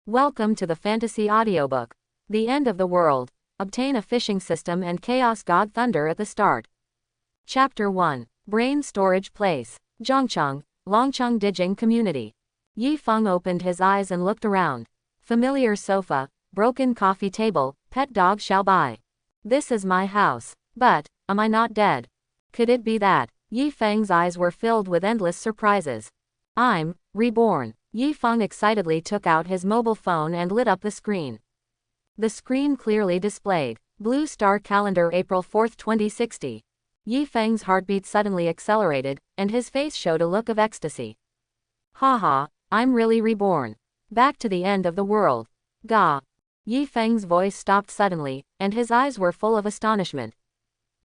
Welcome to the fantasy audiobook. The End of the World. Obtain a fishing system and Chaos God Thunder at the start. Chapter 1. Brain Storage Place. Zhongcheng, Longcheng Dijing Community. Yi Feng opened his eyes and looked around. Familiar sofa, broken coffee table, pet dog shall buy. This is my house. But, am I not dead? Could it be that? Yi Feng's eyes were filled with endless surprises. I'm reborn. Yi Feng excitedly took out his mobile phone and lit up the screen. The screen clearly displayed Blue Star Calendar April 4, 2060. Yi Feng's heartbeat suddenly accelerated, and his face showed a look of ecstasy. Haha, I'm really reborn. Back to the end of the world. Gah. Yi Feng's voice stopped suddenly, and his eyes were full of astonishment.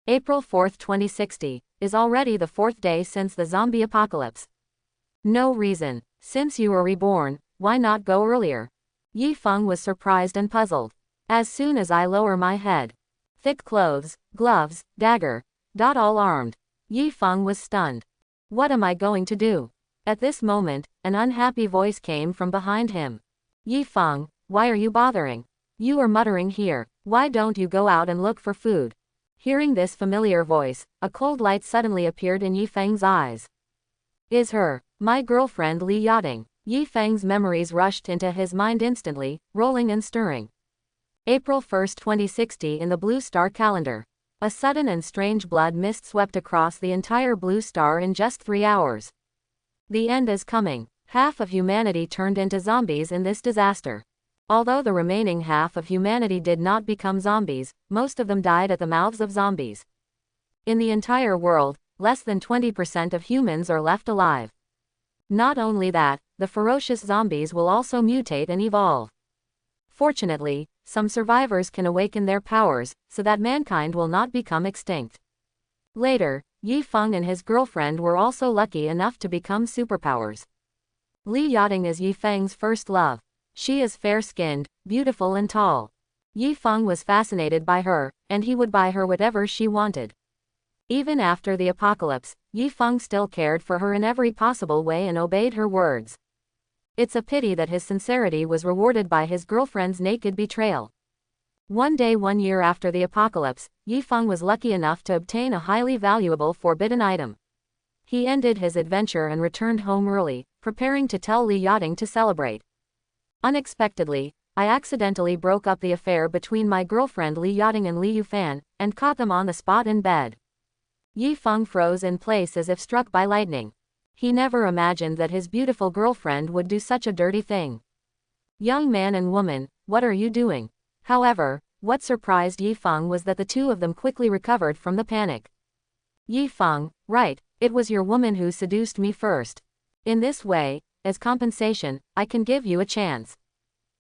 April 4, 2060, is already the fourth day since the zombie apocalypse. No reason. Since you were reborn, why not go earlier? Yi Feng was surprised and puzzled. As soon as I lower my head. Thick clothes, gloves, dagger. All armed. Yi Feng was stunned. What am I going to do? At this moment, an unhappy voice came from behind him. Yi Feng, why are you bothering? You are muttering here. Why don't you go out and look for food? Hearing this familiar voice, a cold light suddenly appeared in Yi Feng's eyes. Is her, my girlfriend Li Yachting? Yi Feng's memories rushed into his mind instantly, rolling and stirring. April 1, 2060 in the Blue Star Calendar. A sudden and strange blood mist swept across the entire Blue Star in just 3 hours. The end is coming. Half of humanity turned into zombies in this disaster. Although the remaining half of humanity did not become zombies, most of them died at the mouths of zombies. In the entire world, less than 20% of humans are left alive. Not only that, the ferocious zombies will also mutate and evolve. Fortunately, some survivors can awaken their powers, so that mankind will not become extinct. Later, Yi Feng and his girlfriend were also lucky enough to become superpowers. Li Yachting is Yi Feng's first love. She is fair-skinned, beautiful and tall. Yi Feng was fascinated by her, and he would buy her whatever she wanted. Even after the apocalypse, Yi Feng still cared for her in every possible way and obeyed her words. It's a pity that his sincerity was rewarded by his girlfriend's naked betrayal. One day 1 year after the apocalypse, Yi Feng was lucky enough to obtain a highly valuable forbidden item. He ended his adventure and returned home early, preparing to tell Li Yachting to celebrate. Unexpectedly, I accidentally broke up the affair between my girlfriend Li Yachting and Li Yufan, and caught them on the spot in bed. Yi Feng froze in place as if struck by lightning. He never imagined that his beautiful girlfriend would do such a dirty thing. Young man and woman, what are you doing? However, what surprised Yi Feng was that the two of them quickly recovered from the panic. Yi Feng, right, it was your woman who seduced me first. In this way, as compensation, I can give you a chance.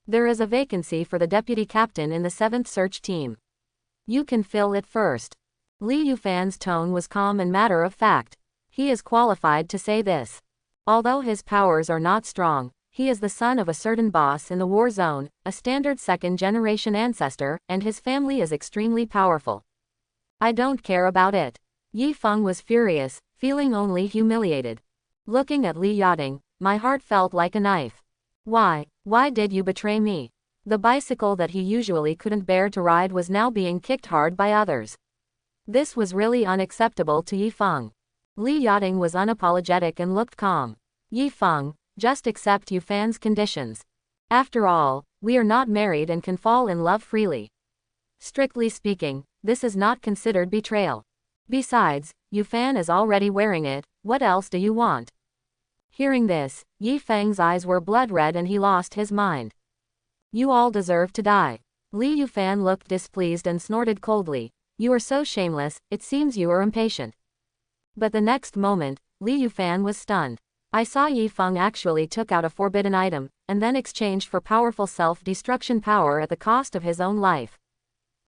There is a vacancy for the deputy captain in the 7th search team. You can fill it first. Li Yufan's tone was calm and matter of fact. He is qualified to say this. Although his powers are not strong, he is the son of a certain boss in the war zone, a standard second-generation ancestor, and his family is extremely powerful. I don't care about it. Yi Feng was furious, feeling only humiliated. Looking at Li Yachting, my heart felt like a knife. Why did you betray me? The bicycle that he usually couldn't bear to ride was now being kicked hard by others. This was really unacceptable to Yi Feng. Li Yachting was unapologetic and looked calm. Yi Feng, just accept Yufan's conditions. After all, we are not married and can fall in love freely. Strictly speaking, this is not considered betrayal. Besides, Yufan is already wearing it, what else do you want? Hearing this, Yi Feng's eyes were blood red and he lost his mind. You all deserve to die. Li Yufan looked displeased and snorted coldly. You are so shameless, it seems you are impatient. But the next moment, Li Yufan was stunned. I saw Yi Feng actually took out a forbidden item, and then exchanged for powerful self-destruction power at the cost of his own life.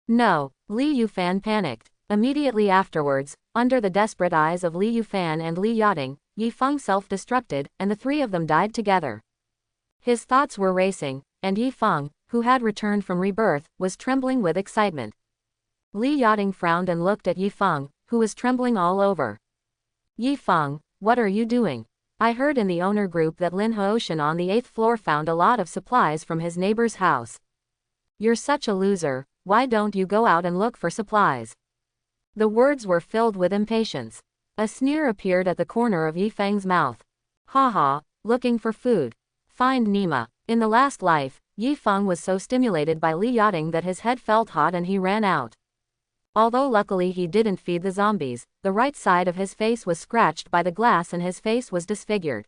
No, Li Yufan panicked. Immediately afterwards, under the desperate eyes of Li Yufan and Li Yachting, Yi Feng self-destructed, and the three of them died together. His thoughts were racing, and Yi Feng, who had returned from Rebirth, was trembling with excitement. Li Yachting frowned and looked at Yi Feng, who was trembling all over. Yi Feng, what are you doing? I heard in the owner group that Lin Haoshan on the 8th floor found a lot of supplies from his neighbor's house. You're such a loser, why don't you go out and look for supplies? The words were filled with impatience. A sneer appeared at the corner of Yifeng's mouth. Haha, looking for food. Find Nima. In the last life, Yifeng was so stimulated by Li Yachting that his head felt hot and he ran out. Although luckily he didn't feed the zombies, the right side of his face was scratched by the glass and his face was disfigured.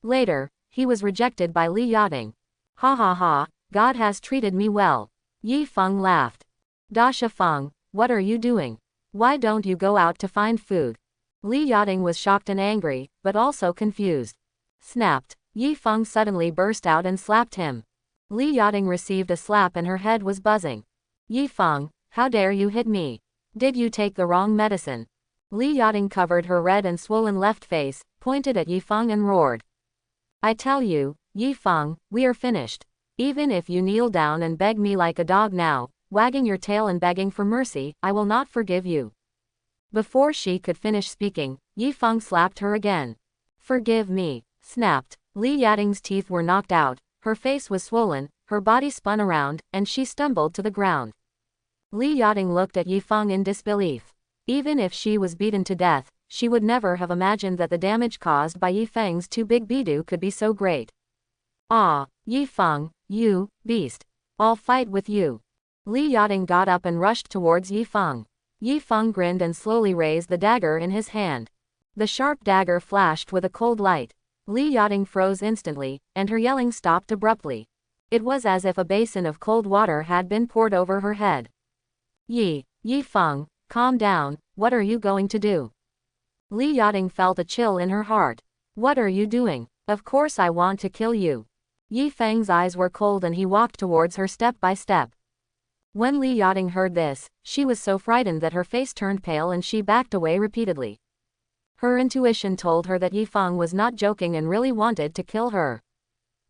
Later, he was rejected by Li Yachting. Ha ha ha, God has treated me well. Yifeng laughed. Dasha Feng, what are you doing? Why don't you go out to find food? Li Yachting was shocked and angry, but also confused. Snapped. Yifeng suddenly burst out and slapped him. Li Yachting received a slap and her head was buzzing. Yifeng, how dare you hit me? Did you take the wrong medicine? Li Yachting covered her red and swollen left face, pointed at Yifeng and roared. I tell you, Yifeng, we are finished. Even if you kneel down and beg me like a dog now, wagging your tail and begging for mercy, I will not forgive you. Before she could finish speaking, Yifeng slapped her again. Forgive me, snapped. Li Yachting's teeth were knocked out, her face was swollen, her body spun around, and she stumbled to the ground. Li Yachting looked at Yifeng in disbelief. Even if she was beaten to death, she would never have imagined that the damage caused by Yifeng's two big bidu could be so great. Ah, Yifeng, you, beast. I'll fight with you. Li Yachting got up and rushed towards Yifeng. Yifeng grinned and slowly raised the dagger in his hand. The sharp dagger flashed with a cold light. Li Yachting froze instantly, and her yelling stopped abruptly. It was as if a basin of cold water had been poured over her head. Yifeng, calm down, what are you going to do? Li Yachting felt a chill in her heart. What are you doing? Of course I want to kill you. Yifeng's eyes were cold and he walked towards her step by step. When Li Yachting heard this, she was so frightened that her face turned pale and she backed away repeatedly. Her intuition told her that Yifeng was not joking and really wanted to kill her.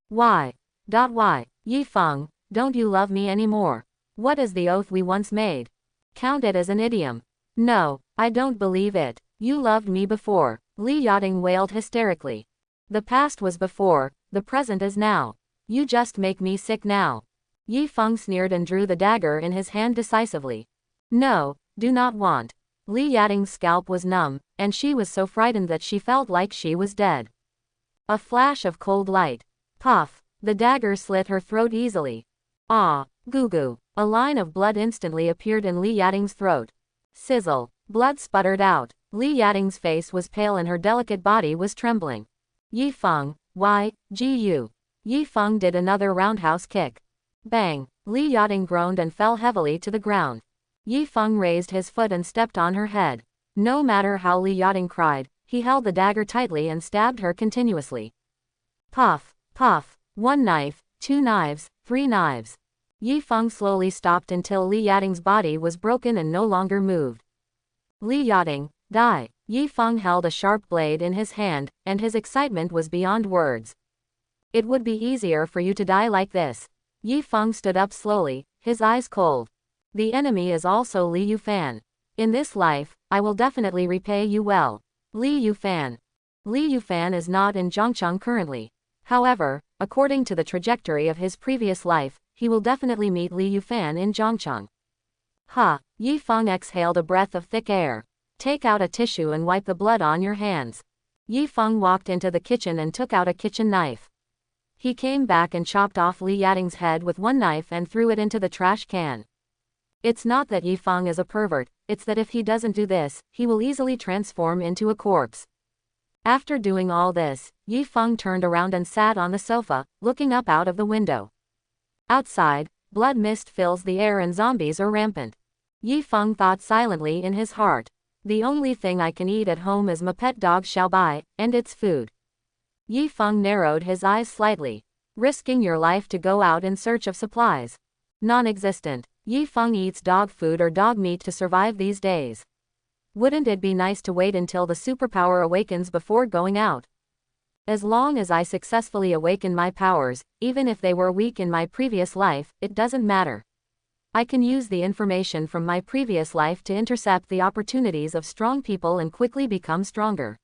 Why? Yifeng, don't you love me anymore? What is the oath we once made? Count it as an idiom. No, I don't believe it. You loved me before. Li Yachting wailed hysterically. The past was before, the present is now. You just make me sick now. Yifeng sneered and drew the dagger in his hand decisively. No, do not want. Li Yachting's scalp was numb, and she was so frightened that she felt like she was dead. A flash of cold light. Puff. The dagger slit her throat easily. Ah, goo-goo. A line of blood instantly appeared in Li Yachting's throat. Sizzle. Blood sputtered out. Li Yachting's face was pale and her delicate body was trembling. Yifeng, why, Gu. Yifeng did another roundhouse kick. Bang. Li Yachting groaned and fell heavily to the ground. Yifeng raised his foot and stepped on her head. No matter how Li Yachting cried, he held the dagger tightly and stabbed her continuously. Puff, puff, 1 knife, 2 knives, 3 knives. Yifeng slowly stopped until Li Yachting's body was broken and no longer moved. Li Yachting, die. Yifeng held a sharp blade in his hand, and his excitement was beyond words. It would be easier for you to die like this. Yifeng stood up slowly, his eyes cold. The enemy is also Li Yufan. In this life, I will definitely repay you well. Li Yufan. Li Yufan is not in Zhongcheng currently. However, according to the trajectory of his previous life, he will definitely meet Li Yufan in Zhongcheng. Ha! Yifeng exhaled a breath of thick air. Take out a tissue and wipe the blood on your hands. Yifeng walked into the kitchen and took out a kitchen knife. He came back and chopped off Li Yachting's head with one knife and threw it into the trash can. It's not that Yifeng is a pervert, it's that if he doesn't do this, he will easily transform into a corpse. After doing all this, Yifeng turned around and sat on the sofa, looking up out of the window. Outside, blood mist fills the air and zombies are rampant. Yifeng thought silently in his heart. The only thing I can eat at home is my pet dog Xiaobai, and its food. Yifeng narrowed his eyes slightly. Risking your life to go out in search of supplies. Non-existent. Yifeng eats dog food or dog meat to survive these days. Wouldn't it be nice to wait until the superpower awakens before going out? As long as I successfully awaken my powers, even if they were weak in my previous life, it doesn't matter. I can use the information from my previous life to intercept the opportunities of strong people and quickly become stronger.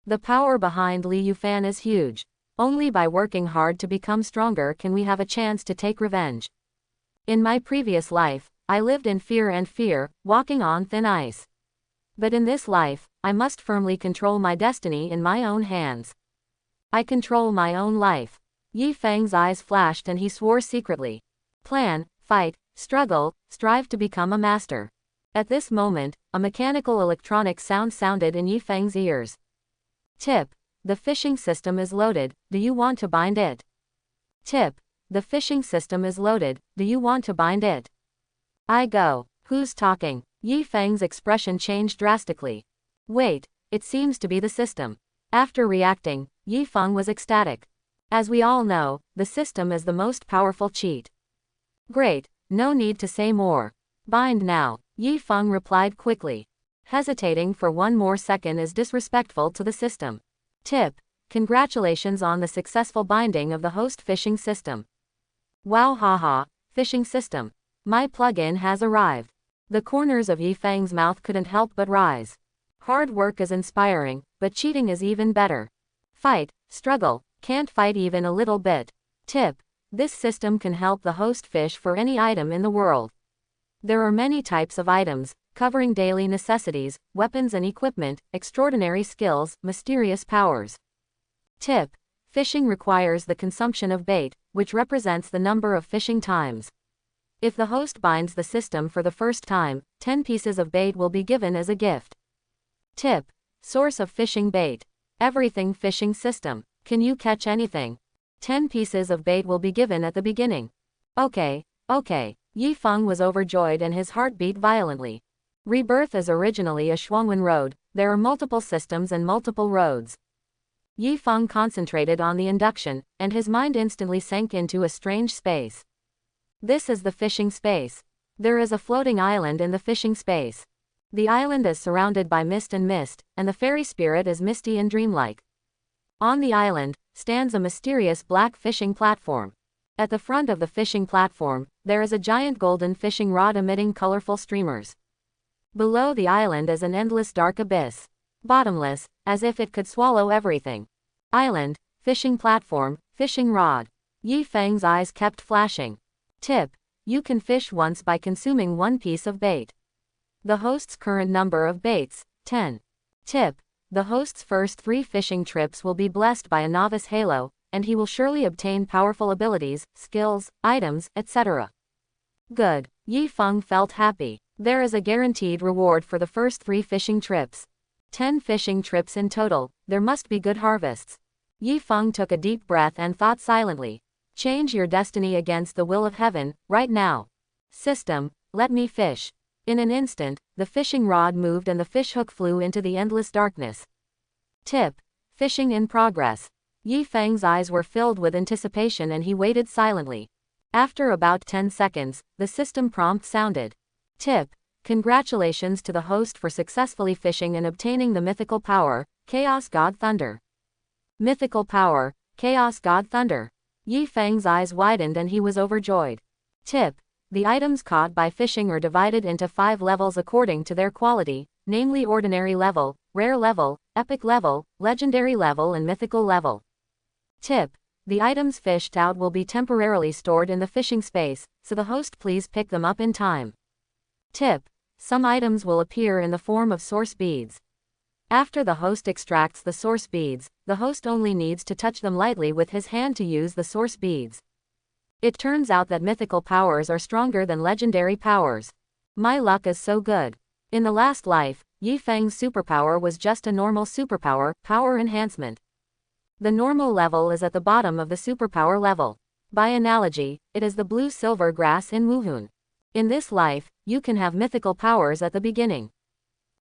The power behind Li Yufan is huge. Only by working hard to become stronger can we have a chance to take revenge. In my previous life, I lived in fear and fear, walking on thin ice. But in this life, I must firmly control my destiny in my own hands. I control my own life. Yi Feng's eyes flashed and he swore secretly. Plan, fight, struggle, strive to become a master. At this moment, a mechanical electronic sound sounded in Yi Feng's ears. Tip. The phishing system is loaded, do you want to bind it? Tip. The phishing system is loaded, do you want to bind it? I go. Who's talking? Yi Feng's expression changed drastically. Wait, it seems to be the system. After reacting, Yi Feng was ecstatic. As we all know, the system is the most powerful cheat. Great, no need to say more. Bind now, Yi Feng replied quickly. Hesitating for one more second is disrespectful to the system. Tip. Congratulations on the successful binding of the host phishing system. Wow, haha, phishing system. My plugin has arrived. The corners of Yi Feng's mouth couldn't help but rise. Hard work is inspiring, but cheating is even better. Fight, struggle, can't fight even a little bit. Tip. This system can help the host fish for any item in the world. There are many types of items, covering daily necessities, weapons and equipment, extraordinary skills, mysterious powers. Tip. Fishing requires the consumption of bait, which represents the number of fishing times. If the host binds the system for the first time, 10 pieces of bait will be given as a gift. Tip. Source of fishing bait. Everything fishing system. Can you catch anything? 10 pieces of bait will be given at the beginning. Okay. Yi Feng was overjoyed and his heart beat violently. Rebirth is originally a Shuangwen road, there are multiple systems and multiple roads. Yi Feng concentrated on the induction, and his mind instantly sank into a strange space. This is the fishing space. There is a floating island in the fishing space. The island is surrounded by mist, and the fairy spirit is misty and dreamlike. On the island, stands a mysterious black fishing platform. At the front of the fishing platform, there is a giant golden fishing rod emitting colorful streamers. Below the island is an endless dark abyss. Bottomless, as if it could swallow everything. Island, fishing platform, fishing rod. Yi Feng's eyes kept flashing. Tip. You can fish once by consuming one piece of bait. The host's current number of baits, 10. Tip. The host's first 3 fishing trips will be blessed by a novice halo, and he will surely obtain powerful abilities, skills, items, etc. Good. Yi Feng felt happy. There is a guaranteed reward for the first 3 fishing trips. 10 fishing trips in total, there must be good harvests. Yi Feng took a deep breath and thought silently. Change your destiny against the will of heaven, right now. System, let me fish. In an instant, the fishing rod moved and the fish hook flew into the endless darkness. Tip. Fishing in progress. Yi Feng's eyes were filled with anticipation and he waited silently. After about 10 seconds, the system prompt sounded. Tip. Congratulations to the host for successfully fishing and obtaining the mythical power, Chaos God Thunder. Mythical power, Chaos God Thunder. Yi Feng's eyes widened and he was overjoyed. Tip. The items caught by fishing are divided into 5 levels according to their quality, namely ordinary level, rare level, epic level, legendary level and mythical level. Tip. The items fished out will be temporarily stored in the fishing space, so the host please pick them up in time. Tip. Some items will appear in the form of source beads. After the host extracts the source beads, the host only needs to touch them lightly with his hand to use the source beads. It turns out that mythical powers are stronger than legendary powers. My luck is so good. In the last life, Yi Feng's superpower was just a normal superpower, power enhancement. The normal level is at the bottom of the superpower level. By analogy, it is the blue-silver grass in Wuhun. In this life, you can have mythical powers at the beginning.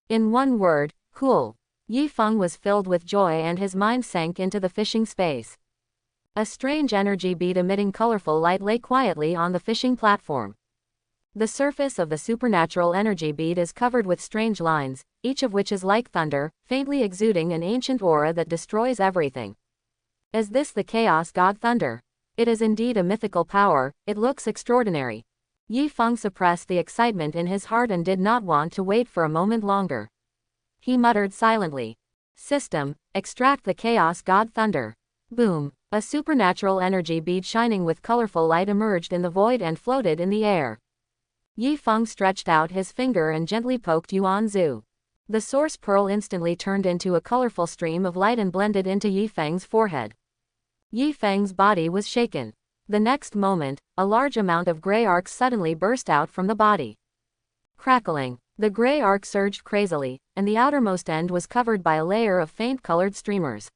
In one word, cool. Yi Feng was filled with joy and his mind sank into the fishing space. A strange energy bead emitting colorful light lay quietly on the fishing platform. The surface of the supernatural energy bead is covered with strange lines, each of which is like thunder, faintly exuding an ancient aura that destroys everything. Is this the Chaos God Thunder? It is indeed a mythical power, it looks extraordinary. Yi Feng suppressed the excitement in his heart and did not want to wait for a moment longer. He muttered silently. System, extract the Chaos God Thunder. Boom. A supernatural energy bead shining with colorful light emerged in the void and floated in the air. Yi Feng stretched out his finger and gently poked Yuan Zhu. The source pearl instantly turned into a colorful stream of light and blended into Yi Feng's forehead. Yi Feng's body was shaken. The next moment, a large amount of gray arcs suddenly burst out from the body. Crackling. The gray arc surged crazily, and the outermost end was covered by a layer of faint-colored streamers.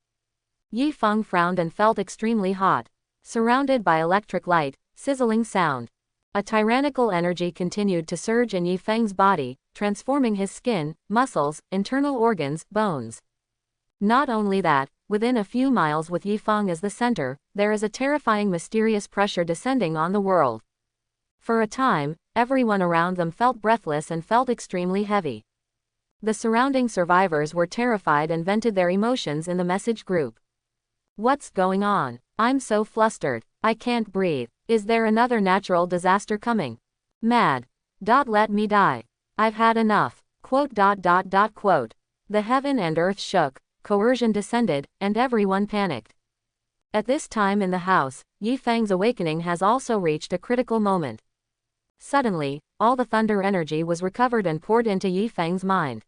Yi Feng frowned and felt extremely hot. Surrounded by electric light, sizzling sound. A tyrannical energy continued to surge in Yi Feng's body, transforming his skin, muscles, internal organs, bones. Not only that, within a few miles with Yi Feng as the center, there is a terrifying mysterious pressure descending on the world. For a time, everyone around them felt breathless and felt extremely heavy. The surrounding survivors were terrified and vented their emotions in the message group. What's going on? I'm so flustered. I can't breathe. Is there another natural disaster coming? Mad. Let me die. I've had enough. Quote. The heaven and earth shook, coercion descended, and everyone panicked. At this time in the house, Yi Feng's awakening has also reached a critical moment. Suddenly, all the thunder energy was recovered and poured into Yi Feng's mind.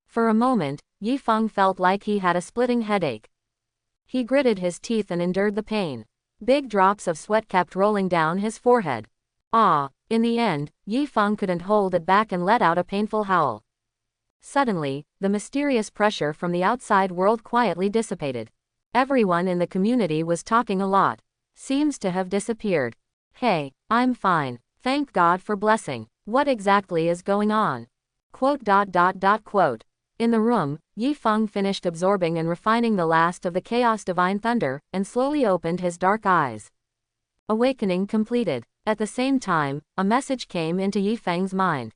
For a moment, Yi Feng felt like he had a splitting headache. He gritted his teeth and endured the pain. Big drops of sweat kept rolling down his forehead. In the end, Yi Feng couldn't hold it back and let out a painful howl. Suddenly, the mysterious pressure from the outside world quietly dissipated. Everyone in the community was talking a lot. Seems to have disappeared. Hey, I'm fine. Thank God for blessing. What exactly is going on? Quote. In the room, Yi Feng finished absorbing and refining the last of the Chaos Divine Thunder, and slowly opened his dark eyes. Awakening completed. At the same time, a message came into Yi Feng's mind.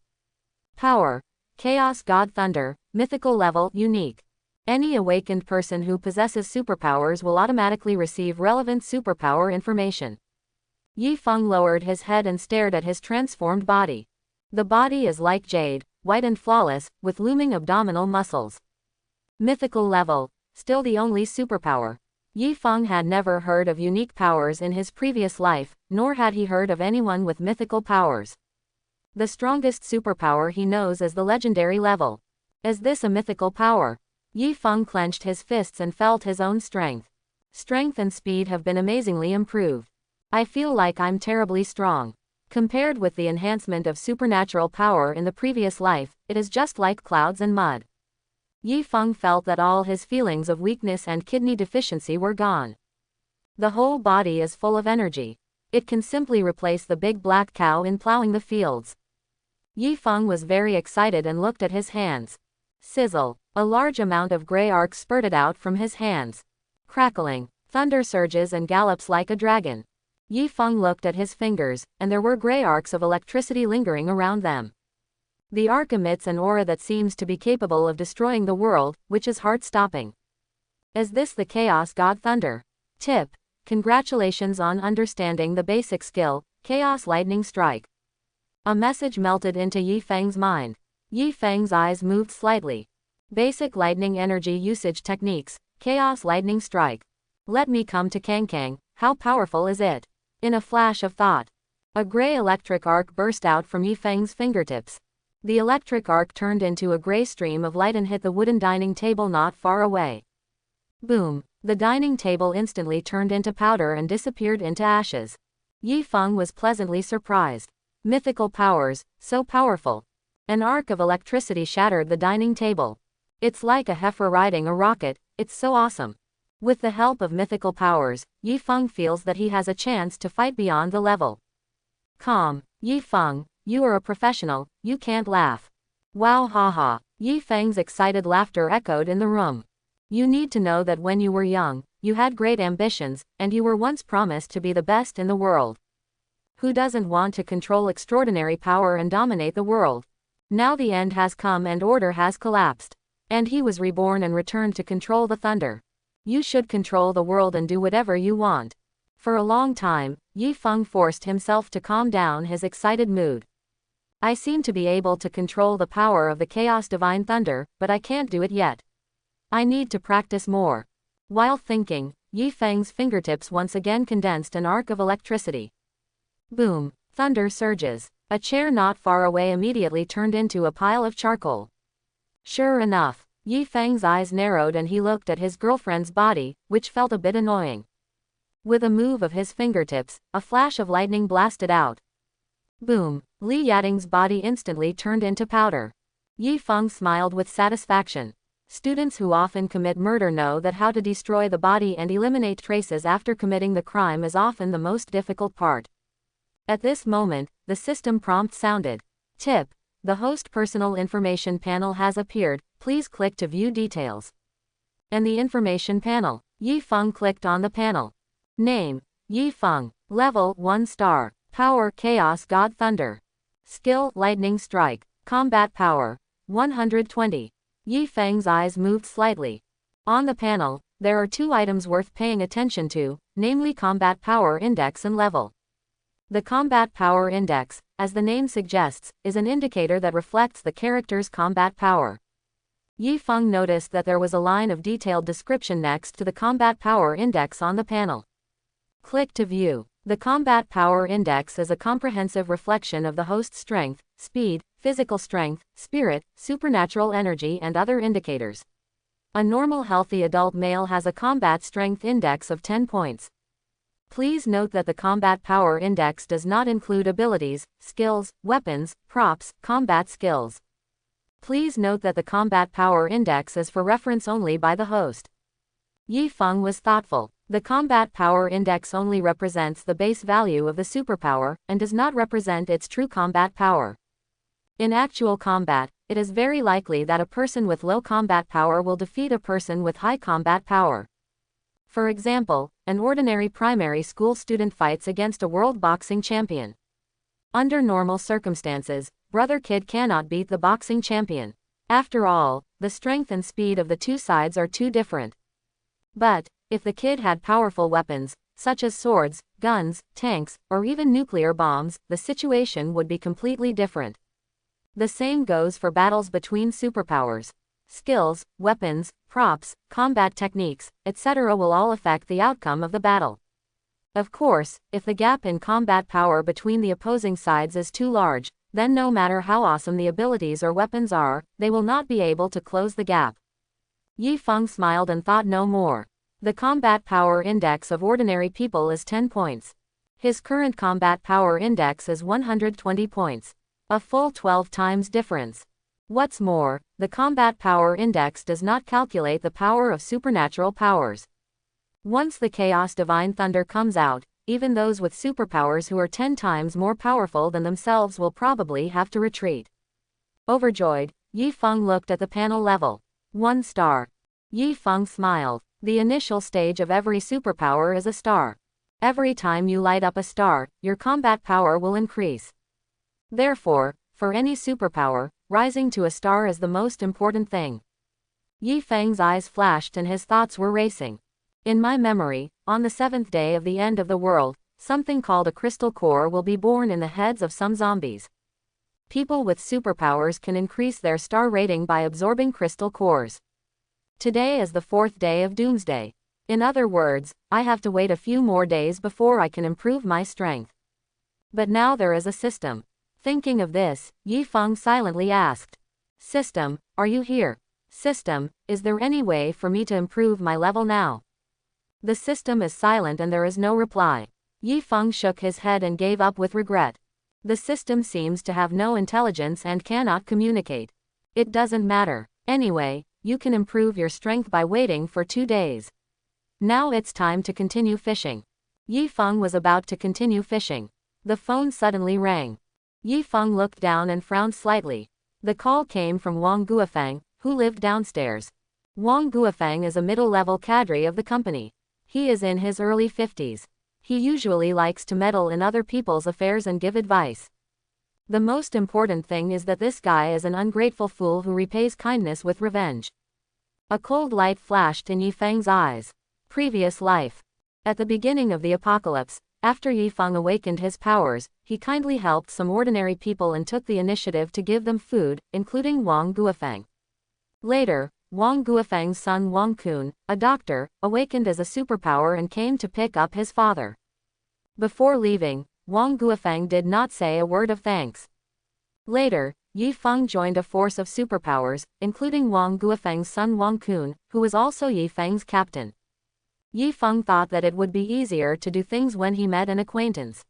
Power. Chaos God Thunder, mythical level, unique. Any awakened person who possesses superpowers will automatically receive relevant superpower information. Yi Feng lowered his head and stared at his transformed body. The body is like jade, white and flawless, with looming abdominal muscles. Mythical level, still the only superpower. Yi Feng had never heard of unique powers in his previous life, nor had he heard of anyone with mythical powers. The strongest superpower he knows is the legendary level. Is this a mythical power? Yi Feng clenched his fists and felt his own strength. Strength and speed have been amazingly improved. I feel like I'm terribly strong. Compared with the enhancement of supernatural power in the previous life, it is just like clouds and mud. Yi Feng felt that all his feelings of weakness and kidney deficiency were gone. The whole body is full of energy. It can simply replace the big black cow in plowing the fields. Yi Feng was very excited and looked at his hands. Sizzle. A large amount of gray arcs spurted out from his hands. Crackling. Thunder surges and gallops like a dragon. Yi Feng looked at his fingers, and there were gray arcs of electricity lingering around them. The arc emits an aura that seems to be capable of destroying the world, which is heart-stopping. Is this the Chaos God Thunder? Tip. Congratulations on understanding the basic skill, Chaos Lightning Strike. A message melted into Yi Feng's mind. Yi Feng's eyes moved slightly. Basic lightning energy usage techniques, Chaos Lightning Strike. Let me come to Kangkang, how powerful is it? In a flash of thought, a gray electric arc burst out from Yi Feng's fingertips. The electric arc turned into a gray stream of light and hit the wooden dining table not far away. Boom! The dining table instantly turned into powder and disappeared into ashes. Yi Feng was pleasantly surprised. Mythical powers, so powerful. An arc of electricity shattered the dining table. It's like a heifer riding a rocket, it's so awesome. With the help of mythical powers, Yi Feng feels that he has a chance to fight beyond the level. Calm, Yi Feng, you are a professional, you can't laugh. Wow, haha. Yi Feng's excited laughter echoed in the room. You need to know that when you were young, you had great ambitions, and you were once promised to be the best in the world. Who doesn't want to control extraordinary power and dominate the world? Now the end has come and order has collapsed. And he was reborn and returned to control the thunder. You should control the world and do whatever you want. For a long time, Yi Feng forced himself to calm down his excited mood. I seem to be able to control the power of the Chaos Divine Thunder, but I can't do it yet. I need to practice more. While thinking, Yi Feng's fingertips once again condensed an arc of electricity. Boom! Thunder surges. A chair not far away immediately turned into a pile of charcoal. Sure enough, Yi Feng's eyes narrowed and he looked at his girlfriend's body, which felt a bit annoying. With a move of his fingertips, a flash of lightning blasted out. Boom! Li Yating's body instantly turned into powder. Yi Feng smiled with satisfaction. Students who often commit murder know that how to destroy the body and eliminate traces after committing the crime is often the most difficult part. At this moment, the system prompt sounded. Tip: the host personal information panel has appeared, please click to view details. And the information panel. Yi Feng clicked on the panel. Name: Yi Feng. Level 1 star. Power: Chaos God Thunder. Skill: Lightning Strike. Combat Power: 120. Yi Feng's eyes moved slightly. On the panel, there are two items worth paying attention to, namely Combat Power Index and Level. The Combat Power Index, as the name suggests, is an indicator that reflects the character's combat power. Yi Feng noticed that there was a line of detailed description next to the Combat Power Index on the panel. Click to view. The Combat Power Index is a comprehensive reflection of the host's strength, speed, physical strength, spirit, supernatural energy and other indicators. A normal healthy adult male has a combat strength index of 10 points. Please note that the Combat Power Index does not include abilities, skills, weapons, props, combat skills. Please note that the Combat Power Index is for reference only by the host. Yi Feng was thoughtful. The Combat Power Index only represents the base value of the superpower, and does not represent its true combat power. In actual combat, it is very likely that a person with low combat power will defeat a person with high combat power. For example, an ordinary primary school student fights against a world boxing champion. Under normal circumstances, brother kid cannot beat the boxing champion. After all, the strength and speed of the two sides are too different. But, if the kid had powerful weapons, such as swords, guns, tanks, or even nuclear bombs, the situation would be completely different. The same goes for battles between superpowers. Skills, weapons, props, combat techniques, etc. will all affect the outcome of the battle. Of course, if the gap in combat power between the opposing sides is too large, then no matter how awesome the abilities or weapons are, they will not be able to close the gap. Yi Feng smiled and thought no more. The Combat Power Index of ordinary people is 10 points. His current Combat Power Index is 120 points. A full 12 times difference. What's more, the Combat Power Index does not calculate the power of supernatural powers. Once the Chaos Divine Thunder comes out, even those with superpowers who are 10 times more powerful than themselves will probably have to retreat. Overjoyed, Yi Feng looked at the panel level. 1 star. Yi Feng smiled. The initial stage of every superpower is a star. Every time you light up a star, your combat power will increase. Therefore, for any superpower, rising to a star is the most important thing. Yi Feng's eyes flashed and his thoughts were racing. In my memory, on the 7th day of the end of the world, something called a crystal core will be born in the heads of some zombies. People with superpowers can increase their star rating by absorbing crystal cores. Today is the 4th day of Doomsday. In other words, I have to wait a few more days before I can improve my strength. But now there is a system. Thinking of this, Yi Feng silently asked. System, are you here? System, is there any way for me to improve my level now? The system is silent and there is no reply. Yi Feng shook his head and gave up with regret. The system seems to have no intelligence and cannot communicate. It doesn't matter. Anyway, you can improve your strength by waiting for 2 days. Now it's time to continue fishing. Yi Feng was about to continue fishing. The phone suddenly rang. Yi Feng looked down and frowned slightly. The call came from Wang Guofeng, who lived downstairs. Wang Guofeng is a middle-level cadre of the company. He is in his early 50s. He usually likes to meddle in other people's affairs and give advice. The most important thing is that this guy is an ungrateful fool who repays kindness with revenge. A cold light flashed in Yi Feng's eyes. Previous life. At the beginning of the apocalypse, after Yi Feng awakened his powers, he kindly helped some ordinary people and took the initiative to give them food, including Wang Guofeng. Later, Wang Guofeng's son Wang Kun, a doctor, awakened as a superpower and came to pick up his father. Before leaving, Wang Guofeng did not say a word of thanks. Later, Yi Feng joined a force of superpowers, including Wang Guofeng's son Wang Kun, who was also Yi Feng's captain. Yi Feng thought that it would be easier to do things when he met an acquaintance.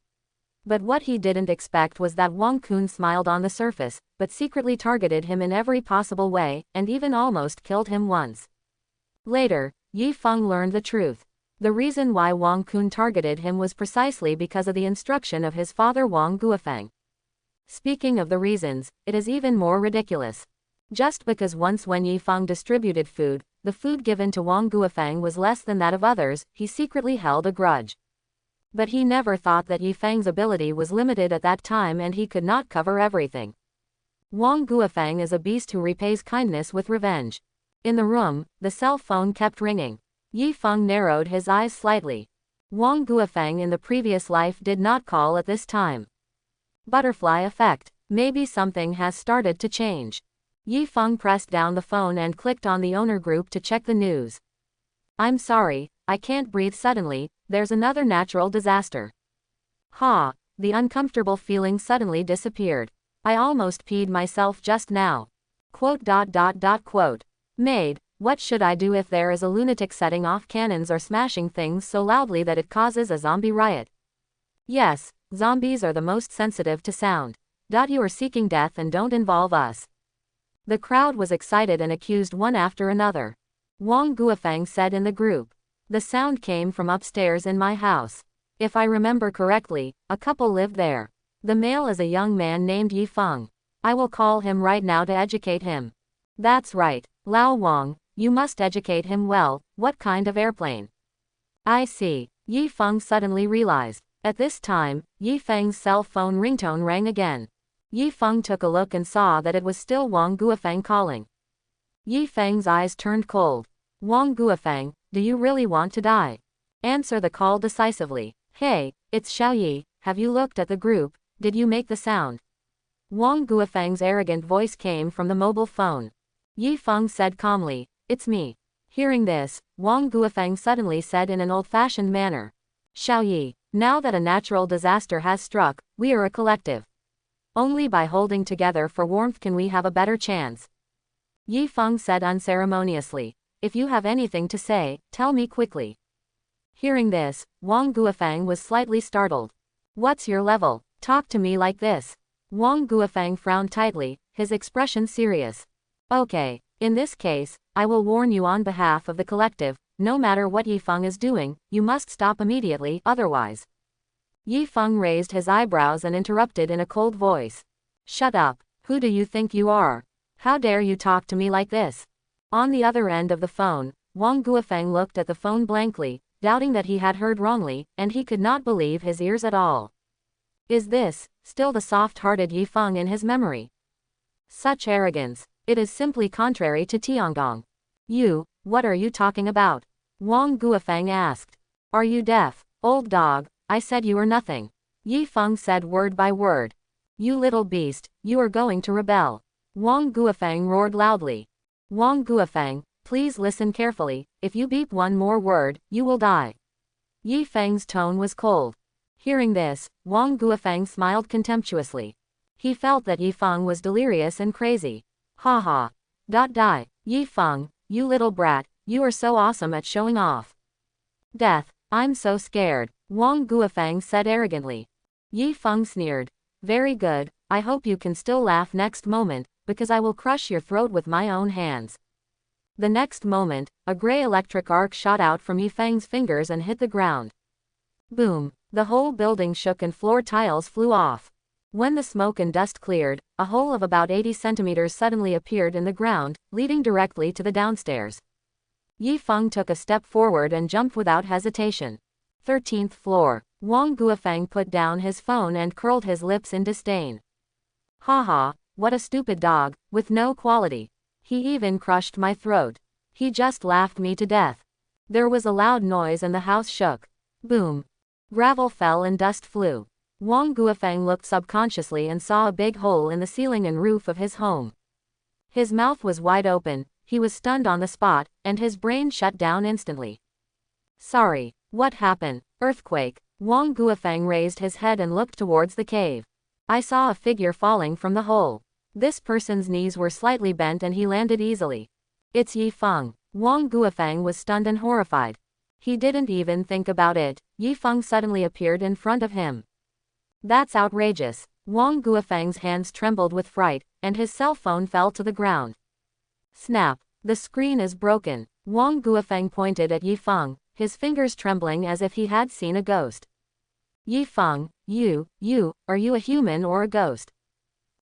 But what he didn't expect was that Wang Kun smiled on the surface, but secretly targeted him in every possible way, and even almost killed him once. Later, Yi Feng learned the truth. The reason why Wang Kun targeted him was precisely because of the instruction of his father Wang Guofeng. Speaking of the reasons, it is even more ridiculous. Just because once when Yi Feng distributed food, the food given to Wang Guofeng was less than that of others, he secretly held a grudge. But he never thought that Yi Feng's ability was limited at that time and he could not cover everything. Wang Guofeng is a beast who repays kindness with revenge. In the room, the cell phone kept ringing. Yi Feng narrowed his eyes slightly. Wang Guofeng in the previous life did not call at this time. Butterfly effect. Maybe something has started to change. Yi Feng pressed down the phone and clicked on the owner group to check the news. I'm sorry, I can't breathe suddenly, there's another natural disaster. Ha, the uncomfortable feeling suddenly disappeared. I almost peed myself just now. Quote. Maid, what should I do if there is a lunatic setting off cannons or smashing things so loudly that it causes a zombie riot? Yes, zombies are the most sensitive to sound. You are seeking death and don't involve us. The crowd was excited and accused one after another. Wang Guofeng said in the group. The sound came from upstairs in my house. If I remember correctly, a couple lived there. The male is a young man named Yi Feng. I will call him right now to educate him. That's right, Lao Wang, you must educate him well. What kind of airplane? I see. Yi Feng suddenly realized. At this time, Yi Feng's cell phone ringtone rang again. Yi Feng took a look and saw that it was still Wang Guofeng calling. Yi Feng's eyes turned cold. Wang Guofeng, do you really want to die? Answer the call decisively. Hey, it's Xiaoyi, have you looked at the group, did you make the sound? Wang Guofeng's arrogant voice came from the mobile phone. Yi Feng said calmly, it's me. Hearing this, Wang Guofeng suddenly said in an old-fashioned manner. Xiaoyi, now that a natural disaster has struck, we are a collective. Only by holding together for warmth can we have a better chance. Yi Feng said unceremoniously. If you have anything to say, tell me quickly. Hearing this, Wang Guofeng was slightly startled. What's your level? Talk to me like this. Wang Guofeng frowned tightly, his expression serious. Okay, in this case, I will warn you on behalf of the collective, no matter what Yi Feng is doing, you must stop immediately, otherwise. Yi Feng raised his eyebrows and interrupted in a cold voice. Shut up, who do you think you are? How dare you talk to me like this? On the other end of the phone, Wang Guofeng looked at the phone blankly, doubting that he had heard wrongly, and he could not believe his ears at all. Is this still the soft-hearted Yi Feng in his memory? Such arrogance, it is simply contrary to Tiangong. You, what are you talking about? Wang Guofeng asked. Are you deaf, old dog? I said you are nothing. Yi Feng said word by word. You little beast, you are going to rebel. Wang Guofeng roared loudly. Wang Guofeng, please listen carefully, if you beep one more word, you will die. Yi Feng's tone was cold. Hearing this, Wang Guofeng smiled contemptuously. He felt that Yi Feng was delirious and crazy. Ha ha. Die. Yi Feng, you little brat, you are so awesome at showing off. Death, I'm so scared, Wang Guofeng said arrogantly. Yi Feng sneered. Very good, I hope you can still laugh next moment, because I will crush your throat with my own hands. The next moment, a gray electric arc shot out from Yi Feng's fingers and hit the ground. Boom, the whole building shook and floor tiles flew off. When the smoke and dust cleared, a hole of about 80 centimeters suddenly appeared in the ground, leading directly to the downstairs. Yi Feng took a step forward and jumped without hesitation. 13th floor. Wang Guofeng put down his phone and curled his lips in disdain. Haha, what a stupid dog, with no quality. He even crushed my throat. He just laughed me to death. There was a loud noise and the house shook. Boom. Gravel fell and dust flew. Wang Guofeng looked subconsciously and saw a big hole in the ceiling and roof of his home. His mouth was wide open, he was stunned on the spot, and his brain shut down instantly. Sorry, what happened? Earthquake. Wang Guofeng raised his head and looked towards the cave. I saw a figure falling from the hole. This person's knees were slightly bent and he landed easily. It's Yi Feng. Wang Guofeng was stunned and horrified. He didn't even think about it. Yi Feng suddenly appeared in front of him. That's outrageous. Wang Guofeng's hands trembled with fright, and his cell phone fell to the ground. Snap. The screen is broken. Wang Guofeng pointed at Yi Feng, his fingers trembling as if he had seen a ghost. Yi Feng, are you a human or a ghost?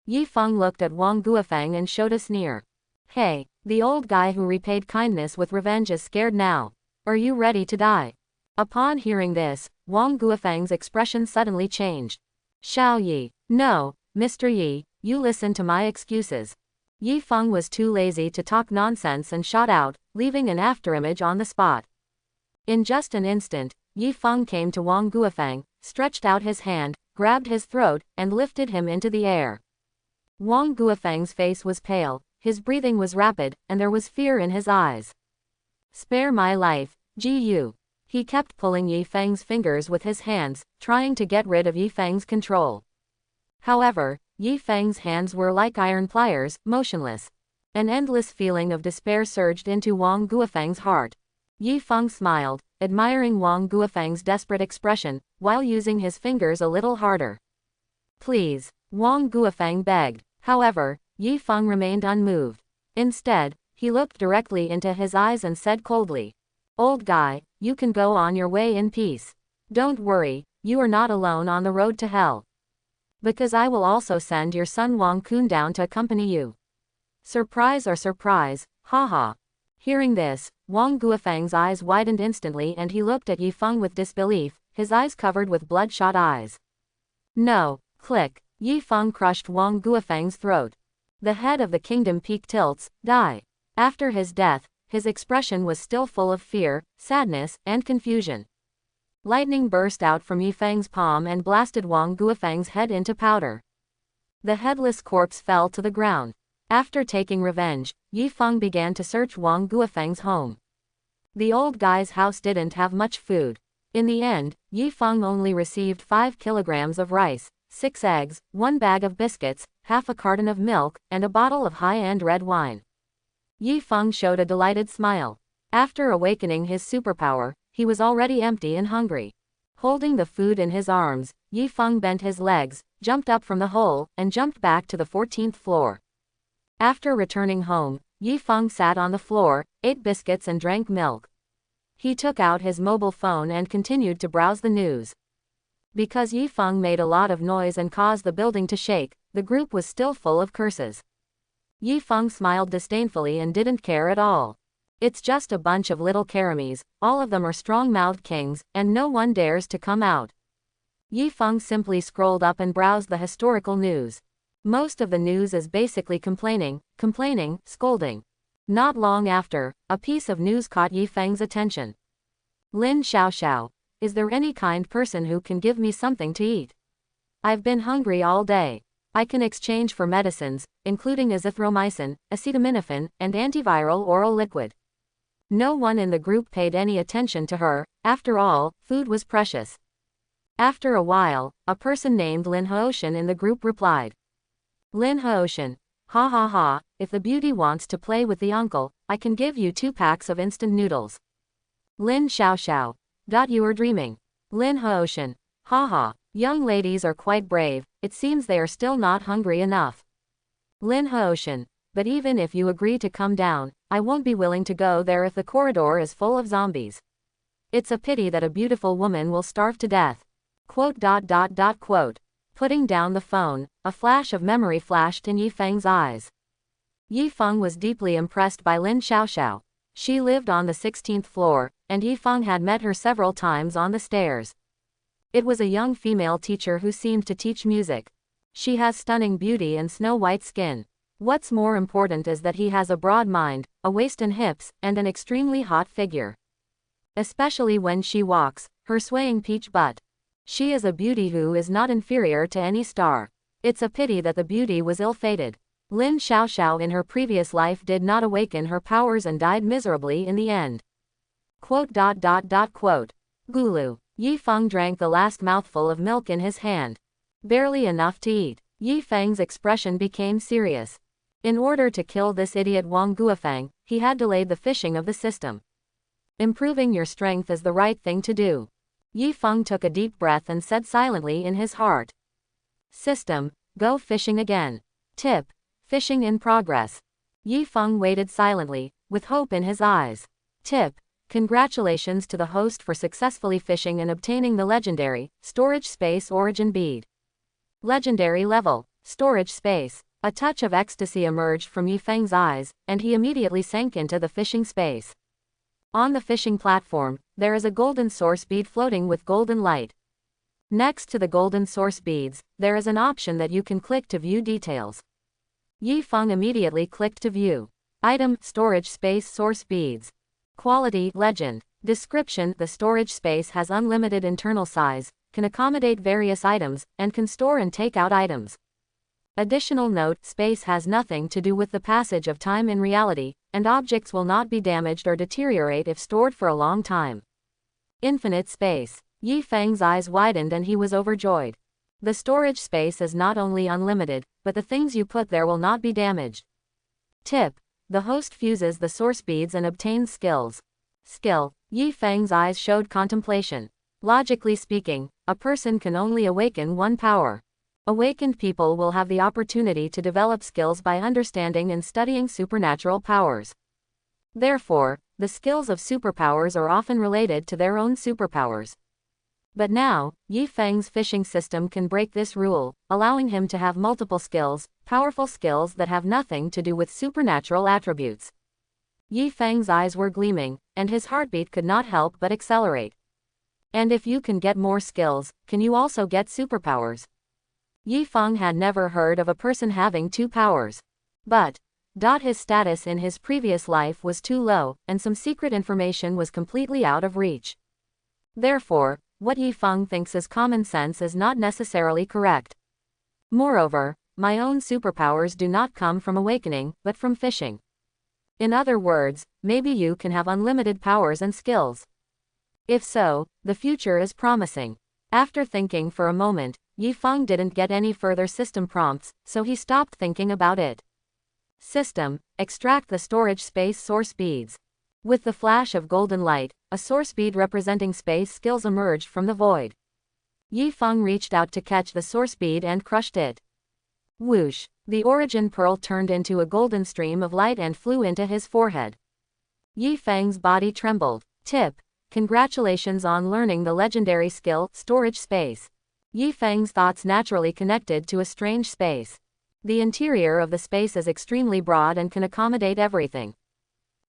Yi Feng looked at Wang Guofeng and showed a sneer. Hey, the old guy who repaid kindness with revenge is scared now. Are you ready to die? Upon hearing this, Wang Guofeng's expression suddenly changed. Xiao Yi. No, Mr. Yi, you listen to my excuses. Yi Feng was too lazy to talk nonsense and shot out, leaving an afterimage on the spot. In just an instant, Yi Feng came to Wang Guofeng, stretched out his hand, grabbed his throat, and lifted him into the air. Wang Guofeng's face was pale, his breathing was rapid, and there was fear in his eyes. Spare my life, Gu. He kept pulling Yi Feng's fingers with his hands, trying to get rid of Yi Feng's control. However, Yi Feng's hands were like iron pliers, motionless. An endless feeling of despair surged into Wang Guofeng's heart. Yi Feng smiled, admiring Wang Guofeng's desperate expression, while using his fingers a little harder. Please, Wang Guofeng begged. However, Yi Feng remained unmoved. Instead, he looked directly into his eyes and said coldly, Old guy, you can go on your way in peace. Don't worry, you are not alone on the road to hell. Because I will also send your son Wang Kun down to accompany you. Surprise or surprise, haha. Hearing this, Wang Guofeng's eyes widened instantly and he looked at Yi Feng with disbelief, his eyes covered with bloodshot eyes. No, click. Yi Feng crushed Wang Guofeng's throat. The head of the kingdom peak tilts, die. After his death, his expression was still full of fear, sadness, and confusion. Lightning burst out from Yi Feng's palm and blasted Wang Guofeng's head into powder. The headless corpse fell to the ground. After taking revenge, Yi Feng began to search Wang Guofeng's home. The old guy's house didn't have much food. In the end, Yi Feng only received 5 kilograms of rice, 6 eggs, 1 bag of biscuits, half a carton of milk, and a bottle of high-end red wine. Yi Feng showed a delighted smile. After awakening his superpower, he was already empty and hungry. Holding the food in his arms, Yi Feng bent his legs, jumped up from the hole, and jumped back to the 14th floor. After returning home, Yi Feng sat on the floor, ate biscuits and drank milk. He took out his mobile phone and continued to browse the news. Because Yi Feng made a lot of noise and caused the building to shake, the group was still full of curses. Yi Feng smiled disdainfully and didn't care at all. It's just a bunch of little karamis, all of them are strong-mouthed kings, and no one dares to come out. Yi Feng simply scrolled up and browsed the historical news. Most of the news is basically complaining, scolding. Not long after, a piece of news caught Yi Feng's attention. Lin Xiaoxiao, is there any kind person who can give me something to eat? I've been hungry all day. I can exchange for medicines, including azithromycin, acetaminophen, and antiviral oral liquid. No one in the group paid any attention to her, after all, food was precious. After a while, a person named Lin Haoshan in the group replied. Lin Haoshan, ha ha ha, if the beauty wants to play with the uncle, I can give you 2 packs of instant noodles. Lin Xiaoxiao, you are dreaming. Lin Haoshan, ha ha, young ladies are quite brave, it seems they are still not hungry enough. Lin Haoshan, but even if you agree to come down, I won't be willing to go there if the corridor is full of zombies. It's a pity that a beautiful woman will starve to death. Quote. Putting down the phone, a flash of memory flashed in Yi Feng's eyes. Yi Feng was deeply impressed by Lin Xiaoxiao. She lived on the 16th floor, and Yi Feng had met her several times on the stairs. It was a young female teacher who seemed to teach music. She has stunning beauty and snow-white skin. What's more important is that he has a broad mind, a waist and hips, and an extremely hot figure. Especially when she walks, her swaying peach butt. She is a beauty who is not inferior to any star. It's a pity that the beauty was ill-fated. Lin Xiaoxiao in her previous life did not awaken her powers and died miserably in the end. Quote. Gulu. Yi Feng drank the last mouthful of milk in his hand. Barely enough to eat. Yi Feng's expression became serious. In order to kill this idiot Wang Guofeng, he had delayed the fishing of the system. Improving your strength is the right thing to do. Yi Feng took a deep breath and said silently in his heart. System, go fishing again. Tip. Fishing in progress. Yi Feng waited silently, with hope in his eyes. Tip. Congratulations to the host for successfully fishing and obtaining the legendary, storage space origin bead. Legendary level, storage space. A touch of ecstasy emerged from Yi Feng's eyes, and he immediately sank into the fishing space. On the fishing platform, there is a golden source bead floating with golden light. Next to the golden source beads, there is an option that you can click to view details. Yi Feng immediately clicked to view. Item, storage space source beads. Quality, legend. Description, the storage space has unlimited internal size, can accommodate various items, and can store and take out items. Additional note, space has nothing to do with the passage of time in reality, and objects will not be damaged or deteriorate if stored for a long time. Infinite space. Yi Feng's eyes widened and he was overjoyed. The storage space is not only unlimited, but the things you put there will not be damaged. Tip. The host fuses the source beads and obtains skills. Skill. Yi Feng's eyes showed contemplation. Logically speaking, a person can only awaken one power. Awakened people will have the opportunity to develop skills by understanding and studying supernatural powers. Therefore, the skills of superpowers are often related to their own superpowers. But now, Yi Feng's fishing system can break this rule, allowing him to have multiple skills, powerful skills that have nothing to do with supernatural attributes. Yi Feng's eyes were gleaming, and his heartbeat could not help but accelerate. And if you can get more skills, can you also get superpowers? Yi Feng had never heard of a person having two powers. But, his status in his previous life was too low, and some secret information was completely out of reach. Therefore, what Yi Feng thinks is common sense is not necessarily correct. Moreover, my own superpowers do not come from awakening, but from fishing. In other words, maybe you can have unlimited powers and skills. If so, the future is promising. After thinking for a moment, Yi Feng didn't get any further system prompts, so he stopped thinking about it. System, extract the storage space source beads. With the flash of golden light, a source bead representing space skills emerged from the void. Yi Feng reached out to catch the source bead and crushed it. Whoosh! The origin pearl turned into a golden stream of light and flew into his forehead. Yi Feng's body trembled. Tip. Congratulations on learning the legendary skill, storage space. Yi Feng's thoughts naturally connected to a strange space. The interior of the space is extremely broad and can accommodate everything.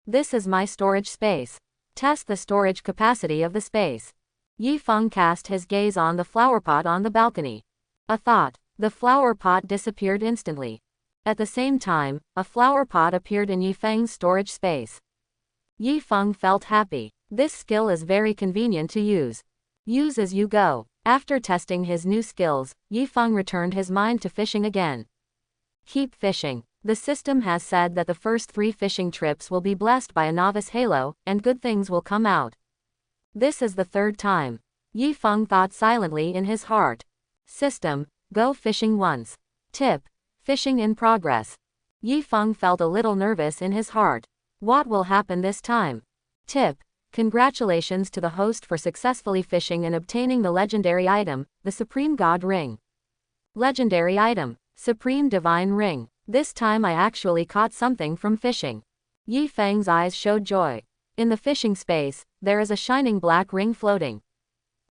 This is my storage space. Test the storage capacity of the space. Yi Feng cast his gaze on the flower pot on the balcony. A thought. The flower pot disappeared instantly. At the same time, a flower pot appeared in Yi Feng's storage space. Yi Feng felt happy. This skill is very convenient to use. Use as you go. After testing his new skills, Yi Feng returned his mind to fishing again. Keep fishing. The system has said that the first 3 fishing trips will be blessed by a novice halo, and good things will come out. This is the 3rd time. Yi Feng thought silently in his heart. System, go fishing once. Tip, fishing in progress. Yi Feng felt a little nervous in his heart. What will happen this time? Tip, congratulations to the host for successfully fishing and obtaining the legendary item, the Supreme God Ring. Legendary item, Supreme Divine Ring. This time I actually caught something from fishing. Yi Feng's eyes showed joy. In the fishing space, there is a shining black ring floating.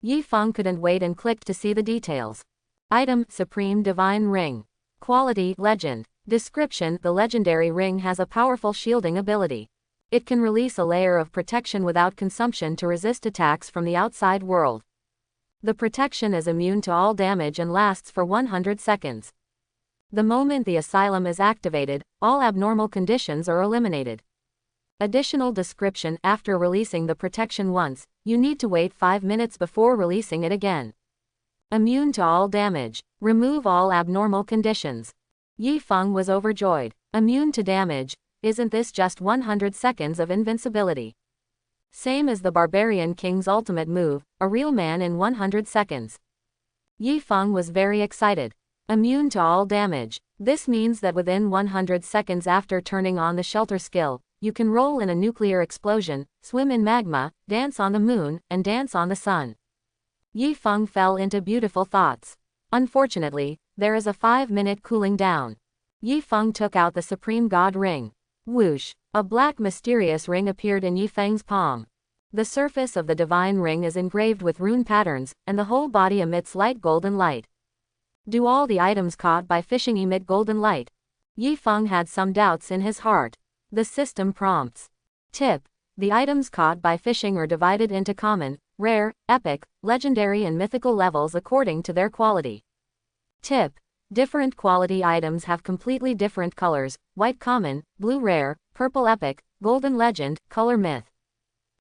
Yi Feng couldn't wait and clicked to see the details. Item, Supreme Divine Ring. Quality, Legend. Description, the legendary ring has a powerful shielding ability. It can release a layer of protection without consumption to resist attacks from the outside world. The protection is immune to all damage and lasts for 100 seconds. The moment the asylum is activated, all abnormal conditions are eliminated. Additional description, after releasing the protection once, you need to wait 5 minutes before releasing it again. Immune to all damage. Remove all abnormal conditions. Yi Feng was overjoyed. Immune to damage, isn't this just 100 seconds of invincibility? Same as the barbarian king's ultimate move, a real man in 100 seconds. Yi Feng was very excited. Immune to all damage. This means that within 100 seconds after turning on the shelter skill, you can roll in a nuclear explosion, swim in magma, dance on the moon, and dance on the sun. Yi Feng fell into beautiful thoughts. Unfortunately, there is a 5-minute cooling down. Yi Feng took out the Supreme God Ring. Whoosh! A black mysterious ring appeared in Yi Feng's palm. The surface of the divine ring is engraved with rune patterns, and the whole body emits light golden light. Do all the items caught by fishing emit golden light? Yi Feng had some doubts in his heart. The system prompts. Tip: the items caught by fishing are divided into common, rare, epic, legendary and mythical levels according to their quality. Tip: different quality items have completely different colors: white common, blue rare, purple epic, golden legend, color myth.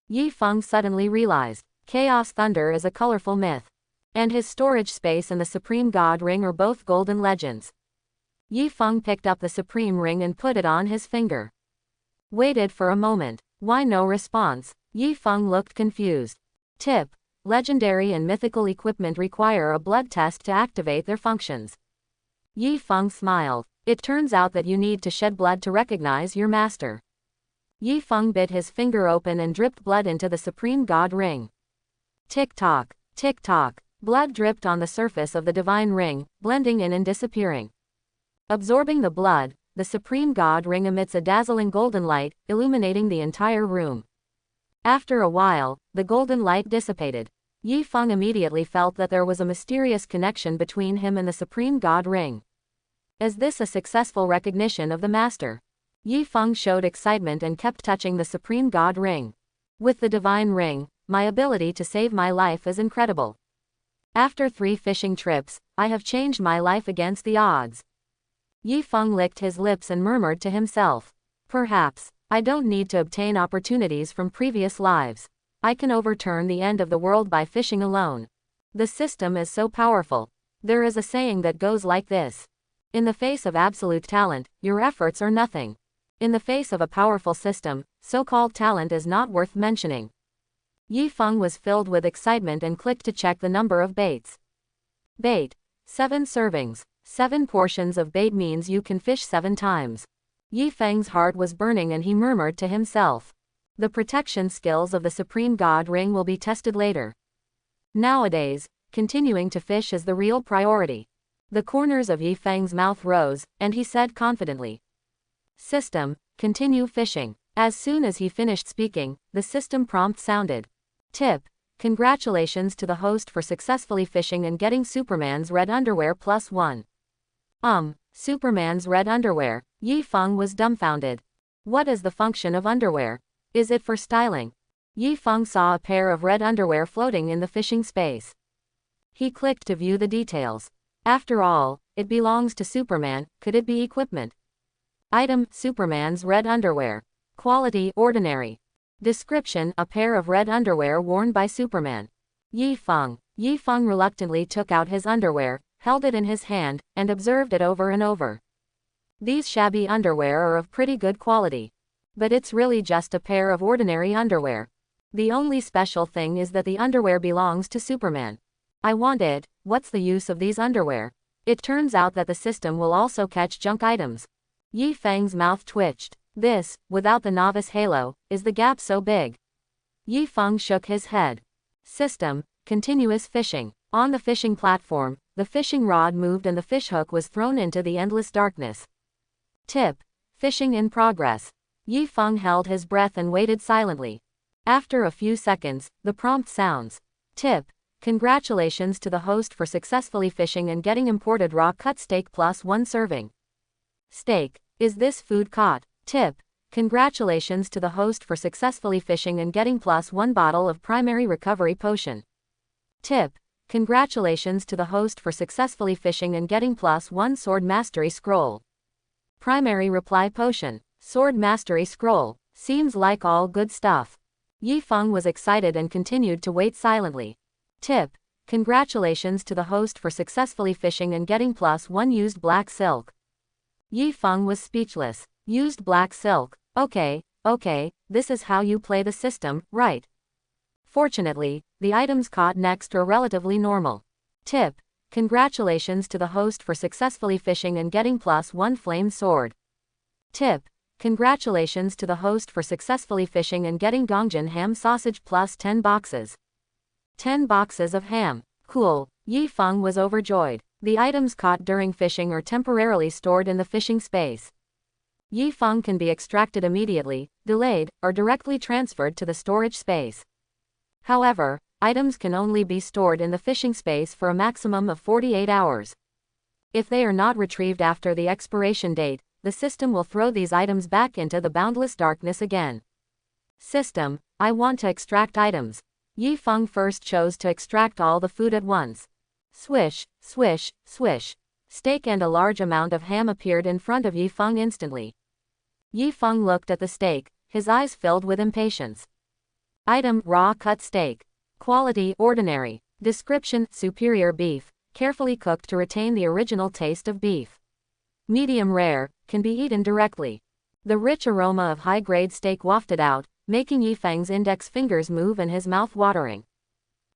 Yi Feng suddenly realized, Chaos Thunder is a colorful myth. And his storage space and the Supreme God Ring are both golden legends. Yi Feng picked up the Supreme Ring and put it on his finger. Waited for a moment. Why no response? Yi Feng looked confused. Tip: legendary and mythical equipment require a blood test to activate their functions. Yi Feng smiled. It turns out that you need to shed blood to recognize your master. Yi Feng bit his finger open and dripped blood into the Supreme God Ring. Tick-tock, tick-tock. Blood dripped on the surface of the divine ring, blending in and disappearing. Absorbing the blood, the Supreme God Ring emits a dazzling golden light, illuminating the entire room. After a while, the golden light dissipated. Yi Feng immediately felt that there was a mysterious connection between him and the Supreme God Ring. Is this a successful recognition of the master? Yi Feng showed excitement and kept touching the Supreme God Ring. With the divine ring, my ability to save my life is incredible. After 3 fishing trips, I have changed my life against the odds. Yi Feng licked his lips and murmured to himself. Perhaps, I don't need to obtain opportunities from previous lives. I can overturn the end of the world by fishing alone. The system is so powerful. There is a saying that goes like this. In the face of absolute talent, your efforts are nothing. In the face of a powerful system, so-called talent is not worth mentioning. Yi Feng was filled with excitement and clicked to check the number of baits. Bait. 7 servings. 7 portions of bait means you can fish 7 times. Yi Feng's heart was burning and he murmured to himself. The protection skills of the Supreme God Ring will be tested later. Nowadays, continuing to fish is the real priority. The corners of Yi Feng's mouth rose, and he said confidently. System, continue fishing. As soon as he finished speaking, the system prompt sounded. Tip: congratulations to the host for successfully fishing and getting Superman's red underwear +1. Superman's red underwear. Yi Feng was dumbfounded. What is the function of underwear? Is it for styling? Yi Feng saw a pair of red underwear floating in the fishing space. He clicked to view the details. After all, it belongs to Superman. Could it be equipment? Item: Superman's red underwear. Quality: ordinary. Description: a pair of red underwear worn by Superman. Yi Feng. Yi Feng reluctantly took out his underwear, held it in his hand, and observed it over and over. These shabby underwear are of pretty good quality. But it's really just a pair of ordinary underwear. The only special thing is that the underwear belongs to Superman. I want it. What's the use of these underwear? It turns out that the system will also catch junk items. Yi Feng's mouth twitched. This, without the novice halo, is the gap so big? Yi Feng shook his head. System: continuous fishing. On the fishing platform, the fishing rod moved and the fishhook was thrown into the endless darkness. Tip: fishing in progress. Yi Feng held his breath and waited silently. After a few seconds, the prompt sounds. Tip: congratulations to the host for successfully fishing and getting imported raw cut steak +1 serving. Steak. Is this food caught? Tip: congratulations to the host for successfully fishing and getting +1 bottle of primary recovery potion. Tip: congratulations to the host for successfully fishing and getting +1 sword mastery scroll. Primary reply potion. Sword mastery scroll. Seems like all good stuff. Yi Feng was excited and continued to wait silently. Tip: congratulations to the host for successfully fishing and getting +1 used black silk. Yi Feng was speechless. Used black silk. Okay, this is how you play the system, right? Fortunately, the items caught next are relatively normal. Tip. Congratulations to the host for successfully fishing and getting +1 flame sword. Tip. Congratulations to the host for successfully fishing and getting Gongjin ham sausage +10 boxes. 10 boxes of ham. Cool. Yi Feng was overjoyed. The items caught during fishing are temporarily stored in the fishing space. Yi Feng can be extracted immediately, delayed, or directly transferred to the storage space. However, items can only be stored in the fishing space for a maximum of 48 hours. If they are not retrieved after the expiration date, the system will throw these items back into the boundless darkness again. System. I want to extract items. Yi Feng first chose to extract all the food at once. Swish, swish, swish. Steak and a large amount of ham appeared in front of Yi Feng instantly. Yi Feng looked at the steak, his eyes filled with impatience. Item: raw cut steak. Quality: ordinary. Description: superior beef, carefully cooked to retain the original taste of beef. Medium rare, can be eaten directly. The rich aroma of high-grade steak wafted out, making Yi Feng's index fingers move and his mouth watering.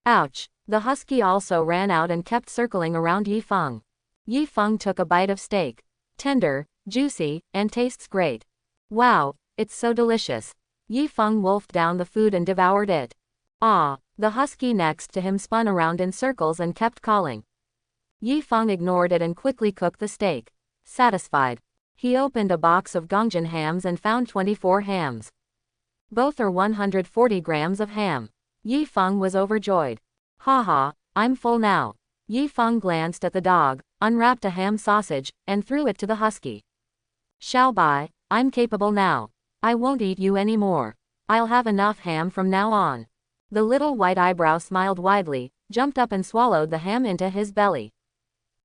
Ouch! The husky also ran out and kept circling around Yi Feng. Yi Feng took a bite of steak. Tender, juicy, and tastes great. Wow, it's so delicious. Yi Feng wolfed down the food and devoured it. Ah! The husky next to him spun around in circles and kept calling. Yi Feng ignored it and quickly cooked the steak. Satisfied, he opened a box of Gongjin hams and found 24 hams. Both are 140 grams of ham. Yi Feng was overjoyed. Haha, I'm full now. Yi Feng glanced at the dog, unwrapped a ham sausage, and threw it to the husky. Xiaobai, I'm capable now. I won't eat you anymore. I'll have enough ham from now on. The little white eyebrow smiled widely, jumped up and swallowed the ham into his belly.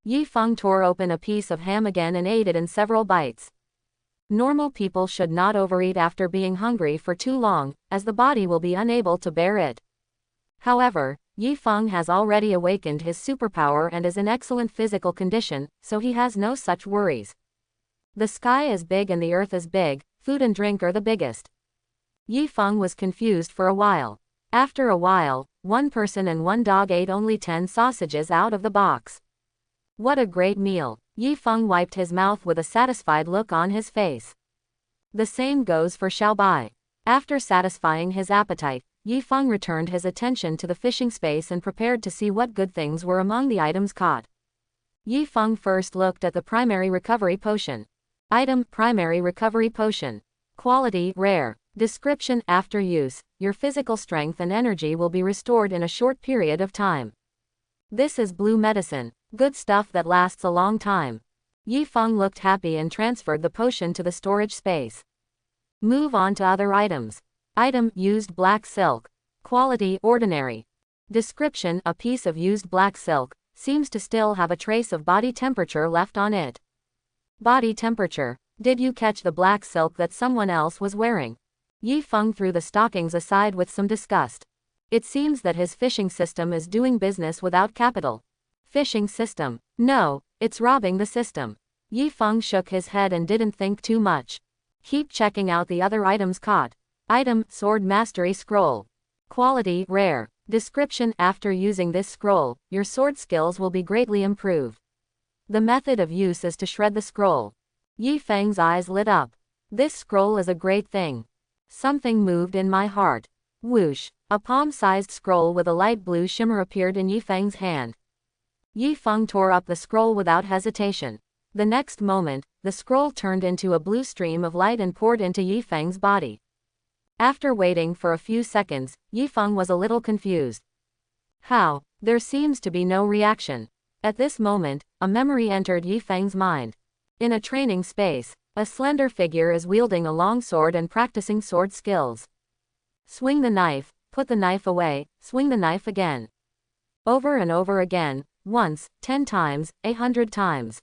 Yi Feng tore open a piece of ham again and ate it in several bites. Normal people should not overeat after being hungry for too long, as the body will be unable to bear it. However, Yi Feng has already awakened his superpower and is in excellent physical condition, so he has no such worries. The sky is big and the earth is big, food and drink are the biggest. Yi Feng was confused for a while. After a while, one person and one dog ate only 10 sausages out of the box. What a great meal! Yi Feng wiped his mouth with a satisfied look on his face. The same goes for Xiaobai. After satisfying his appetite, Yi Feng returned his attention to the fishing space and prepared to see what good things were among the items caught. Yi Feng first looked at the primary recovery potion. Item: primary recovery potion. Quality: rare. Description: after use, your physical strength and energy will be restored in a short period of time. This is blue medicine. Good stuff that lasts a long time. Yi Feng looked happy and transferred the potion to the storage space. Move on to other items. Item: used black silk. Quality: ordinary. Description: a piece of used black silk, seems to still have a trace of body temperature left on it. Body temperature. Did you catch the black silk that someone else was wearing? Yi Feng threw the stockings aside with some disgust. It seems that his fishing system is doing business without capital. Fishing system. No, it's robbing the system. Yi Feng shook his head and didn't think too much. Keep checking out the other items caught. Item: sword mastery scroll. Quality: rare. Description: after using this scroll, your sword skills will be greatly improved. The method of use is to shred the scroll. Yi Feng's eyes lit up. This scroll is a great thing. Something moved in my heart. Whoosh! A palm-sized scroll with a light blue shimmer appeared in Yi Feng's hand. Yi Feng tore up the scroll without hesitation. The next moment, the scroll turned into a blue stream of light and poured into Yi Feng's body. After waiting for a few seconds, Yi Feng was a little confused. How? There seems to be no reaction. At this moment, a memory entered Yi Feng's mind. In a training space, a slender figure is wielding a long sword and practicing sword skills. Swing the knife, put the knife away, swing the knife again. Over and over again, once, 10 times, 100 times.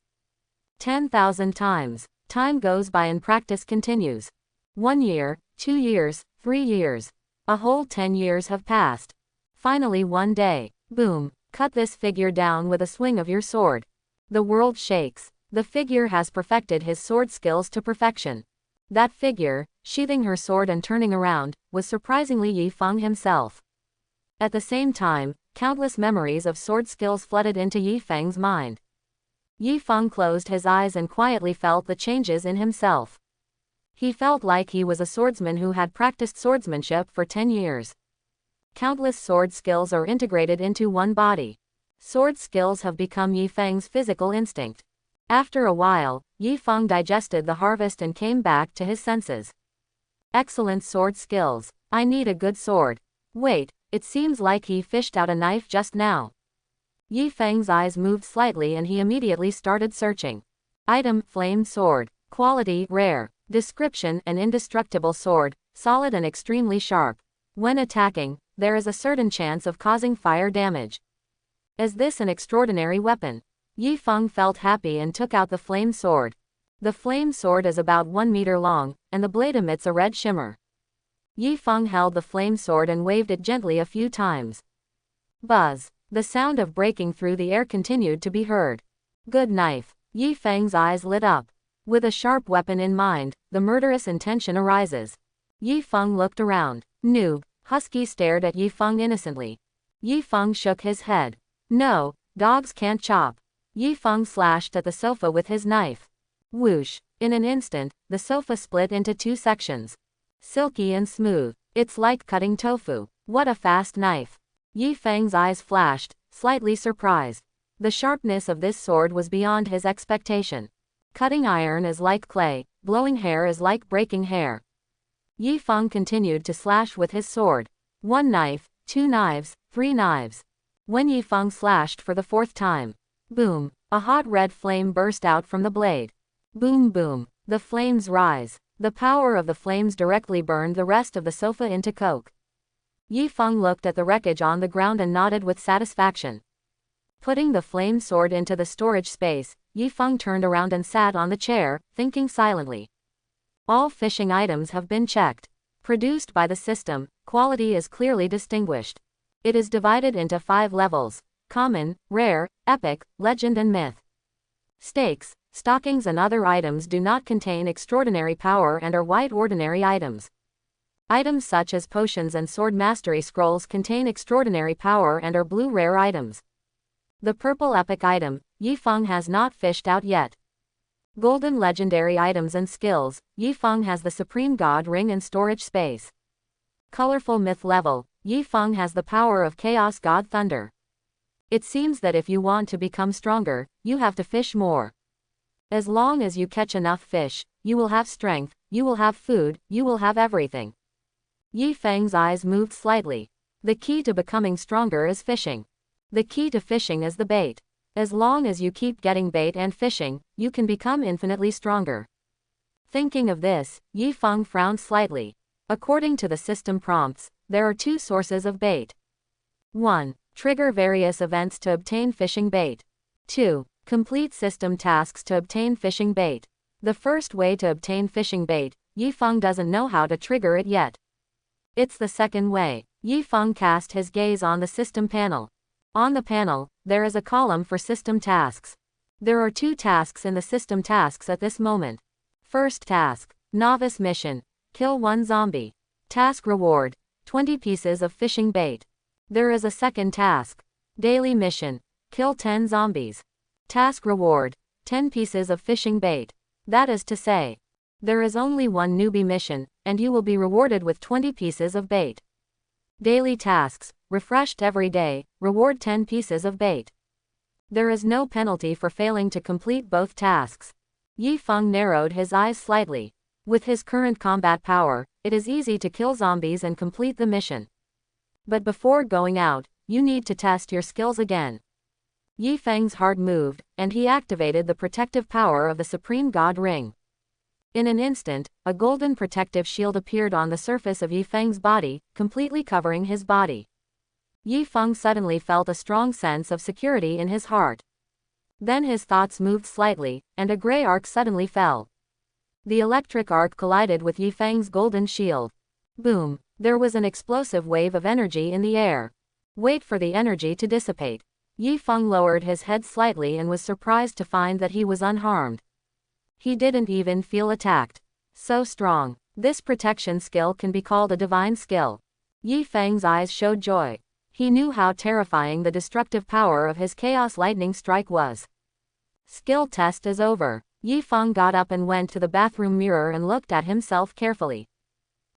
10,000 times. Time goes by and practice continues. 1 year, 2 years, 3 years. A whole 10 years have passed. Finally one day, boom, cut this figure down with a swing of your sword. The world shakes. The figure has perfected his sword skills to perfection. That figure, sheathing her sword and turning around, was surprisingly Yi Feng himself. At the same time, countless memories of sword skills flooded into Yi Feng's mind. Yi Feng closed his eyes and quietly felt the changes in himself. He felt like he was a swordsman who had practiced swordsmanship for 10 years. Countless sword skills are integrated into one body. Sword skills have become Yi Feng's physical instinct. After a while, Yi Feng digested the harvest and came back to his senses. Excellent sword skills. I need a good sword. Wait, it seems like he fished out a knife just now. Yi Feng's eyes moved slightly and he immediately started searching. Item: Flamed sword. Quality: rare. Description: an indestructible sword, solid and extremely sharp. When attacking, there is a certain chance of causing fire damage. Is this an extraordinary weapon? Yi Feng felt happy and took out the flame sword. The flame sword is about 1 meter long, and the blade emits a red shimmer. Yi Feng held the flame sword and waved it gently a few times. Buzz. The sound of breaking through the air continued to be heard. Good knife. Yi Feng's eyes lit up. With a sharp weapon in mind, the murderous intention arises. Yi Feng looked around. Noob. Husky stared at Yi Feng innocently. Yi Feng shook his head. No, dogs can't chop. Yi Feng slashed at the sofa with his knife. Whoosh. In an instant, the sofa split into 2 sections. Silky and smooth. It's like cutting tofu. What a fast knife. Yi Feng's eyes flashed, slightly surprised. The sharpness of this sword was beyond his expectation. Cutting iron is like clay, blowing hair is like breaking hair. Yi Feng continued to slash with his sword. 1 knife, 2 knives, 3 knives. When Yi Feng slashed for the 4th time, boom, a hot red flame burst out from the blade. Boom boom, the flames rise. The power of the flames directly burned the rest of the sofa into coke. Yi Feng looked at the wreckage on the ground and nodded with satisfaction. Putting the flame sword into the storage space, Yi Feng turned around and sat on the chair, thinking silently. All fishing items have been checked. Produced by the system, quality is clearly distinguished. It is divided into 5 levels: common, rare, epic, legend and myth. Stakes, stockings and other items do not contain extraordinary power and are white ordinary items. Items such as potions and sword mastery scrolls contain extraordinary power and are blue rare items. The purple epic item, Yi Feng has not fished out yet. Golden legendary items and skills, Yi Feng has the Supreme God Ring and storage space. Colorful myth level, Yi Feng has the power of Chaos God Thunder. It seems that if you want to become stronger, you have to fish more. As long as you catch enough fish, you will have strength, you will have food, you will have everything. Yi Feng's eyes moved slightly. The key to becoming stronger is fishing. The key to fishing is the bait. As long as you keep getting bait and fishing, you can become infinitely stronger. Thinking of this, Yi Feng frowned slightly. According to the system prompts, there are 2 sources of bait. 1. Trigger various events to obtain fishing bait. 2. Complete system tasks to obtain fishing bait. The first way to obtain fishing bait, Yi Feng doesn't know how to trigger it yet. It's the second way. Yi Feng cast his gaze on the system panel. On the panel, there is a column for system tasks. There are 2 tasks in the system tasks at this moment. First task, Novice Mission. Kill 1 zombie. Task reward, 20 pieces of fishing bait. There is a second task, Daily Mission. Kill 10 zombies. Task reward, 10 pieces of fishing bait. That is to say, there is only 1 newbie mission, and you will be rewarded with 20 pieces of bait. Daily tasks, refreshed every day, reward 10 pieces of bait. There is no penalty for failing to complete both tasks. Yi Feng narrowed his eyes slightly. With his current combat power, it is easy to kill zombies and complete the mission. But before going out, you need to test your skills again. Yi Feng's heart moved, and he activated the protective power of the Supreme God Ring. In an instant, a golden protective shield appeared on the surface of Yi Feng's body, completely covering his body. Yi Feng suddenly felt a strong sense of security in his heart. Then his thoughts moved slightly, and a gray arc suddenly fell. The electric arc collided with Yi Feng's golden shield. Boom! There was an explosive wave of energy in the air. Wait for the energy to dissipate. Yi Feng lowered his head slightly and was surprised to find that he was unharmed. He didn't even feel attacked. So strong. This protection skill can be called a divine skill. Yi Feng's eyes showed joy. He knew how terrifying the destructive power of his chaos lightning strike was. Skill test is over. Yi Feng got up and went to the bathroom mirror and looked at himself carefully.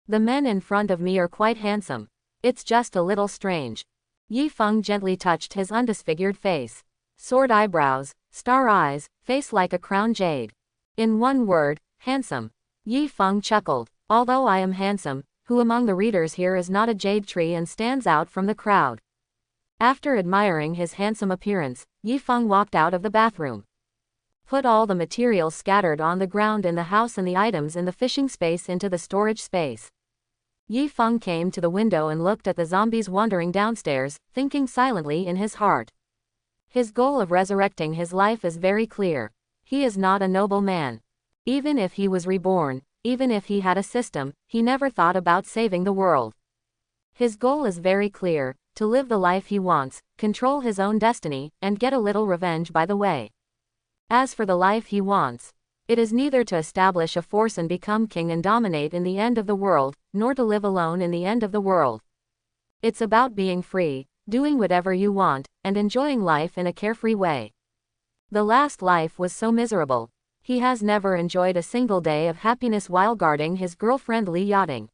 The men in front of me are quite handsome. It's just a little strange. Yi Feng gently touched his undisfigured face. Sword eyebrows, star eyes, face like a crown jade. In one word, handsome. Yi Feng chuckled. Although I am handsome, who among the readers here is not a jade tree and stands out from the crowd? After admiring his handsome appearance, Yi Feng walked out of the bathroom. Put all the materials scattered on the ground in the house and the items in the fishing space into the storage space. Yi Feng came to the window and looked at the zombies wandering downstairs, thinking silently in his heart. His goal of resurrecting his life is very clear. He is not a noble man. Even if he was reborn, even if he had a system, he never thought about saving the world. His goal is very clear, to live the life he wants, control his own destiny, and get a little revenge by the way. As for the life he wants, it is neither to establish a force and become king and dominate in the end of the world, nor to live alone in the end of the world. It's about being free, doing whatever you want, and enjoying life in a carefree way. The last life was so miserable. He has never enjoyed a single day of happiness while guarding his girlfriend Li yachting.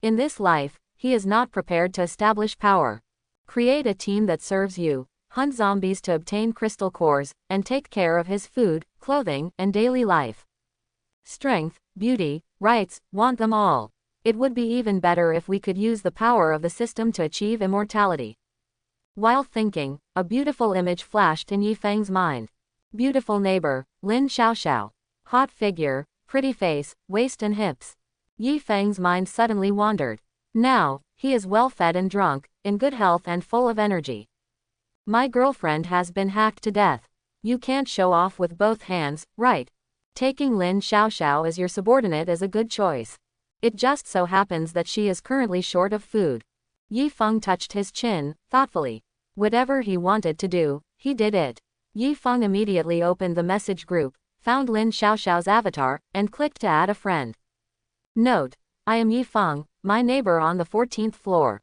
In this life, he is not prepared to establish power. Create a team that serves you, hunt zombies to obtain crystal cores, and take care of his food, clothing, and daily life. Strength, beauty, rights, want them all. It would be even better if we could use the power of the system to achieve immortality. While thinking, a beautiful image flashed in Yi Feng's mind. Beautiful neighbor, Lin Xiaoxiao. Hot figure, pretty face, waist and hips. Yi Feng's mind suddenly wandered. Now, he is well fed and drunk, in good health and full of energy. My girlfriend has been hacked to death. You can't show off with both hands, right? Taking Lin Xiaoxiao as your subordinate is a good choice. It just so happens that she is currently short of food. Yi Feng touched his chin, thoughtfully. Whatever he wanted to do, he did it. Yi Feng immediately opened the message group, found Lin Xiaoxiao's avatar, and clicked to add a friend. Note: I am Yi Feng, my neighbor on the 14th floor.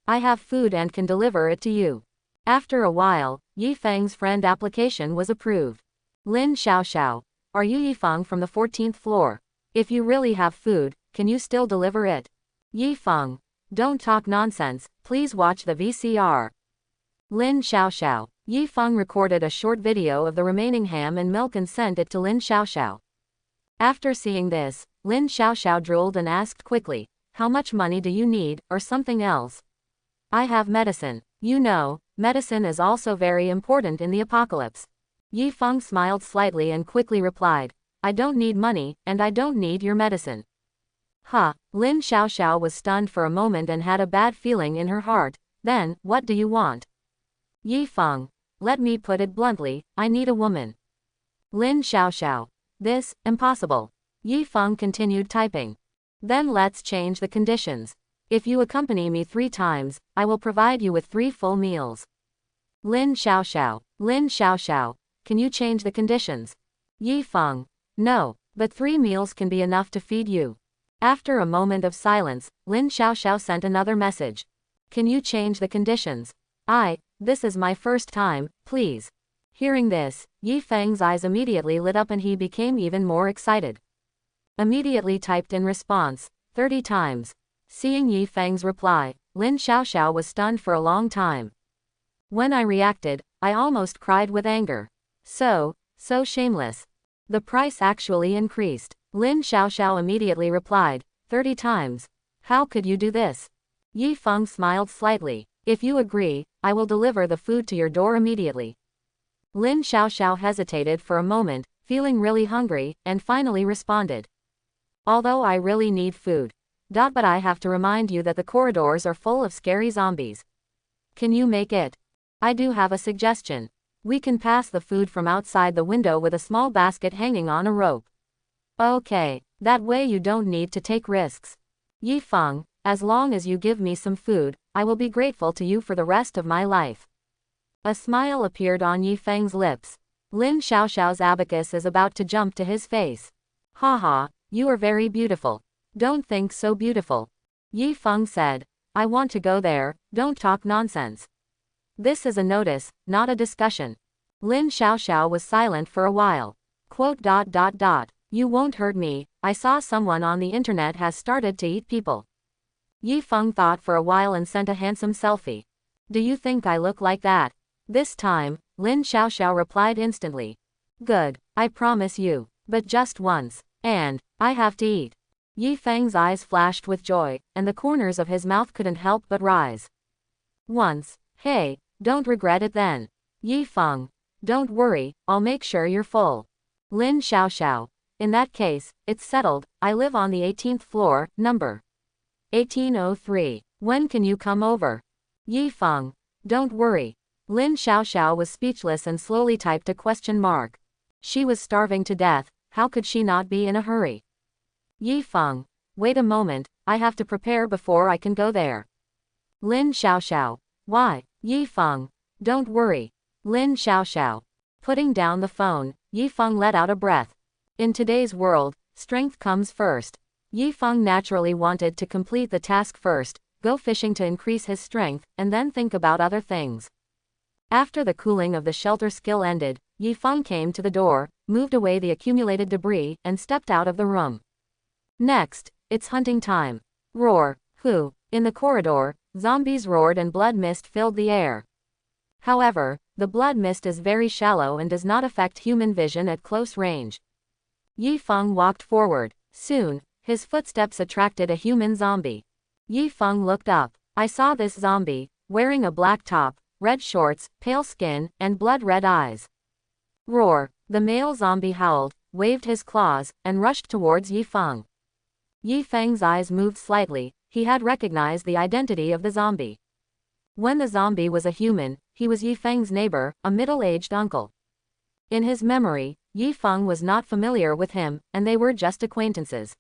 I have food and can deliver it to you. After a while, Yi Feng's friend application was approved. Lin Xiaoxiao, are you Yi Feng from the 14th floor? If you really have food, can you still deliver it? Yi Feng, don't talk nonsense, please watch the VCR. Lin Xiaoxiao. Yi Feng recorded a short video of the remaining ham and milk and sent it to Lin Xiaoxiao. After seeing this, Lin Xiaoxiao drooled and asked quickly, how much money do you need, or something else? I have medicine. You know, medicine is also very important in the apocalypse. Yi Feng smiled slightly and quickly replied, I don't need money, and I don't need your medicine. Lin Xiaoxiao was stunned for a moment and had a bad feeling in her heart. Then, what do you want? Yi Feng, let me put it bluntly, I need a woman. Lin Xiaoxiao, this, impossible. Yi Feng continued typing. Then let's change the conditions. If you accompany me 3 times, I will provide you with 3 full meals. Lin Xiaoxiao, can you change the conditions? Yi Feng, no, but 3 meals can be enough to feed you. After a moment of silence, Lin Xiaoxiao sent another message. Can you change the conditions? This is my first time, please. Hearing this, Yi Feng's eyes immediately lit up and he became even more excited. Immediately typed in response, 30 times. Seeing Yi Feng's reply, Lin Xiaoxiao was stunned for a long time. When I reacted, I almost cried with anger. So shameless. The price actually increased. Lin Xiaoxiao immediately replied, 30 times. How could you do this? Yi Feng smiled slightly. If you agree, I will deliver the food to your door immediately. Lin Xiaoxiao hesitated for a moment, feeling really hungry, and finally responded. Although I really need food. But I have to remind you that the corridors are full of scary zombies. Can you make it? I do have a suggestion. We can pass the food from outside the window with a small basket hanging on a rope. Okay, that way you don't need to take risks. Yi Feng, as long as you give me some food, I will be grateful to you for the rest of my life. A smile appeared on Yifeng's lips. Lin Xiaoxiao's abacus is about to jump to his face. Haha, you are very beautiful. Don't think so beautiful. Yifeng said. I want to go there, don't talk nonsense. This is a notice, not a discussion. Lin Xiaoxiao was silent for a while. Quote. You won't hurt me, I saw someone on the internet has started to eat people. Yifeng thought for a while and sent a handsome selfie. Do you think I look like that? This time, Lin Xiaoxiao replied instantly. Good, I promise you, but just once, and I have to eat. Yifeng's eyes flashed with joy, and the corners of his mouth couldn't help but rise. Once, hey, don't regret it then. Yifeng, don't worry, I'll make sure you're full. Lin Xiaoxiao, in that case, it's settled, I live on the 18th floor, number 1803. When can you come over? Yifeng, don't worry. Lin Xiaoxiao was speechless and slowly typed a question mark. She was starving to death, how could she not be in a hurry? Yifeng, wait a moment, I have to prepare before I can go there. Lin Xiaoxiao, why? Yifeng, don't worry. Lin Xiaoxiao, putting down the phone, Yifeng let out a breath. In today's world, strength comes first. Yifeng naturally wanted to complete the task first, go fishing to increase his strength, and then think about other things. After the cooling of the shelter skill ended, Yifeng came to the door, moved away the accumulated debris, and stepped out of the room. Next, it's hunting time. Roar, who? In the corridor, zombies roared and blood mist filled the air. However, the blood mist is very shallow and does not affect human vision at close range. Yifeng walked forward. Soon, his footsteps attracted a human zombie. Yifeng looked up. I saw this zombie, wearing a black top, red shorts, pale skin, and blood-red eyes. Roar, the male zombie howled, waved his claws, and rushed towards Yifeng. Yifeng's eyes moved slightly, he had recognized the identity of the zombie. When the zombie was a human, he was Yifeng's neighbor, a middle-aged uncle. In his memory, Yifeng was not familiar with him, and they were just acquaintances.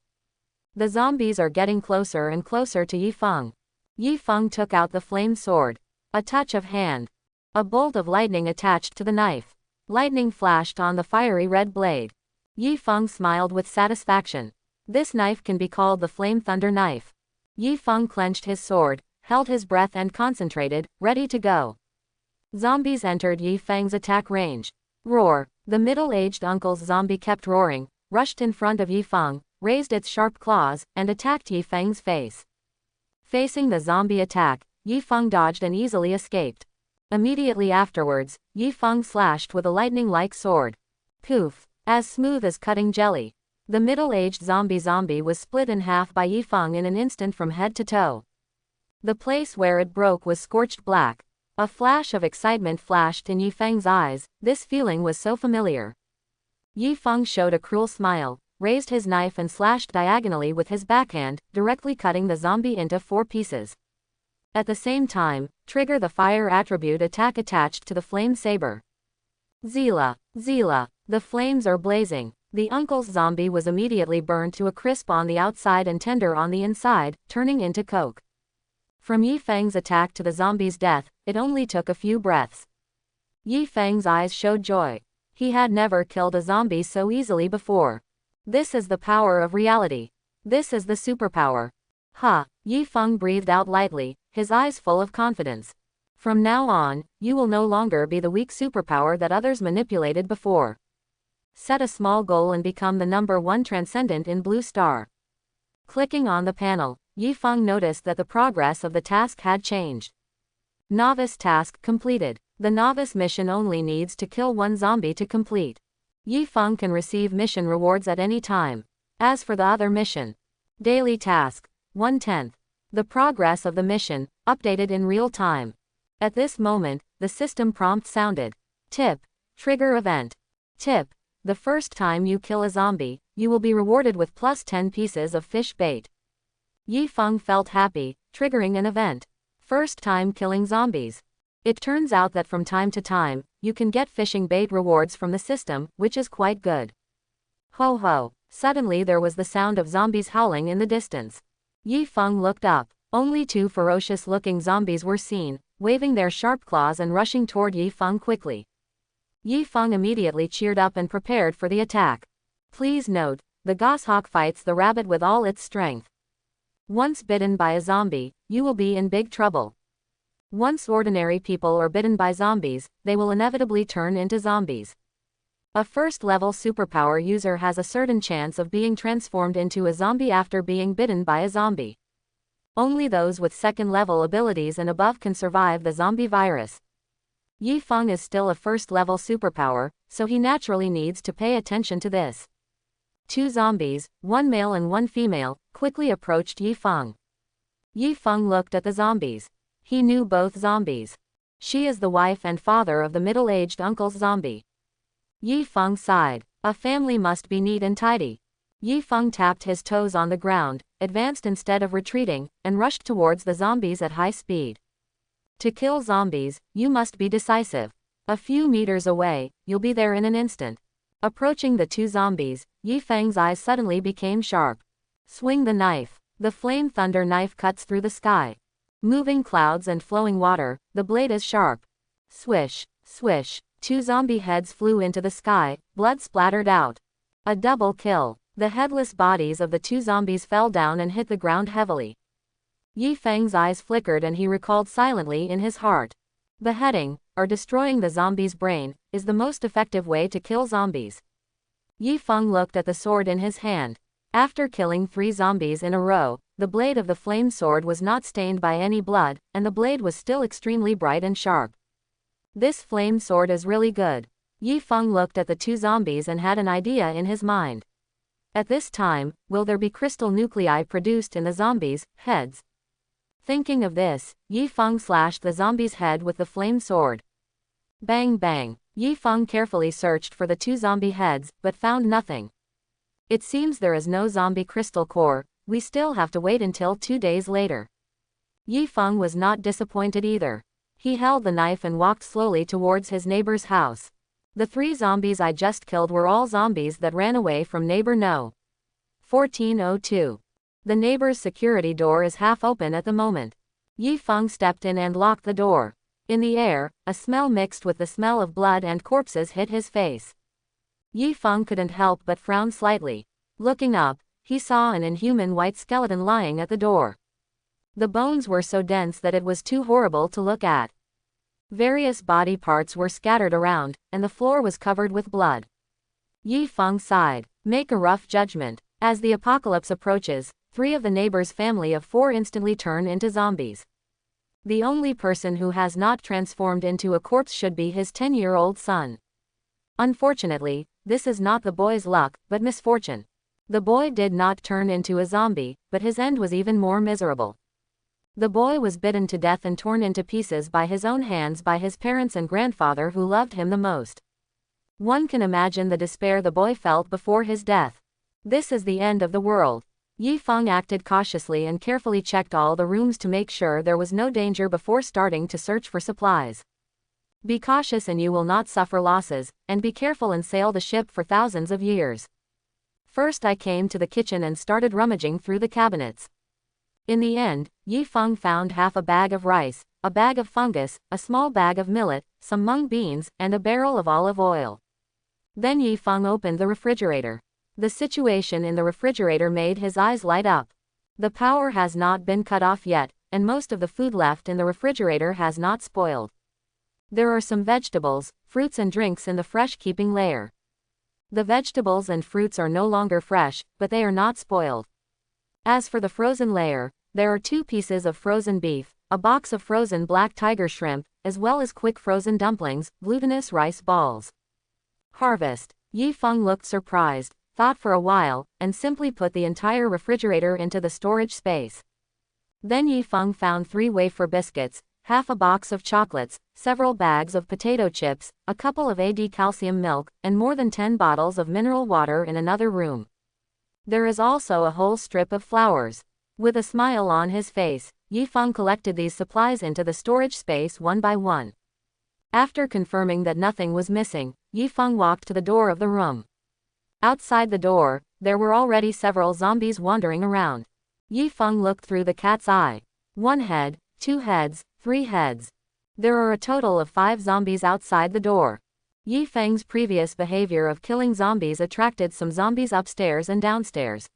The zombies are getting closer and closer to Yifeng. Yifeng took out the flame sword. A touch of hand. A bolt of lightning attached to the knife. Lightning flashed on the fiery red blade. Yifeng smiled with satisfaction. This knife can be called the Flame Thunder Knife. Yifeng clenched his sword, held his breath and concentrated, ready to go. Zombies entered Yifeng's attack range. Roar, the middle-aged uncle's zombie kept roaring, rushed in front of Yifeng, raised its sharp claws, and attacked Yifeng's face. Facing the zombie attack, Yifeng dodged and easily escaped. Immediately afterwards, Yifeng slashed with a lightning-like sword. Poof! As smooth as cutting jelly. The middle-aged zombie was split in half by Yifeng in an instant from head to toe. The place where it broke was scorched black. A flash of excitement flashed in Yifeng's eyes, this feeling was so familiar. Yifeng showed a cruel smile, raised his knife and slashed diagonally with his backhand, directly cutting the zombie into 4 pieces. At the same time, trigger the fire attribute attack attached to the flame saber. Zila, Zila, the flames are blazing. The uncle's zombie was immediately burned to a crisp on the outside and tender on the inside, turning into coke. From Yifeng's attack to the zombie's death, it only took a few breaths. Yifeng's eyes showed joy. He had never killed a zombie so easily before. This is the power of reality. This is the superpower. Ha! Yifeng breathed out lightly, his eyes full of confidence. From now on, you will no longer be the weak superpower that others manipulated before. Set a small goal and become the number 1 transcendent in Blue Star. Clicking on the panel, Yifeng noticed that the progress of the task had changed. Novice task completed. The novice mission only needs to kill 1 zombie to complete. Yifeng can receive mission rewards at any time. As for the other mission, daily task, 1/10. The progress of the mission, updated in real time. At this moment, the system prompt sounded. Tip. Trigger event. Tip. The first time you kill a zombie, you will be rewarded with plus 10 pieces of fish bait. Yifeng felt happy, triggering an event. First time killing zombies. It turns out that from time to time, you can get fishing bait rewards from the system, which is quite good. Ho ho! Suddenly there was the sound of zombies howling in the distance. Yifeng looked up. Only 2 ferocious-looking zombies were seen, waving their sharp claws and rushing toward Yi Feng quickly. Yi Feng immediately cheered up and prepared for the attack. Please note, the goshawk fights the rabbit with all its strength. Once bitten by a zombie, you will be in big trouble. Once ordinary people are bitten by zombies, they will inevitably turn into zombies. A first-level superpower user has a certain chance of being transformed into a zombie after being bitten by a zombie. Only those with second-level abilities and above can survive the zombie virus. Yi Feng is still a first-level superpower, so he naturally needs to pay attention to this. Two zombies, one male and one female, quickly approached Yi Feng. Yi Feng looked at the zombies. He knew both zombies. She is the wife and father of the middle-aged uncle's zombie. Yi Feng sighed. A family must be neat and tidy. Yi Feng tapped his toes on the ground, advanced instead of retreating, and rushed towards the zombies at high speed. To kill zombies, you must be decisive. A few meters away, you'll be there in an instant. Approaching the two zombies, Yi Feng's eyes suddenly became sharp. Swing the knife. The flame thunder knife cuts through the sky. Moving clouds and flowing water, the blade is sharp. Swish, swish. Two zombie heads flew into the sky, blood splattered out. A double kill. The headless bodies of the two zombies fell down and hit the ground heavily. Yi Feng's eyes flickered and he recalled silently in his heart. Beheading, or destroying the zombie's brain, is the most effective way to kill zombies. Yi Feng looked at the sword in his hand. After killing 3 zombies in a row, the blade of the flame sword was not stained by any blood, and the blade was still extremely bright and sharp. This flame sword is really good. Yi Feng looked at the two zombies and had an idea in his mind. At this time, will there be crystal nuclei produced in the zombies' heads? Thinking of this, Yi Feng slashed the zombie's head with the flame sword. Bang bang. Yi Feng carefully searched for the 2 zombie heads, but found nothing. It seems there is no zombie crystal core. We still have to wait until 2 days later. Yi Feng was not disappointed either. He held the knife and walked slowly towards his neighbor's house. The 3 zombies I just killed were all zombies that ran away from neighbor No. 1402. The neighbor's security door is half open at the moment. Yi Feng stepped in and locked the door. In the air, a smell mixed with the smell of blood and corpses hit his face. Yi Feng couldn't help but frown slightly. Looking up, he saw an inhuman white skeleton lying at the door. The bones were so dense that it was too horrible to look at. Various body parts were scattered around, and the floor was covered with blood. Yi Feng sighed. Make a rough judgment. As the apocalypse approaches, 3 of the neighbor's family of 4 instantly turn into zombies. The only person who has not transformed into a corpse should be his 10-year-old son. Unfortunately, this is not the boy's luck, but misfortune. The boy did not turn into a zombie, but his end was even more miserable. The boy was bitten to death and torn into pieces by his own hands by his parents and grandfather who loved him the most. One can imagine the despair the boy felt before his death. This is the end of the world. Yi Feng acted cautiously and carefully checked all the rooms to make sure there was no danger before starting to search for supplies. Be cautious and you will not suffer losses, and be careful and sail the ship for thousands of years. First I came to the kitchen and started rummaging through the cabinets. In the end, Yi Feng found half a bag of rice, a bag of fungus, a small bag of millet, some mung beans, and a barrel of olive oil. Then Yi Feng opened the refrigerator. The situation in the refrigerator made his eyes light up. The power has not been cut off yet, and most of the food left in the refrigerator has not spoiled. There are some vegetables, fruits and drinks in the fresh-keeping layer. The vegetables and fruits are no longer fresh, but they are not spoiled. As for the frozen layer, there are 2 pieces of frozen beef, a box of frozen black tiger shrimp, as well as quick frozen dumplings, glutinous rice balls. Harvest. Yi Feng looked surprised, thought for a while, and simply put the entire refrigerator into the storage space. Then Yi Feng found 3 wafer biscuits, half a box of chocolates, several bags of potato chips, a couple of AD calcium milk, and more than 10 bottles of mineral water in another room. There is also a whole strip of flowers. With a smile on his face, Yi Feng collected these supplies into the storage space one by one. After confirming that nothing was missing, Yi Feng walked to the door of the room. Outside the door, there were already several zombies wandering around. Yi Feng looked through the cat's eye. 1 head, 2 heads, 3 heads. There are a total of 5 zombies outside the door. Yi Feng's previous behavior of killing zombies attracted some zombies upstairs and downstairs.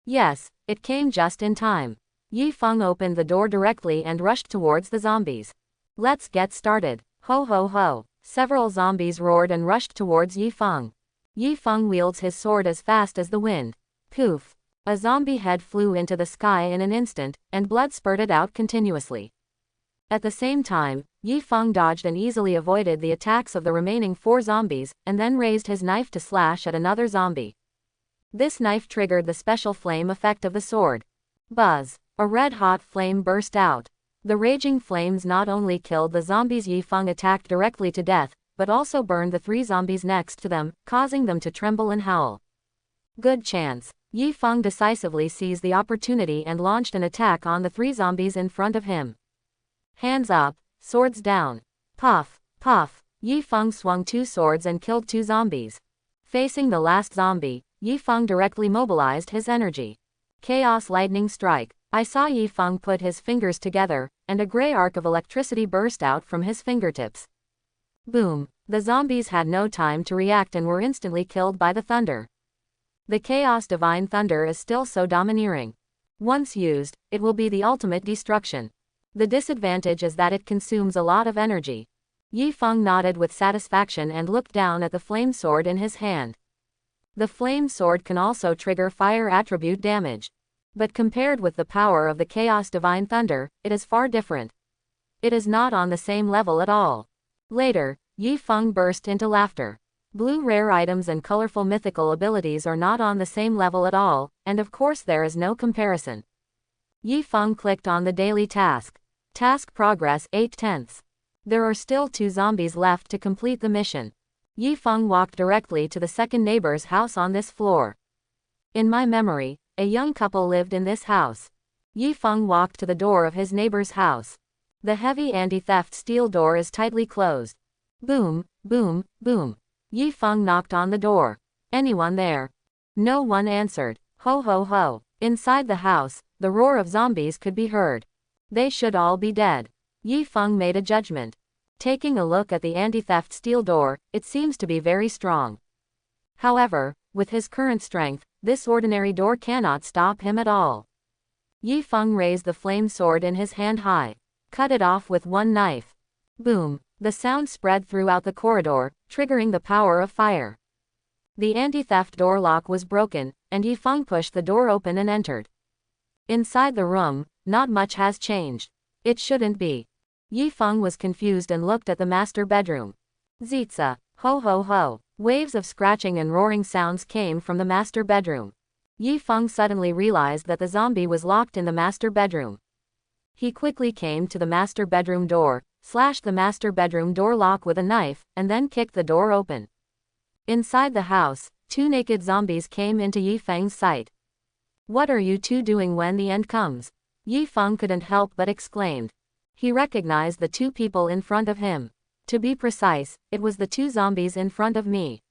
Yes, it came just in time. Yi Feng opened the door directly and rushed towards the zombies. Let's get started. Ho ho ho. Several zombies roared and rushed towards Yi Feng. Yi Feng wields his sword as fast as the wind. Poof. A zombie head flew into the sky in an instant, and blood spurted out continuously. At the same time, Yi Feng dodged and easily avoided the attacks of the remaining 4 zombies, and then raised his knife to slash at another zombie. This knife triggered the special flame effect of the sword. Buzz. A red-hot flame burst out. The raging flames not only killed the zombies Yi Feng attacked directly to death, but also burned the 3 zombies next to them, causing them to tremble and howl. Good chance. Yi Feng decisively seized the opportunity and launched an attack on the 3 zombies in front of him. Hands up, swords down. Puff, puff. Yi Feng swung 2 swords and killed 2 zombies. Facing the last zombie, Yi Feng directly mobilized his energy. Chaos lightning strike. I saw Yi Feng put his fingers together, and a gray arc of electricity burst out from his fingertips. Boom. The zombies had no time to react and were instantly killed by the thunder. The Chaos Divine Thunder is still so domineering. Once used, it will be the ultimate destruction. The disadvantage is that it consumes a lot of energy. Yi Feng nodded with satisfaction and looked down at the flame sword in his hand. The flame sword can also trigger fire attribute damage. But compared with the power of the Chaos Divine Thunder, it is far different. It is not on the same level at all. Later, Yi Feng burst into laughter. Blue rare items and colorful mythical abilities are not on the same level at all, and of course there is no comparison. Yi Feng clicked on the daily task. Task progress 8/10. There are still 2 zombies left to complete the mission. Yi Feng walked directly to the second neighbor's house on this floor. In my memory, a young couple lived in this house. Yi Feng walked to the door of his neighbor's house. The heavy anti-theft steel door is tightly closed. Boom, boom, boom. Yi Feng knocked on the door. Anyone there? No one answered. Ho ho ho. Inside the house, the roar of zombies could be heard. They should all be dead. Yi Feng made a judgment. Taking a look at the anti-theft steel door, it seems to be very strong. However, with his current strength, this ordinary door cannot stop him at all. Yi Feng raised the flame sword in his hand high. Cut it off with one knife. Boom. The sound spread throughout the corridor, triggering the power of fire. The anti-theft door lock was broken, and Yi Feng pushed the door open and entered. Inside the room, not much has changed. It shouldn't be. Yi Feng was confused and looked at the master bedroom. Zitza. Ho ho ho. Waves of scratching and roaring sounds came from the master bedroom. Yi Feng suddenly realized that the zombie was locked in the master bedroom. He quickly came to the master bedroom door, slashed the master bedroom door lock with a knife, and then kicked the door open. Inside the house, 2 naked zombies came into Yi Feng's sight. What are you 2 doing when the end comes? Yi Feng couldn't help but exclaimed. He recognized the 2 people in front of him. To be precise, it was the 2 zombies in front of me.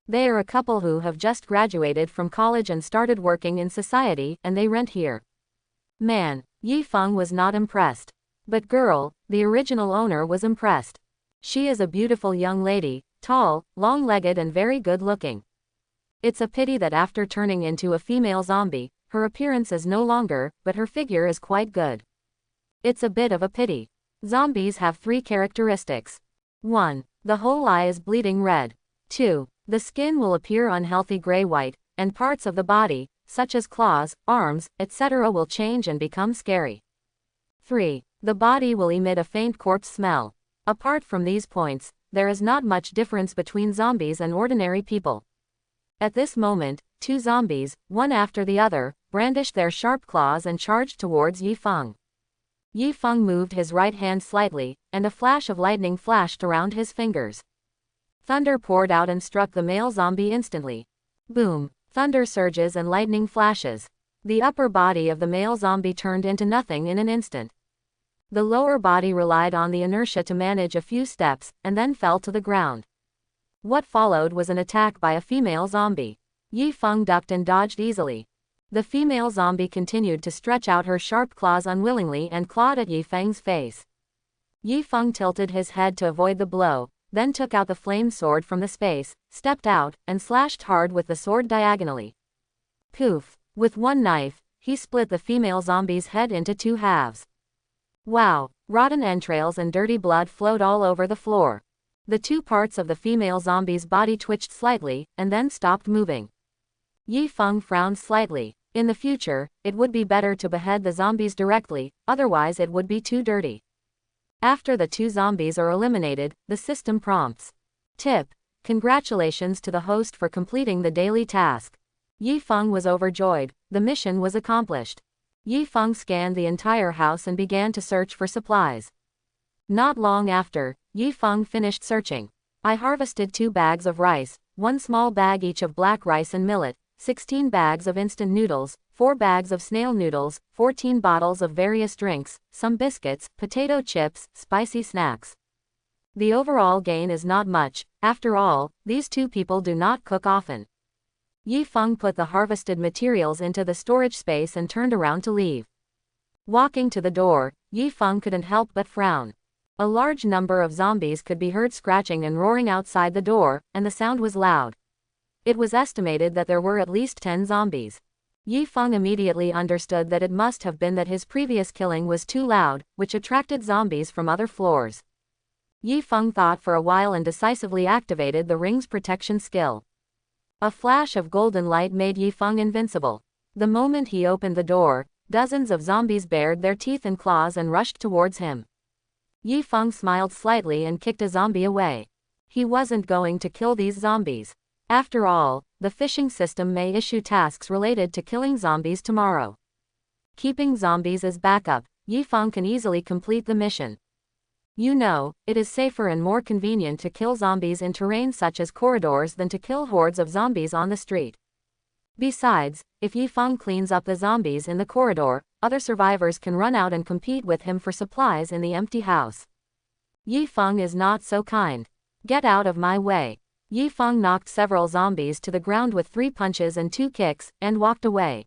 They are a couple who have just graduated from college and started working in society, and they rent here. Man, Yi Feng was not impressed. But girl, the original owner was impressed. She is a beautiful young lady, tall, long-legged and very good-looking. It's a pity that after turning into a female zombie, her appearance is no longer, but her figure is quite good. It's a bit of a pity. Zombies have 3 characteristics. 1. The whole eye is bleeding red. 2. The skin will appear unhealthy gray-white, and parts of the body, such as claws, arms, etc. will change and become scary. 3. The body will emit a faint corpse smell. Apart from these points, there is not much difference between zombies and ordinary people. At this moment, 2 zombies, one after the other, brandished their sharp claws and charged towards Yi Feng. Yi Feng moved his right hand slightly, and a flash of lightning flashed around his fingers. Thunder poured out and struck the male zombie instantly. Boom! Thunder surges and lightning flashes. The upper body of the male zombie turned into nothing in an instant. The lower body relied on the inertia to manage a few steps, and then fell to the ground. What followed was an attack by a female zombie. Yi Feng ducked and dodged easily. The female zombie continued to stretch out her sharp claws unwillingly and clawed at Yi Feng's face. Yi Feng tilted his head to avoid the blow, then took out the flame sword from the space, stepped out, and slashed hard with the sword diagonally. Poof! With one knife, he split the female zombie's head into 2 halves. Wow! Rotten entrails and dirty blood flowed all over the floor. The 2 parts of the female zombie's body twitched slightly, and then stopped moving. Yi Feng frowned slightly. In the future, it would be better to behead the zombies directly, otherwise it would be too dirty. After the 2 zombies are eliminated, the system prompts. Tip: congratulations to the host for completing the daily task. Yi Feng was overjoyed. The mission was accomplished. Yi Feng scanned the entire house and began to search for supplies. Not long after, Yi Feng finished searching. I harvested 2 bags of rice, 1 small bag each of black rice and millet, 16 bags of instant noodles, 4 bags of snail noodles, 14 bottles of various drinks, some biscuits, potato chips, spicy snacks. The overall gain is not much. After all, these 2 people do not cook often. Yi Feng put the harvested materials into the storage space and turned around to leave. Walking to the door, Yi Feng couldn't help but frown. A large number of zombies could be heard scratching and roaring outside the door, and the sound was loud. It was estimated that there were at least 10 zombies. Yi Feng immediately understood that it must have been that his previous killing was too loud, which attracted zombies from other floors. Yi Feng thought for a while and decisively activated the ring's protection skill. A flash of golden light made Yi Feng invincible. The moment he opened the door, dozens of zombies bared their teeth and claws and rushed towards him. Yi Feng smiled slightly and kicked a zombie away. He wasn't going to kill these zombies. After all, the phishing system may issue tasks related to killing zombies tomorrow. Keeping zombies as backup, Yi Feng can easily complete the mission. You know, it is safer and more convenient to kill zombies in terrain such as corridors than to kill hordes of zombies on the street. Besides, if Yi Feng cleans up the zombies in the corridor, other survivors can run out and compete with him for supplies in the empty house. Yi Feng is not so kind. Get out of my way. Yi Feng knocked several zombies to the ground with 3 punches and 2 kicks, and walked away.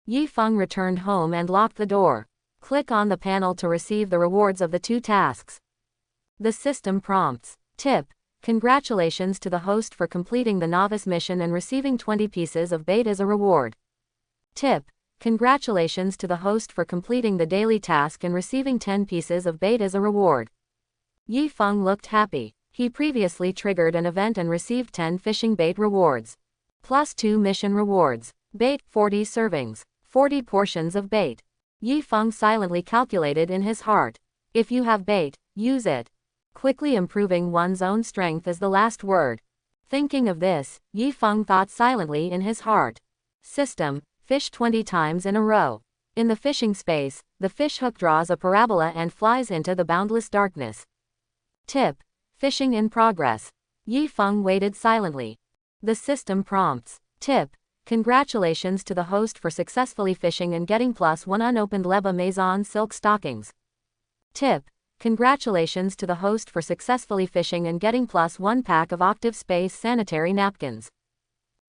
Yi Feng returned home and locked the door. Click on the panel to receive the rewards of the 2 tasks. The system prompts. Tip: congratulations to the host for completing the novice mission and receiving 20 pieces of bait as a reward. Tip: congratulations to the host for completing the daily task and receiving 10 pieces of bait as a reward. Yi Feng looked happy. He previously triggered an event and received 10 fishing bait rewards. Plus 2 mission rewards. Bait, 40 servings. 40 portions of bait. Yi Feng silently calculated in his heart. If you have bait, use it. Quickly improving one's own strength is the last word. Thinking of this, Yi Feng thought silently in his heart. System: fish 20 times in a row. In the fishing space, the fish hook draws a parabola and flies into the boundless darkness. Tip: fishing in progress. Yi Feng waited silently. The system prompts. Tip: congratulations to the host for successfully fishing and getting +1 unopened Leba Maison silk stockings. Tip: congratulations to the host for successfully fishing and getting +1 pack of Octave Space sanitary napkins.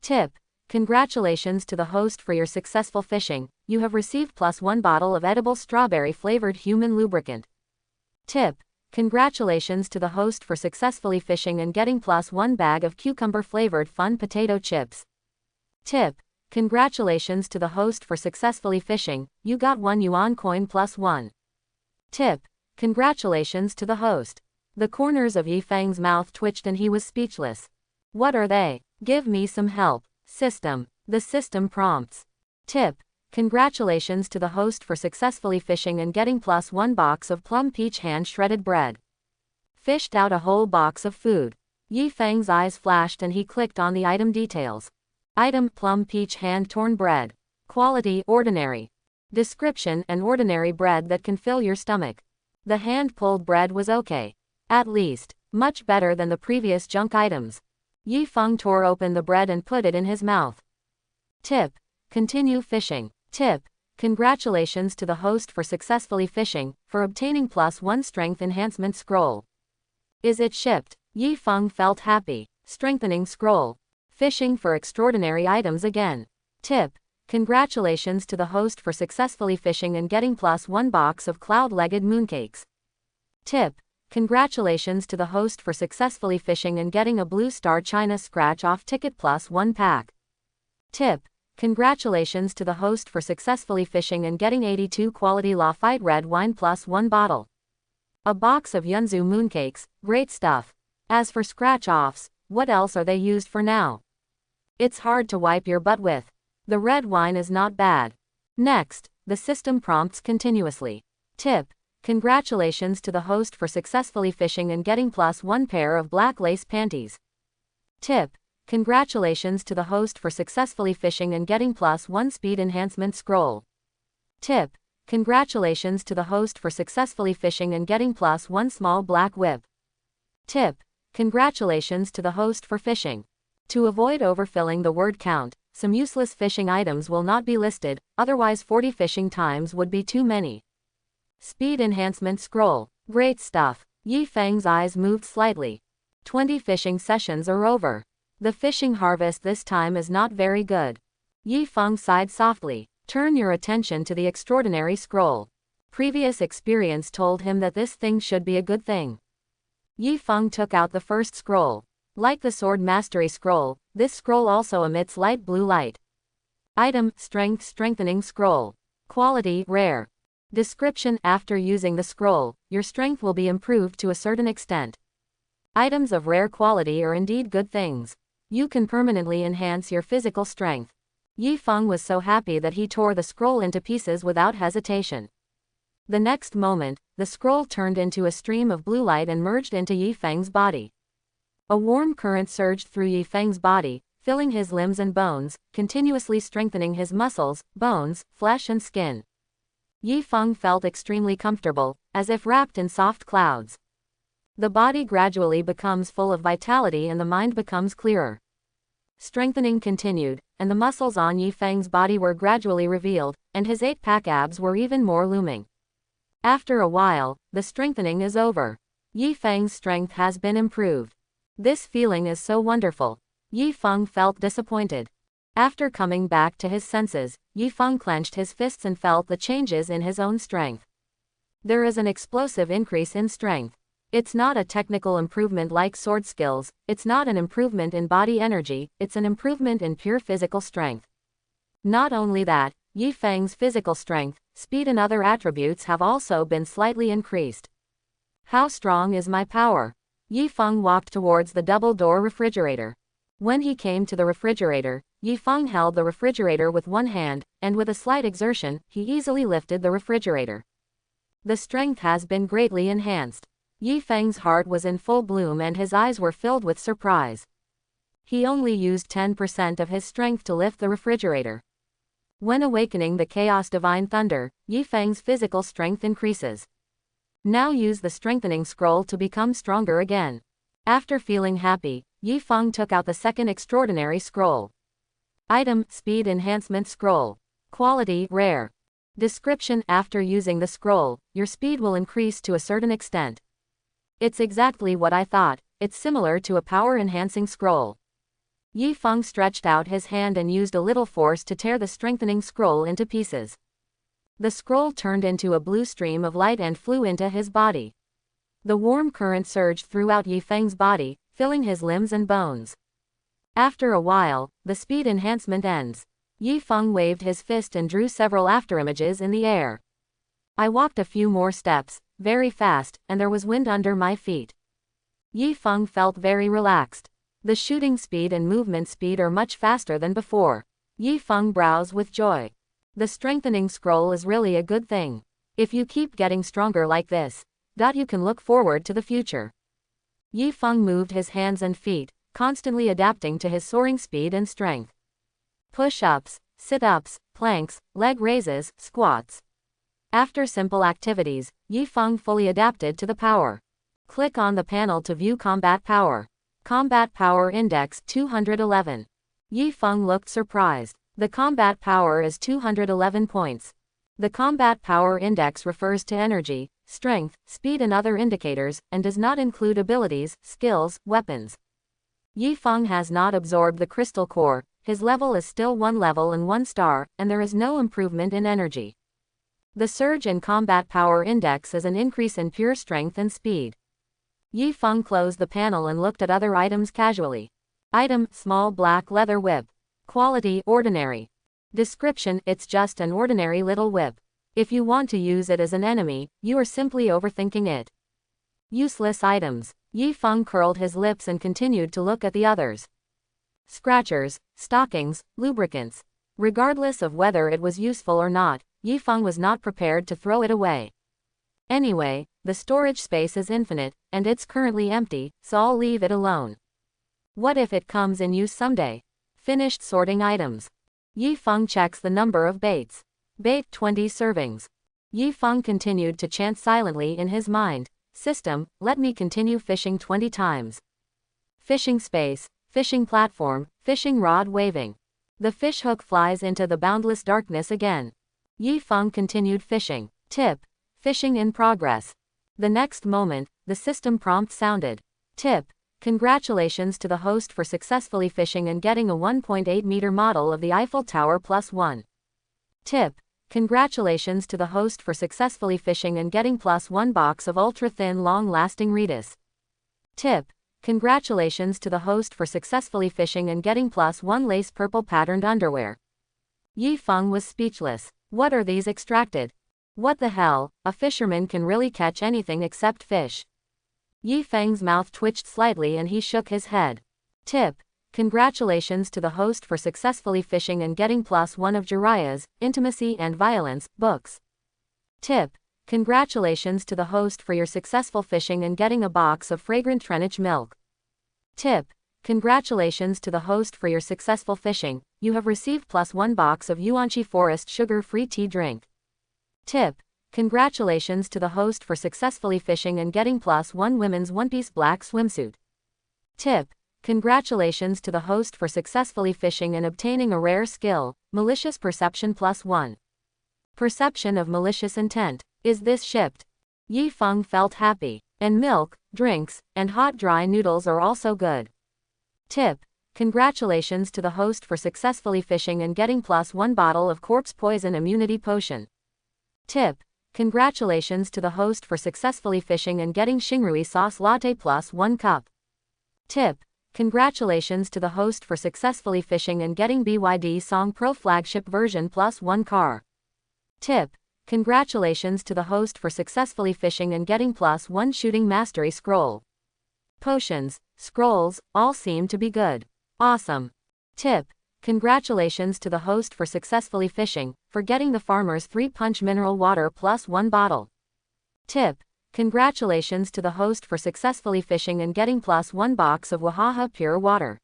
Tip: congratulations to the host for your successful fishing. You have received +1 bottle of edible strawberry flavored human lubricant. Tip: congratulations to the host for successfully fishing and getting +1 bag of cucumber-flavored fun potato chips. Tip: congratulations to the host for successfully fishing, you got 1 yuan coin +1. Tip: congratulations to the host. The corners of Yi Feng's mouth twitched and he was speechless. What are they? Give me some help. System. The system prompts. Tip: congratulations to the host for successfully fishing and getting +1 box of plum peach hand-shredded bread. Fished out a whole box of food. Yi Feng's eyes flashed and he clicked on the item details. Item: plum peach hand-torn bread. Quality: ordinary. Description: an ordinary bread that can fill your stomach. The hand-pulled bread was okay. At least, much better than the previous junk items. Yi Feng tore open the bread and put it in his mouth. Tip: continue fishing. Tip: congratulations to the host for successfully fishing, for obtaining +1 strength enhancement scroll. Is it shipped? Yi Feng felt happy. Strengthening scroll. Fishing for extraordinary items again. Tip: congratulations to the host for successfully fishing and getting +1 box of cloud-legged mooncakes. Tip: congratulations to the host for successfully fishing and getting a Blue Star China scratch-off ticket plus 1 pack. Tip: congratulations to the host for successfully fishing and getting 82 quality Lafite red wine plus 1 bottle. A box of Yunzu mooncakes, great stuff. As for scratch-offs, what else are they used for now? It's hard to wipe your butt with. The red wine is not bad. Next, the system prompts continuously. Tip: congratulations to the host for successfully fishing and getting plus 1 pair of black lace panties. Tip: congratulations to the host for successfully fishing and getting plus 1 speed enhancement scroll. Tip: congratulations to the host for successfully fishing and getting plus 1 small black whip. Tip: congratulations to the host for fishing. To avoid overfilling the word count, some useless fishing items will not be listed, otherwise 40 fishing times would be too many. Speed enhancement scroll. Great stuff. Yi Feng's eyes moved slightly. 20 fishing sessions are over. The fishing harvest this time is not very good. Yi Feng sighed softly. Turn your attention to the extraordinary scroll. Previous experience told him that this thing should be a good thing. Yi Feng took out the first scroll. Like the Sword Mastery scroll, this scroll also emits light blue light. Item: Strength Strengthening Scroll. Quality: Rare. Description: after using the scroll, your strength will be improved to a certain extent. Items of rare quality are indeed good things. You can permanently enhance your physical strength. Yi Feng was so happy that he tore the scroll into pieces without hesitation. The next moment, the scroll turned into a stream of blue light and merged into Yi Feng's body. A warm current surged through Yi Feng's body, filling his limbs and bones, continuously strengthening his muscles, bones, flesh and skin. Yi Feng felt extremely comfortable, as if wrapped in soft clouds. The body gradually becomes full of vitality and the mind becomes clearer. Strengthening continued, and the muscles on Yi Feng's body were gradually revealed, and his 8-pack abs were even more looming. After a while, the strengthening is over. Yi Feng's strength has been improved. This feeling is so wonderful. Yi Feng felt disappointed. After coming back to his senses, Yi Feng clenched his fists and felt the changes in his own strength. There is an explosive increase in strength. It's not a technical improvement like sword skills, it's not an improvement in body energy, it's an improvement in pure physical strength. Not only that, Yi Feng's physical strength, speed and other attributes have also been slightly increased. How strong is my power? Yi Feng walked towards the double-door refrigerator. When he came to the refrigerator, Yi Feng held the refrigerator with one hand, and with a slight exertion, he easily lifted the refrigerator. The strength has been greatly enhanced. Yi Feng's heart was in full bloom and his eyes were filled with surprise. He only used 10% of his strength to lift the refrigerator. When awakening the Chaos Divine Thunder, Yi Feng's physical strength increases. Now use the strengthening scroll to become stronger again. After feeling happy, Yi Feng took out the second extraordinary scroll. Item: Speed Enhancement Scroll. Quality: Rare. Description: after using the scroll, your speed will increase to a certain extent. It's exactly what I thought, it's similar to a power-enhancing scroll. Yi Feng stretched out his hand and used a little force to tear the strengthening scroll into pieces. The scroll turned into a blue stream of light and flew into his body. The warm current surged throughout Yi Feng's body, filling his limbs and bones. After a while, the speed enhancement ends. Yi Feng waved his fist and drew several afterimages in the air. I walked a few more steps, very fast, and there was wind under my feet. Yi Feng felt very relaxed. The shooting speed and movement speed are much faster than before. Yi Feng browsed with joy. The strengthening scroll is really a good thing. If you keep getting stronger like this, you can look forward to the future. Yi Feng moved his hands and feet, constantly adapting to his soaring speed and strength. Push-ups, sit-ups, planks, leg raises, squats. After simple activities, Yi Feng fully adapted to the power. Click on the panel to view Combat Power. Combat Power Index 211. Yi Feng looked surprised. The combat power is 211 points. The combat power index refers to energy, strength, speed and other indicators, and does not include abilities, skills, weapons. Yi Feng has not absorbed the crystal core, his level is still 1 level and 1 star, and there is no improvement in energy. The surge in combat power index is an increase in pure strength and speed. Yi Feng closed the panel and looked at other items casually. Item, small black leather whip. Quality, ordinary. Description, it's just an ordinary little whip. If you want to use it as an enemy, you are simply overthinking it. Useless items. Yi Feng curled his lips and continued to look at the others. Scratchers, stockings, lubricants. Regardless of whether it was useful or not, Yi Feng was not prepared to throw it away. Anyway, the storage space is infinite, and it's currently empty, so I'll leave it alone. What if it comes in use someday? Finished sorting items. Yi Feng checks the number of baits. Bait 20 servings. Yi Feng continued to chant silently in his mind. System, let me continue fishing 20 times. Fishing space, fishing platform, fishing rod waving. The fishhook flies into the boundless darkness again. Yi Feng continued fishing. Tip. Fishing in progress. The next moment, the system prompt sounded. Tip. Congratulations to the host for successfully fishing and getting a 1.8-meter model of the Eiffel Tower +1. Tip. Congratulations to the host for successfully fishing and getting +1 box of ultra-thin long-lasting Redis. Tip. Congratulations to the host for successfully fishing and getting +1 lace purple patterned underwear. Yi Feng was speechless. What are these extracted? What the hell, a fisherman can really catch anything except fish. Yi Feng's mouth twitched slightly and he shook his head. Tip. Congratulations to the host for successfully fishing and getting +1 of Jiraiya's Intimacy and Violence books. Tip. Congratulations to the host for your successful fishing and getting a box of fragrant Trenich milk. Tip. Congratulations to the host for your successful fishing, you have received +1 box of Yuanqi Forest sugar-free tea drink. Tip. Congratulations to the host for successfully fishing and getting +1 women's one-piece black swimsuit. Tip. Congratulations to the host for successfully fishing and obtaining a rare skill, Malicious Perception +1. Perception of malicious intent. Is this shipped? Yi Feng felt happy. And milk, drinks, and hot dry noodles are also good. Tip. Congratulations to the host for successfully fishing and getting +1 bottle of corpse poison immunity potion. Tip. Congratulations to the host for successfully fishing and getting Xingrui sauce latte +1 cup. Tip. Congratulations to the host for successfully fishing and getting BYD Song Pro flagship version +1 car. Tip. Congratulations to the host for successfully fishing and getting +1 shooting mastery scroll. Potions, scrolls, all seem to be good. Awesome. Tip. Congratulations to the host for successfully fishing, for getting the farmer's 3-punch mineral water +1 bottle. Tip. Congratulations to the host for successfully fishing and getting +1 box of Wahaha pure water.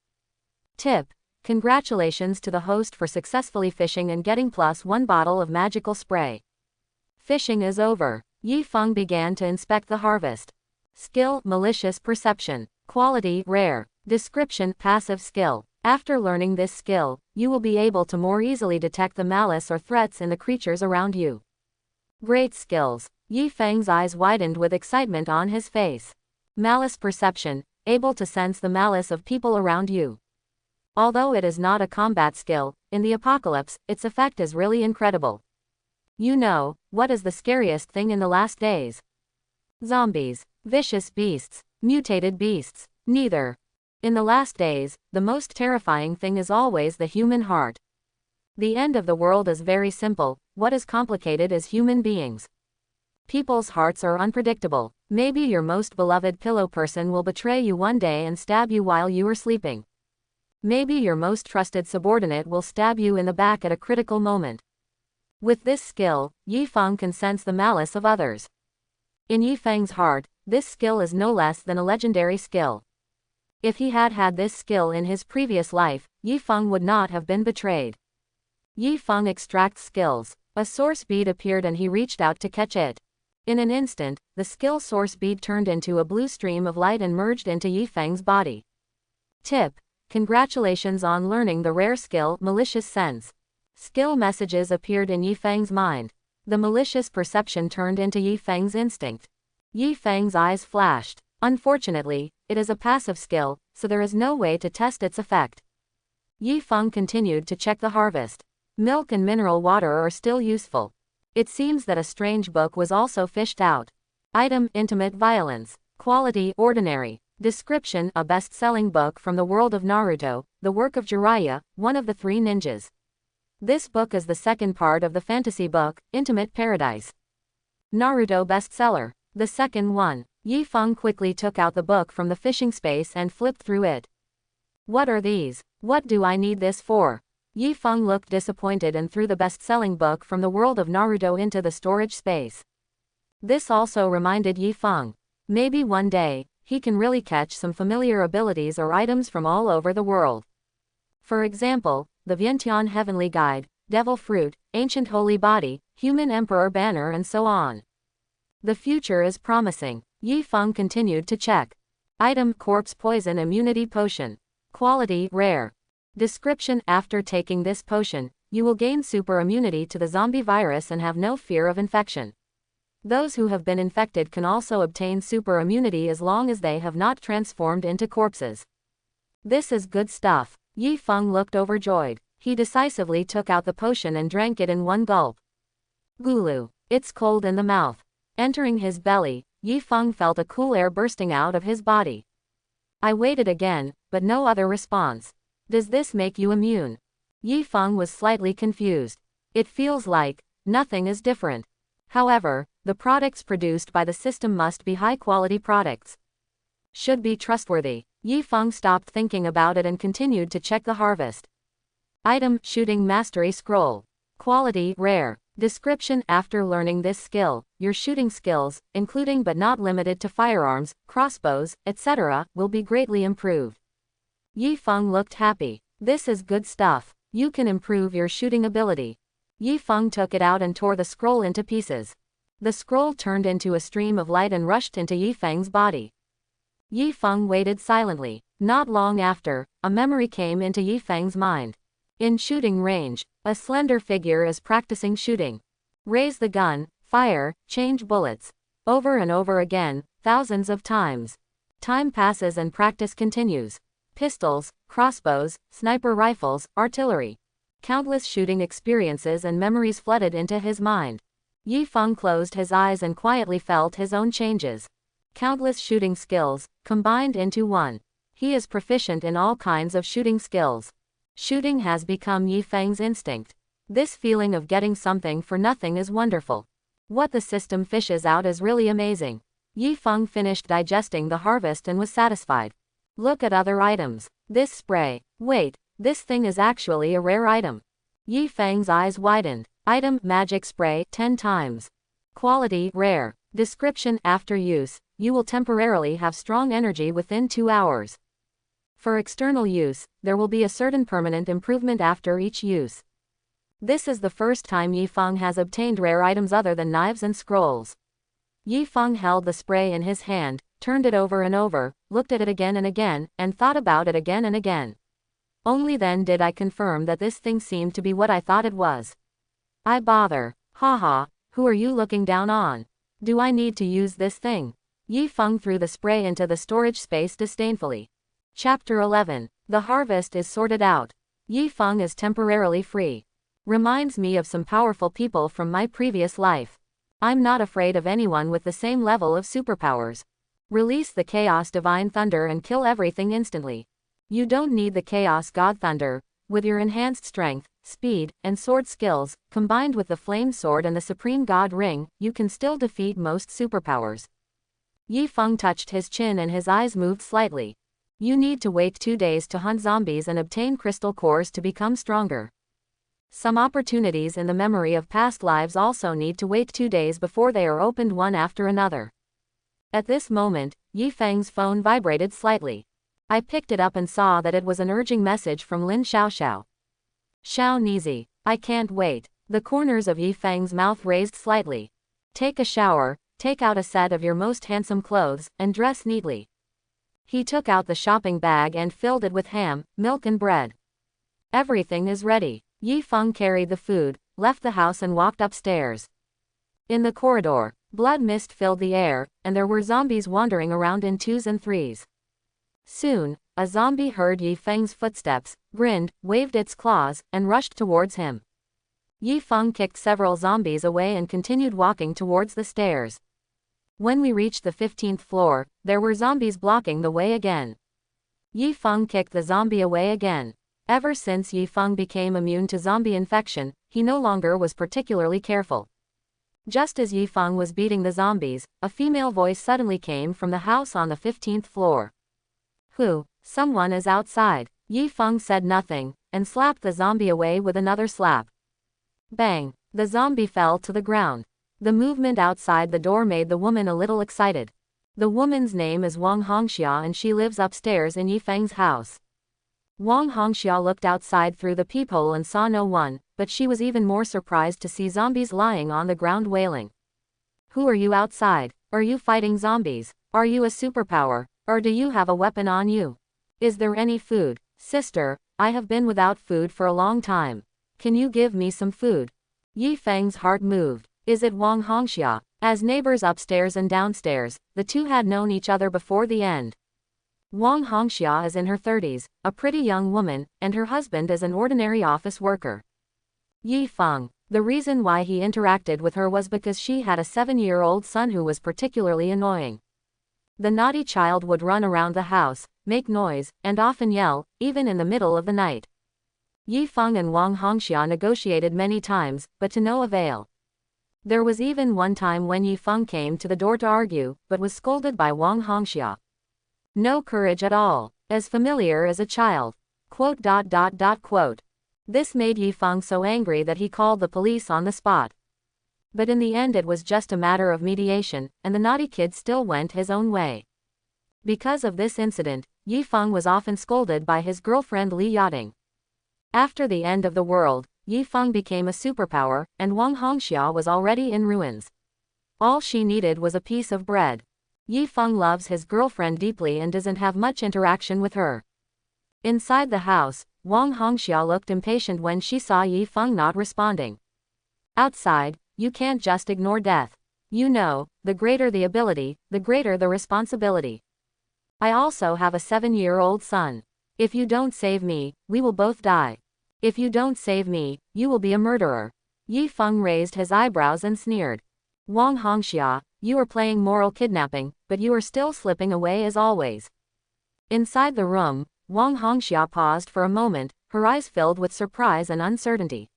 Tip. Congratulations to the host for successfully fishing and getting +1 bottle of magical spray. Fishing is over. Yi Feng began to inspect the harvest. Skill, Malicious Perception. Quality, Rare. Description, Passive skill. After learning this skill, you will be able to more easily detect the malice or threats in the creatures around you. Great skills. Yi Feng's eyes widened with excitement on his face. Malice Perception, able to sense the malice of people around you. Although it is not a combat skill, in the apocalypse, its effect is really incredible. You know, what is the scariest thing in the last days? Zombies. Vicious beasts. Mutated beasts. Neither. In the last days, the most terrifying thing is always the human heart. The end of the world is very simple, what is complicated is human beings. People's hearts are unpredictable. Maybe your most beloved pillow person will betray you one day and stab you while you are sleeping. Maybe your most trusted subordinate will stab you in the back at a critical moment. With this skill, Yi Feng can sense the malice of others. In Yi Feng's heart, this skill is no less than a legendary skill. If he had had this skill in his previous life, Yi Feng would not have been betrayed. Yi Feng extracts skills. A source bead appeared and he reached out to catch it. In an instant, the skill source bead turned into a blue stream of light and merged into Yi Feng's body. Tip. Congratulations on learning the rare skill, Malicious Sense. Skill messages appeared in Yi Feng's mind. The malicious perception turned into Yi Feng's instinct. Yi Feng's eyes flashed. Unfortunately, it is a passive skill, so there is no way to test its effect. Yi Feng continued to check the harvest. Milk and mineral water are still useful. It seems that a strange book was also fished out. Item: Intimate Violence. Quality: Ordinary. Description: a best-selling book from the world of Naruto, the work of Jiraiya, one of the 3 ninjas. This book is the second part of the fantasy book, Intimate Paradise. Naruto bestseller. The second one. Yi Feng quickly took out the book from the fishing space and flipped through it. What are these? What do I need this for? Yi Feng looked disappointed and threw the best-selling book from the world of Naruto into the storage space. This also reminded Yi Feng. Maybe one day, he can really catch some familiar abilities or items from all over the world. For example, the Vientiane Heavenly Guide, Devil Fruit, Ancient Holy Body, Human Emperor Banner, and so on. The future is promising. Yi Feng continued to check. Item: Corpse Poison Immunity Potion. Quality: Rare. Description: after taking this potion, you will gain super immunity to the zombie virus and have no fear of infection. Those who have been infected can also obtain super immunity as long as they have not transformed into corpses. This is good stuff. Yi Feng looked overjoyed. He decisively took out the potion and drank it in one gulp. Gulu. It's cold in the mouth. Entering his belly, Yi Feng felt a cool air bursting out of his body. I waited again, but no other response. Does this make you immune? Yi Feng was slightly confused. It feels like nothing is different. However, the products produced by the system must be high-quality products. Should be trustworthy. Yi Feng stopped thinking about it and continued to check the harvest. Item: Shooting Mastery Scroll. Quality: Rare. Description: after learning this skill, your shooting skills, including but not limited to firearms, crossbows, etc., will be greatly improved. Yi Feng looked happy. This is good stuff. You can improve your shooting ability. Yi Feng took it out and tore the scroll into pieces. The scroll turned into a stream of light and rushed into Yi Feng's body. Yi Feng waited silently. Not long after, a memory came into Yi Feng's mind. In shooting range, a slender figure is practicing shooting. Raise the gun, fire, change bullets. Over and over again, thousands of times. Time passes and practice continues. Pistols, crossbows, sniper rifles, artillery. Countless shooting experiences and memories flooded into his mind. Yi Feng closed his eyes and quietly felt his own changes. Countless shooting skills, combined into one. He is proficient in all kinds of shooting skills. Shooting has become Yi Feng's instinct. This feeling of getting something for nothing is wonderful. What the system fishes out is really amazing. Yi Feng finished digesting the harvest and was satisfied. Look at other items. This spray. Wait, this thing is actually a rare item. Yi Feng's eyes widened. Item: Magic Spray 10 times. Quality: Rare. Description: after use, you will temporarily have strong energy within 2 hours. For external use, there will be a certain permanent improvement after each use. This is the first time Yi Feng has obtained rare items other than knives and scrolls. Yi Feng held the spray in his hand, turned it over and over, looked at it again and again, and thought about it again and again. Only then did I confirm that this thing seemed to be what I thought it was. I bother. Haha, who are you looking down on? Do I need to use this thing? Yi Feng threw the spray into the storage space disdainfully. Chapter 11. The harvest is sorted out. Yi Feng is temporarily free. Reminds me of some powerful people from my previous life. I'm not afraid of anyone with the same level of superpowers. Release the Chaos Divine Thunder and kill everything instantly. You don't need the Chaos God Thunder. With your enhanced strength, speed, and sword skills, combined with the Flame Sword and the Supreme God Ring, you can still defeat most superpowers. Yi Feng touched his chin and his eyes moved slightly. You need to wait 2 days to hunt zombies and obtain crystal cores to become stronger. Some opportunities in the memory of past lives also need to wait 2 days before they are opened one after another. At this moment, Yi Feng's phone vibrated slightly. I picked it up and saw that it was an urging message from Lin Xiaoxiao. Xiao Nizi, I can't wait. The corners of Yi Feng's mouth raised slightly. Take a shower, take out a set of your most handsome clothes, and dress neatly. He took out the shopping bag and filled it with ham, milk and bread. Everything is ready. Yi Feng carried the food, left the house and walked upstairs. In the corridor, blood mist filled the air, and there were zombies wandering around in 2s and 3s. Soon, a zombie heard Yi Feng's footsteps, grinned, waved its claws, and rushed towards him. Yi Feng kicked several zombies away and continued walking towards the stairs. When we reached the 15th floor, there were zombies blocking the way again. Yi Feng kicked the zombie away again. Ever since Yi Feng became immune to zombie infection, he no longer was particularly careful. Just as Yi Feng was beating the zombies, a female voice suddenly came from the house on the 15th floor. Who? Someone is outside. Yi Feng said nothing, and slapped the zombie away with another slap. Bang! The zombie fell to the ground. The movement outside the door made the woman a little excited. The woman's name is Wang Hongxia and she lives upstairs in Yi Feng's house. Wang Hongxia looked outside through the peephole and saw no one, but she was even more surprised to see zombies lying on the ground wailing. Who are you outside? Are you fighting zombies? Are you a superpower? Or do you have a weapon on you? Is there any food? Sister, I have been without food for a long time. Can you give me some food? Yi Feng's heart moved. Is it Wang Hongxia? As neighbors upstairs and downstairs, the two had known each other before the end. Wang Hongxia is in her 30s, a pretty young woman, and her husband is an ordinary office worker. Yi Feng. The reason why he interacted with her was because she had a 7-year-old son who was particularly annoying. The naughty child would run around the house, make noise, and often yell, even in the middle of the night. Yi Feng and Wang Hongxia negotiated many times, but to no avail. There was even one time when Yi Feng came to the door to argue, but was scolded by Wang Hongxia. No courage at all, as familiar as a child. Quote. This made Yi Feng so angry that he called the police on the spot. But in the end it was just a matter of mediation, and the naughty kid still went his own way. Because of this incident, Yi Feng was often scolded by his girlfriend Li Yating. After the end of the world, Yi Feng became a superpower, and Wang Hongxia was already in ruins. All she needed was a piece of bread. Yi Feng loves his girlfriend deeply and doesn't have much interaction with her. Inside the house, Wang Hongxia looked impatient when she saw Yi Feng not responding. Outside, you can't just ignore death. You know, the greater the ability, the greater the responsibility. I also have a 7-year-old son. If you don't save me, we will both die. If you don't save me, you will be a murderer. Yi Feng raised his eyebrows and sneered. Wang Hongxia, you are playing moral kidnapping, but you are still slipping away as always. Inside the room, Wang Hongxia paused for a moment, her eyes filled with surprise and uncertainty.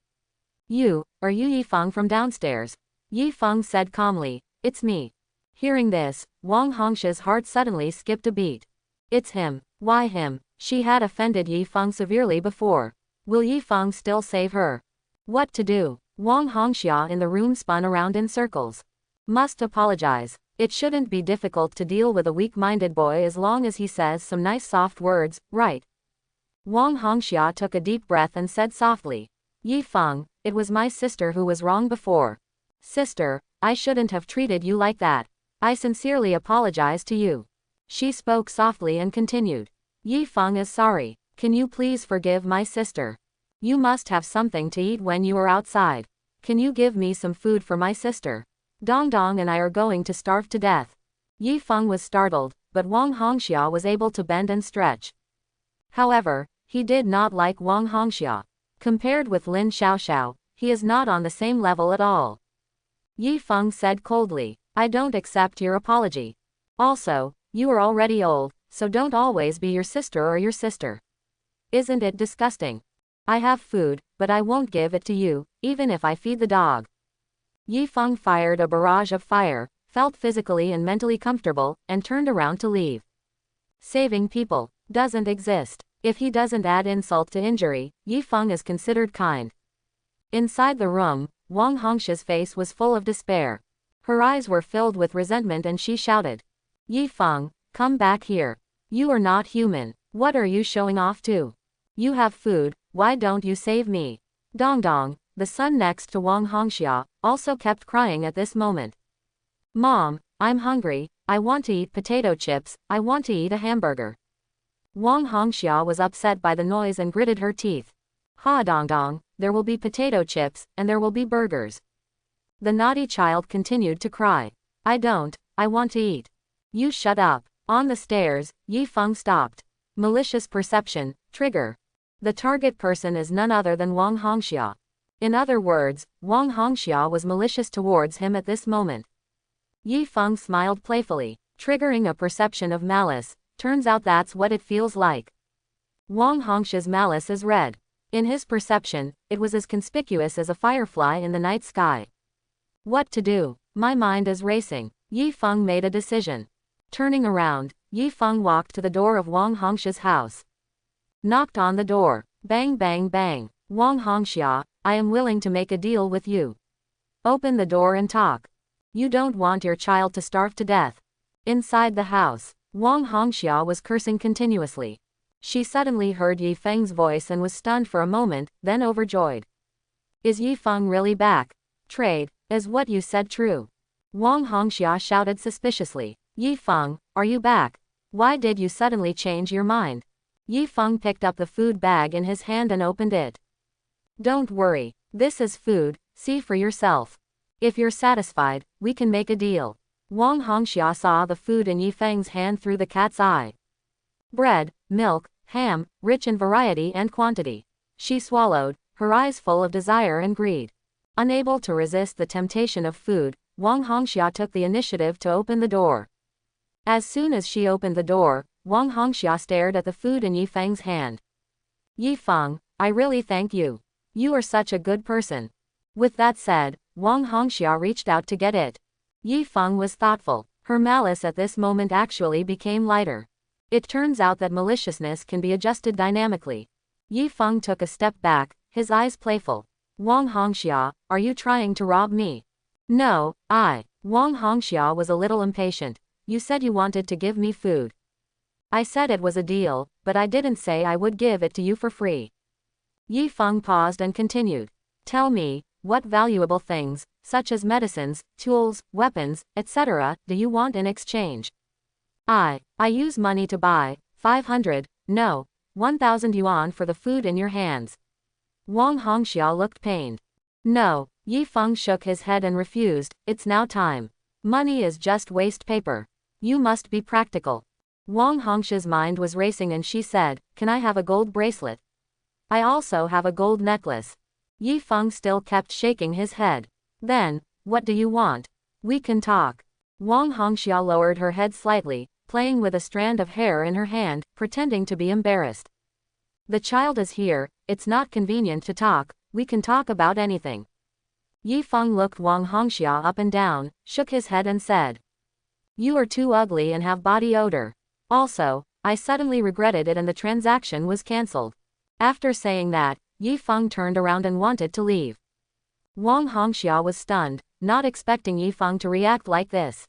Are you Yi Feng from downstairs? Yi Feng said calmly, it's me. Hearing this, Wang Hongxia's heart suddenly skipped a beat. It's him. Why him? She had offended Yi Feng severely before. Will Yi Feng still save her? What to do? Wang Hongxia in the room spun around in circles. Must apologize. It shouldn't be difficult to deal with a weak-minded boy as long as he says some nice soft words, right? Wang Hongxia took a deep breath and said softly. Yi Feng, it was my sister who was wrong before. Sister, I shouldn't have treated you like that. I sincerely apologize to you. She spoke softly and continued. Yi Feng is sorry. Can you please forgive my sister? You must have something to eat when you are outside. Can you give me some food for my sister? Dong Dong and I are going to starve to death. Yi Feng was startled, but Wang Hongxia was able to bend and stretch. However, he did not like Wang Hongxia. Compared with Lin Xiaoxiao, he is not on the same level at all. Yi Feng said coldly, I don't accept your apology. Also, you are already old, so don't always be your sister or your sister. Isn't it disgusting? I have food, but I won't give it to you, even if I feed the dog. Yi Feng fired a barrage of fire, felt physically and mentally comfortable, and turned around to leave. Saving people doesn't exist. If he doesn't add insult to injury, Yi Feng is considered kind. Inside the room, Wang Hongxia's face was full of despair. Her eyes were filled with resentment and she shouted. Yi Feng, come back here. You are not human. What are you showing off to? You have food, why don't you save me? Dong Dong, the son next to Wang Hongxia, also kept crying at this moment. Mom, I'm hungry, I want to eat potato chips, I want to eat a hamburger. Wang Hongxia was upset by the noise and gritted her teeth. Ha Dong Dong, there will be potato chips, and there will be burgers. The naughty child continued to cry. I want to eat. You shut up. On the stairs, Yi Feng stopped. Malicious perception, trigger. The target person is none other than Wang Hongxia. In other words, Wang Hongxia was malicious towards him at this moment. Yi Feng smiled playfully, triggering a perception of malice. Turns out that's what it feels like. Wang Hongxia's malice is red. In his perception, it was as conspicuous as a firefly in the night sky. What to do? My mind is racing. Yi Feng made a decision. Turning around, Yi Feng walked to the door of Wang Hongxia's house. Knocked on the door. Bang bang bang. Wang Hongxia, I am willing to make a deal with you. Open the door and talk. You don't want your child to starve to death. Inside the house, Wang Hongxia was cursing continuously. She suddenly heard Yi Feng's voice and was stunned for a moment, then overjoyed. Is Yi Feng really back? Trade, is what you said true? Wang Hongxia shouted suspiciously. Yi Feng, are you back? Why did you suddenly change your mind? Yi Feng picked up the food bag in his hand and opened it. Don't worry, this is food, see for yourself. If you're satisfied, we can make a deal. Wang Hongxia saw the food in Yi Feng's hand through the cat's eye. Bread, milk, ham, rich in variety and quantity. She swallowed, her eyes full of desire and greed. Unable to resist the temptation of food, Wang Hongxia took the initiative to open the door. As soon as she opened the door, Wang Hongxia stared at the food in Yi Feng's hand. Yi Feng, I really thank you. You are such a good person. With that said, Wang Hongxia reached out to get it. Yi Feng was thoughtful. Her malice at this moment actually became lighter. It turns out that maliciousness can be adjusted dynamically. Yi Feng took a step back, his eyes playful. Wang Hongxia, are you trying to rob me? No, Wang Hongxia was a little impatient. You said you wanted to give me food. I said it was a deal, but I didn't say I would give it to you for free. Yi Feng paused and continued. Tell me, what valuable things, such as medicines, tools, weapons, etc., do you want in exchange? I use money to buy, 500, no, 1,000 yuan for the food in your hands. Wang Hongxia looked pained. No, Yi Feng shook his head and refused, it's now time. Money is just waste paper. You must be practical. Wang Hongxia's mind was racing and she said, can I have a gold bracelet? I also have a gold necklace. Yi Feng still kept shaking his head. Then, what do you want? We can talk. Wang Hongxia lowered her head slightly, playing with a strand of hair in her hand, pretending to be embarrassed. The child is here, it's not convenient to talk, we can talk about anything. Yi Feng looked Wang Hongxia up and down, shook his head and said. You are too ugly and have body odor. Also, I suddenly regretted it and the transaction was cancelled. After saying that, Yi Feng turned around and wanted to leave. Wang Hongxia was stunned, not expecting Yi Feng to react like this.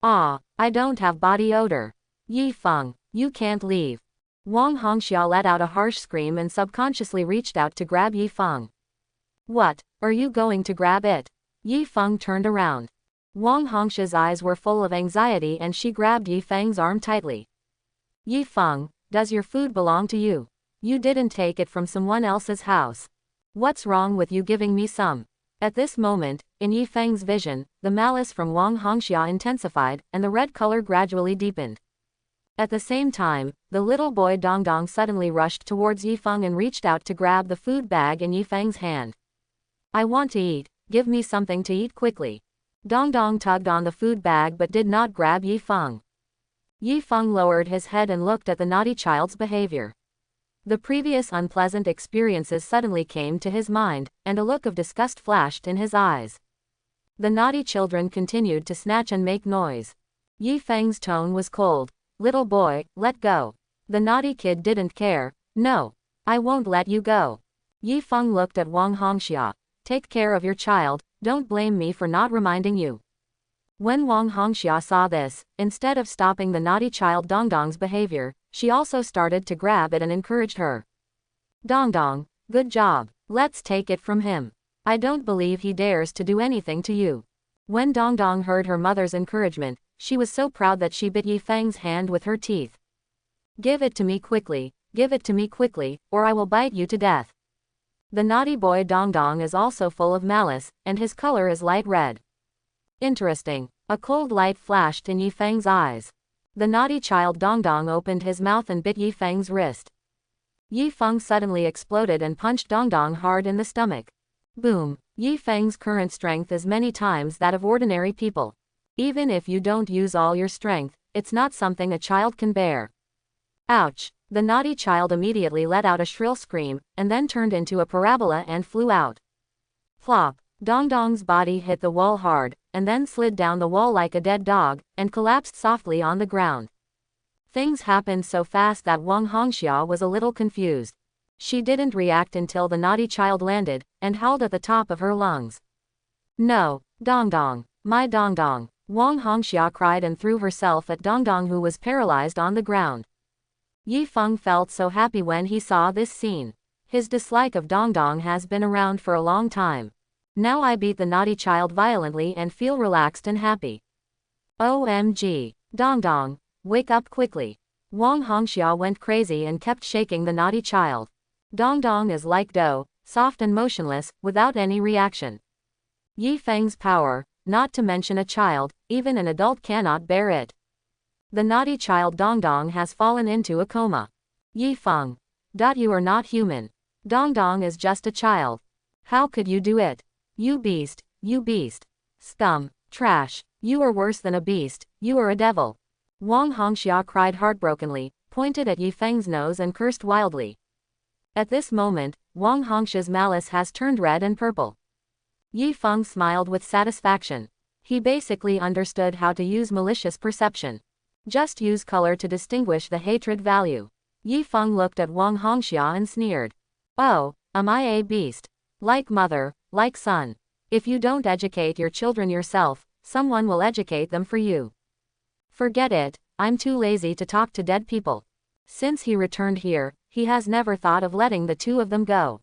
I don't have body odor. Yi Feng, you can't leave. Wang Hongxia let out a harsh scream and subconsciously reached out to grab Yi Feng. What, are you going to grab it? Yi Feng turned around. Wang Hongxia's eyes were full of anxiety and she grabbed Yi Feng's arm tightly. Yi Feng, does your food belong to you? You didn't take it from someone else's house. What's wrong with you giving me some? At this moment, in Yi Feng's vision, the malice from Wang Hongxia intensified, and the red color gradually deepened. At the same time, the little boy Dongdong suddenly rushed towards Yi Feng and reached out to grab the food bag in Yi Feng's hand. I want to eat, give me something to eat quickly. Dongdong tugged on the food bag but did not grab Yi Feng. Yi Feng lowered his head and looked at the naughty child's behavior. The previous unpleasant experiences suddenly came to his mind, and a look of disgust flashed in his eyes. The naughty children continued to snatch and make noise. Yi Feng's tone was cold. Little boy, let go. The naughty kid didn't care. No, I won't let you go. Yi Feng looked at Wang Hongxia. Take care of your child, don't blame me for not reminding you. When Wang Hongxia saw this, instead of stopping the naughty child Dongdong's behavior, she also started to grab it and encouraged her. Dongdong, good job. Let's take it from him. I don't believe he dares to do anything to you. When Dongdong heard her mother's encouragement, she was so proud that she bit Yi Feng's hand with her teeth. Give it to me quickly, or I will bite you to death. The naughty boy Dongdong is also full of malice, and his color is light red. Interesting. A cold light flashed in Yi Feng's eyes. The naughty child Dongdong opened his mouth and bit Yi Feng's wrist. Yi Feng suddenly exploded and punched Dongdong hard in the stomach. Boom. Yi Feng's current strength is many times that of ordinary people. Even if you don't use all your strength, it's not something a child can bear. Ouch. The naughty child immediately let out a shrill scream, and then turned into a parabola and flew out. Plop. Dong Dong's body hit the wall hard, and then slid down the wall like a dead dog, and collapsed softly on the ground. Things happened so fast that Wang Hongxia was a little confused. She didn't react until the naughty child landed, and howled at the top of her lungs. No, Dong Dong, my Dong Dong. Wang Hongxia cried and threw herself at Dong Dong, who was paralyzed on the ground. Yi Feng felt so happy when he saw this scene. His dislike of Dong Dong has been around for a long time. Now I beat the naughty child violently and feel relaxed and happy. OMG. Dong Dong, wake up quickly. Wang Hongxia went crazy and kept shaking the naughty child. Dong Dong is like dough, soft and motionless, without any reaction. Yi Feng's power, not to mention a child, even an adult cannot bear it. The naughty child Dong Dong has fallen into a coma. Yi Feng. You are not human. Dong Dong is just a child. How could you do it? You beast, you beast. Scum, trash, you are worse than a beast, you are a devil. Wang Hongxia cried heartbrokenly, pointed at Yi Feng's nose and cursed wildly. At this moment, Wang Hongxia's malice has turned red and purple. Yi Feng smiled with satisfaction. He basically understood how to use malicious perception. Just use color to distinguish the hatred value. Yi Feng looked at Wang Hongxia and sneered. Oh, am I a beast? Like mother, like son. If you don't educate your children yourself, someone will educate them for you. Forget it, I'm too lazy to talk to dead people. Since he returned here, he has never thought of letting the two of them go.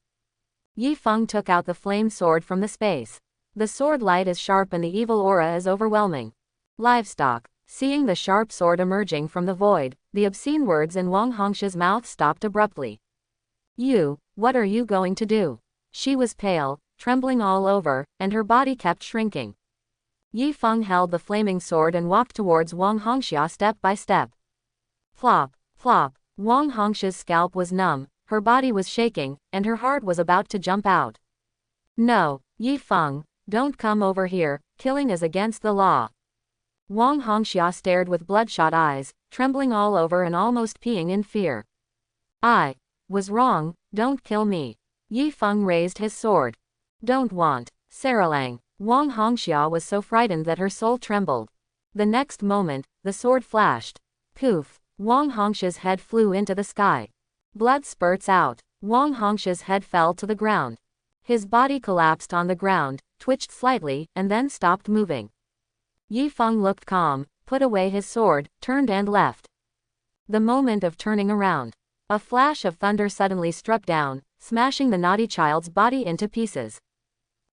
Yi Feng took out the flame sword from the space. The sword light is sharp and the evil aura is overwhelming. Livestock. Seeing the sharp sword emerging from the void, the obscene words in Wang Hongxia's mouth stopped abruptly. You, what are you going to do? She was pale, trembling all over, and her body kept shrinking. Yi Feng held the flaming sword and walked towards Wang Hongxia step by step. Plop, plop. Wang Hongxia's scalp was numb, her body was shaking, and her heart was about to jump out. No, Yi Feng, don't come over here, killing is against the law. Wang Hongxia stared with bloodshot eyes, trembling all over and almost peeing in fear. I was wrong, don't kill me. Yi Feng raised his sword. Don't want, Saralang. Wang Hongxia was so frightened that her soul trembled. The next moment, the sword flashed. Poof. Wang Hongxia's head flew into the sky. Blood spurts out. Wang Hongxia's head fell to the ground. His body collapsed on the ground, twitched slightly, and then stopped moving. Yi Feng looked calm, put away his sword, turned and left. The moment of turning around. A flash of thunder suddenly struck down, smashing the naughty child's body into pieces.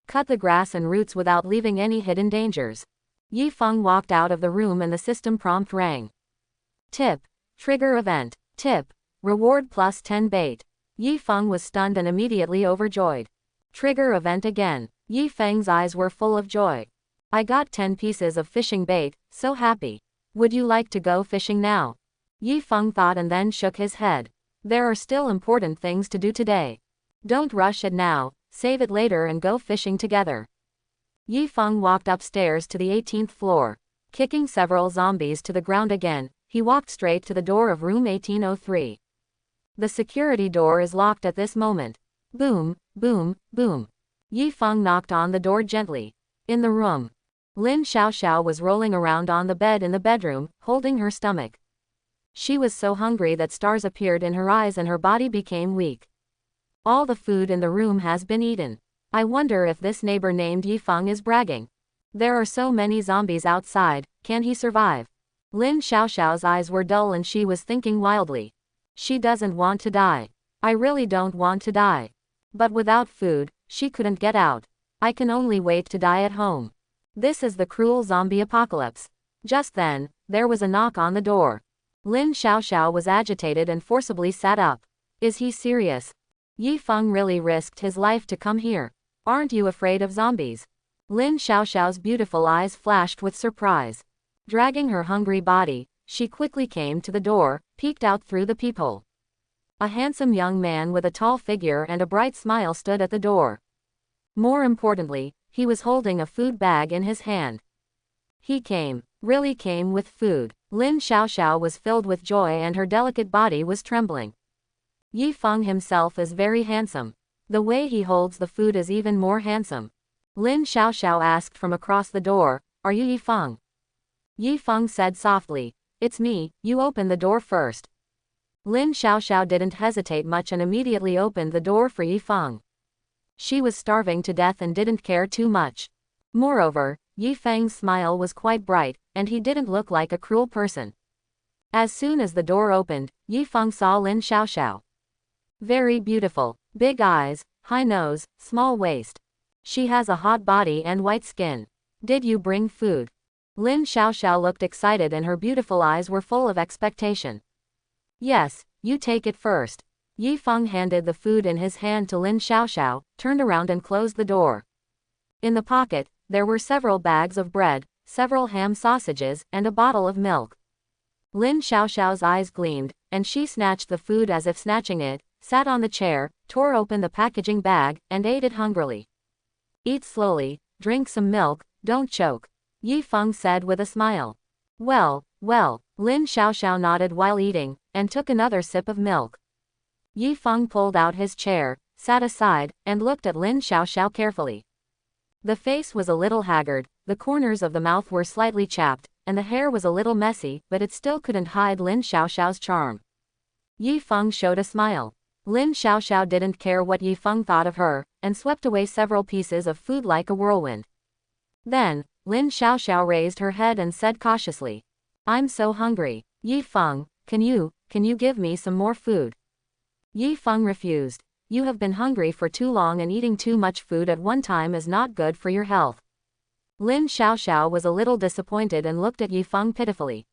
Cut the grass and roots without leaving any hidden dangers. Yi Feng walked out of the room and the system prompt rang. Tip. Trigger event. Tip. Reward plus 10 bait. Yi Feng was stunned and immediately overjoyed. Trigger event again. Yi Feng's eyes were full of joy. I got 10 pieces of fishing bait, so happy. Would you like to go fishing now? Yi Feng thought and then shook his head. There are still important things to do today. Don't rush it now, save it later and go fishing together. Yi Feng walked upstairs to the 18th floor. Kicking several zombies to the ground again, he walked straight to the door of room 1803. The security door is locked at this moment. Boom, boom, boom. Yi Feng knocked on the door gently. In the room, Lin Xiaoxiao was rolling around on the bed in the bedroom, holding her stomach. She was so hungry that stars appeared in her eyes and her body became weak. All the food in the room has been eaten. I wonder if this neighbor named Yi Feng is bragging. There are so many zombies outside, can he survive? Lin Xiaoxiao's eyes were dull and she was thinking wildly. She doesn't want to die. I really don't want to die. But without food, she couldn't get out. I can only wait to die at home. This is the cruel zombie apocalypse. Just then, there was a knock on the door. Lin Xiaoxiao was agitated and forcibly sat up. Is he serious? Yi Feng really risked his life to come here. Aren't you afraid of zombies? Lin Xiaoxiao's beautiful eyes flashed with surprise. Dragging her hungry body, she quickly came to the door, peeked out through the peephole. A handsome young man with a tall figure and a bright smile stood at the door. More importantly, he was holding a food bag in his hand. He really came with food. Lin Xiaoxiao was filled with joy and her delicate body was trembling. Yi Feng himself is very handsome. The way he holds the food is even more handsome. Lin Xiaoxiao asked from across the door, "Are you Yi Feng?" Yi Feng said softly, "It's me, you open the door first." Lin Xiaoxiao didn't hesitate much and immediately opened the door for Yi Feng. She was starving to death and didn't care too much. Moreover, Yi Feng's smile was quite bright, and he didn't look like a cruel person. As soon as the door opened, Yi Feng saw Lin Xiaoxiao. Very beautiful, big eyes, high nose, small waist. She has a hot body and white skin. Did you bring food? Lin Xiaoxiao looked excited and her beautiful eyes were full of expectation. Yes, you take it first. Yi Feng handed the food in his hand to Lin Xiaoxiao, turned around and closed the door. In the pocket, there were several bags of bread, several ham sausages, and a bottle of milk. Lin Xiaoxiao's eyes gleamed, and she snatched the food as if snatching it, sat on the chair, tore open the packaging bag, and ate it hungrily. Eat slowly, drink some milk, don't choke, Yi Feng said with a smile. Well, Lin Xiaoxiao nodded while eating, and took another sip of milk. Yi Feng pulled out his chair, sat aside, and looked at Lin Xiaoxiao carefully. The face was a little haggard, the corners of the mouth were slightly chapped, and the hair was a little messy, but it still couldn't hide Lin Xiaoxiao's charm. Yi Feng showed a smile. Lin Xiaoxiao didn't care what Yi Feng thought of her, and swept away several pieces of food like a whirlwind. Then, Lin Xiaoxiao raised her head and said cautiously, "I'm so hungry. Yi Feng, can you give me some more food?" Yi Feng refused. "You have been hungry for too long and eating too much food at one time is not good for your health." Lin Xiaoxiao was a little disappointed and looked at Yi Feng pitifully.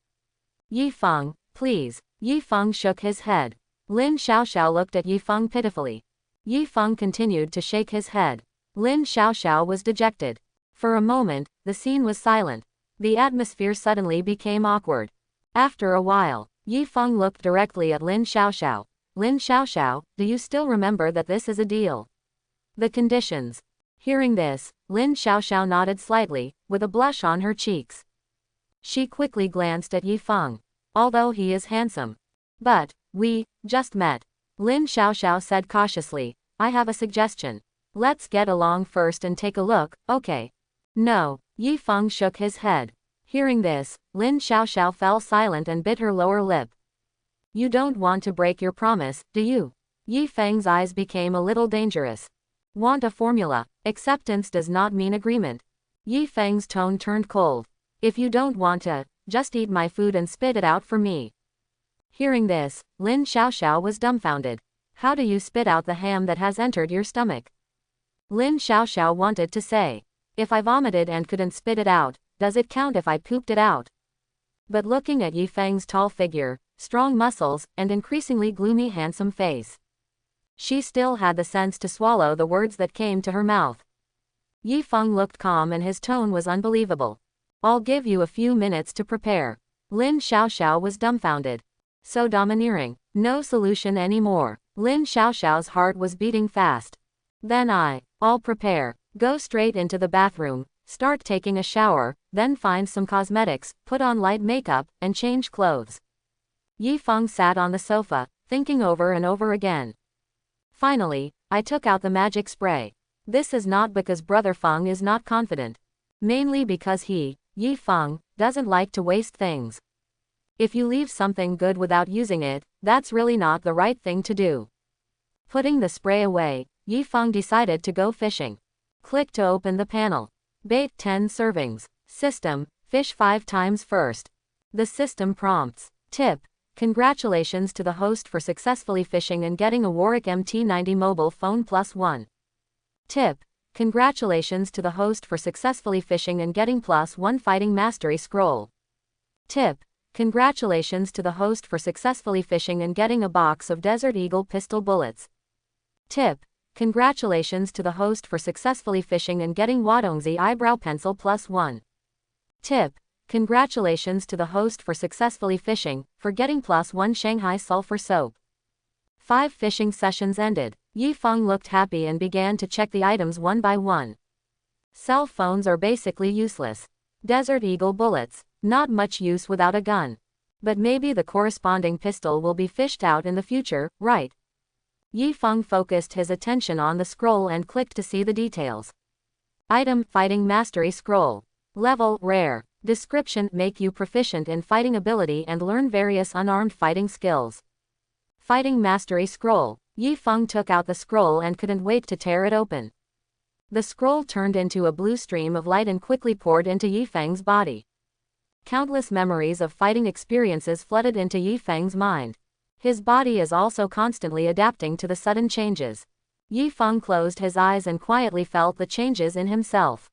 "Yi Feng, please." Yi Feng shook his head. Lin Xiaoxiao looked at Yi Feng pitifully. Yi Feng continued to shake his head. Lin Xiaoxiao was dejected. For a moment, the scene was silent. The atmosphere suddenly became awkward. After a while, Yi Feng looked directly at Lin Xiaoxiao. "Lin Xiaoxiao, do you still remember that this is a deal? The conditions." Hearing this, Lin Xiaoxiao nodded slightly, with a blush on her cheeks. She quickly glanced at Yi Feng. "Although he is handsome. But, we just met." Lin Xiaoxiao said cautiously, "I have a suggestion. Let's get along first and take a look, okay?" "No." Yi Feng shook his head. Hearing this, Lin Xiaoxiao fell silent and bit her lower lip. "You don't want to break your promise, do you?" Yi Feng's eyes became a little dangerous. "Want a formula? Acceptance does not mean agreement." Yi Feng's tone turned cold. "If you don't want to, just eat my food and spit it out for me." Hearing this, Lin Xiaoxiao was dumbfounded. "How do you spit out the ham that has entered your stomach?" Lin Xiaoxiao wanted to say, "If I vomited and couldn't spit it out, does it count if I pooped it out?" But looking at Yi Feng's tall figure, strong muscles, and increasingly gloomy handsome face, she still had the sense to swallow the words that came to her mouth. Yi Feng looked calm and his tone was unbelievable. "I'll give you a few minutes to prepare." Lin Xiaoxiao was dumbfounded. So domineering. No solution anymore. Lin Xiaoxiao's heart was beating fast. "Then I'll prepare. Go straight into the bathroom, start taking a shower, then find some cosmetics, put on light makeup, and change clothes." Yi Feng sat on the sofa, thinking over and over again. "Finally, I took out the magic spray. This is not because Brother Feng is not confident. Mainly because he, Yi Feng, doesn't like to waste things. If you leave something good without using it, that's really not the right thing to do." Putting the spray away, Yi Feng decided to go fishing. Click to open the panel. Bait 10 servings. System, fish 5 times first. The system prompts. Tip. Congratulations to the host for successfully fishing and getting a Warwick MT90 mobile phone +1. Tip. Congratulations to the host for successfully fishing and getting +1 fighting mastery scroll. Tip. Congratulations to the host for successfully fishing and getting a box of Desert Eagle pistol bullets. Tip. Congratulations to the host for successfully fishing and getting Wadongzi eyebrow pencil +1. Tip. Congratulations to the host for successfully fishing, for getting +1 Shanghai sulfur soap. 5 fishing sessions ended. Yi Feng looked happy and began to check the items one by one. Cell phones are basically useless. Desert Eagle bullets, not much use without a gun. But maybe the corresponding pistol will be fished out in the future, right? Yi Feng focused his attention on the scroll and clicked to see the details. Item: Fighting Mastery Scroll. Level: Rare. Description: Make you proficient in fighting ability and learn various unarmed fighting skills. Fighting Mastery Scroll. Yi Feng took out the scroll and couldn't wait to tear it open. The scroll turned into a blue stream of light and quickly poured into Yi Feng's body. Countless memories of fighting experiences flooded into Yi Feng's mind. His body is also constantly adapting to the sudden changes. Yi Feng closed his eyes and quietly felt the changes in himself.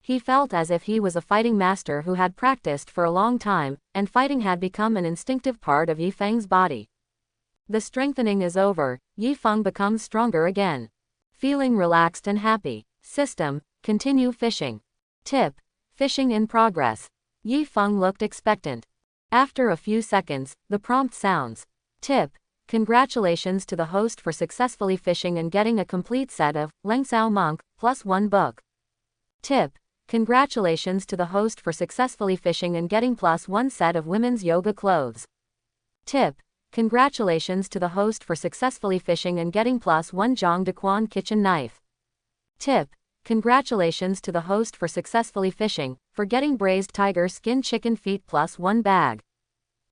He felt as if he was a fighting master who had practiced for a long time, and fighting had become an instinctive part of Yi Feng's body. The strengthening is over, Yi Feng becomes stronger again. Feeling relaxed and happy. System: Continue fishing. Tip: Fishing in progress. Yi Feng looked expectant. After a few seconds, the prompt sounds. Tip: Congratulations to the host for successfully fishing and getting a complete set of Lengsao Monk +1 book. Tip: Congratulations to the host for successfully fishing and getting +1 set of women's yoga clothes. Tip: Congratulations to the host for successfully fishing and getting +1 Zhang Dequan kitchen knife. Tip: Congratulations to the host for successfully fishing, for getting braised tiger skin chicken feet +1 bag.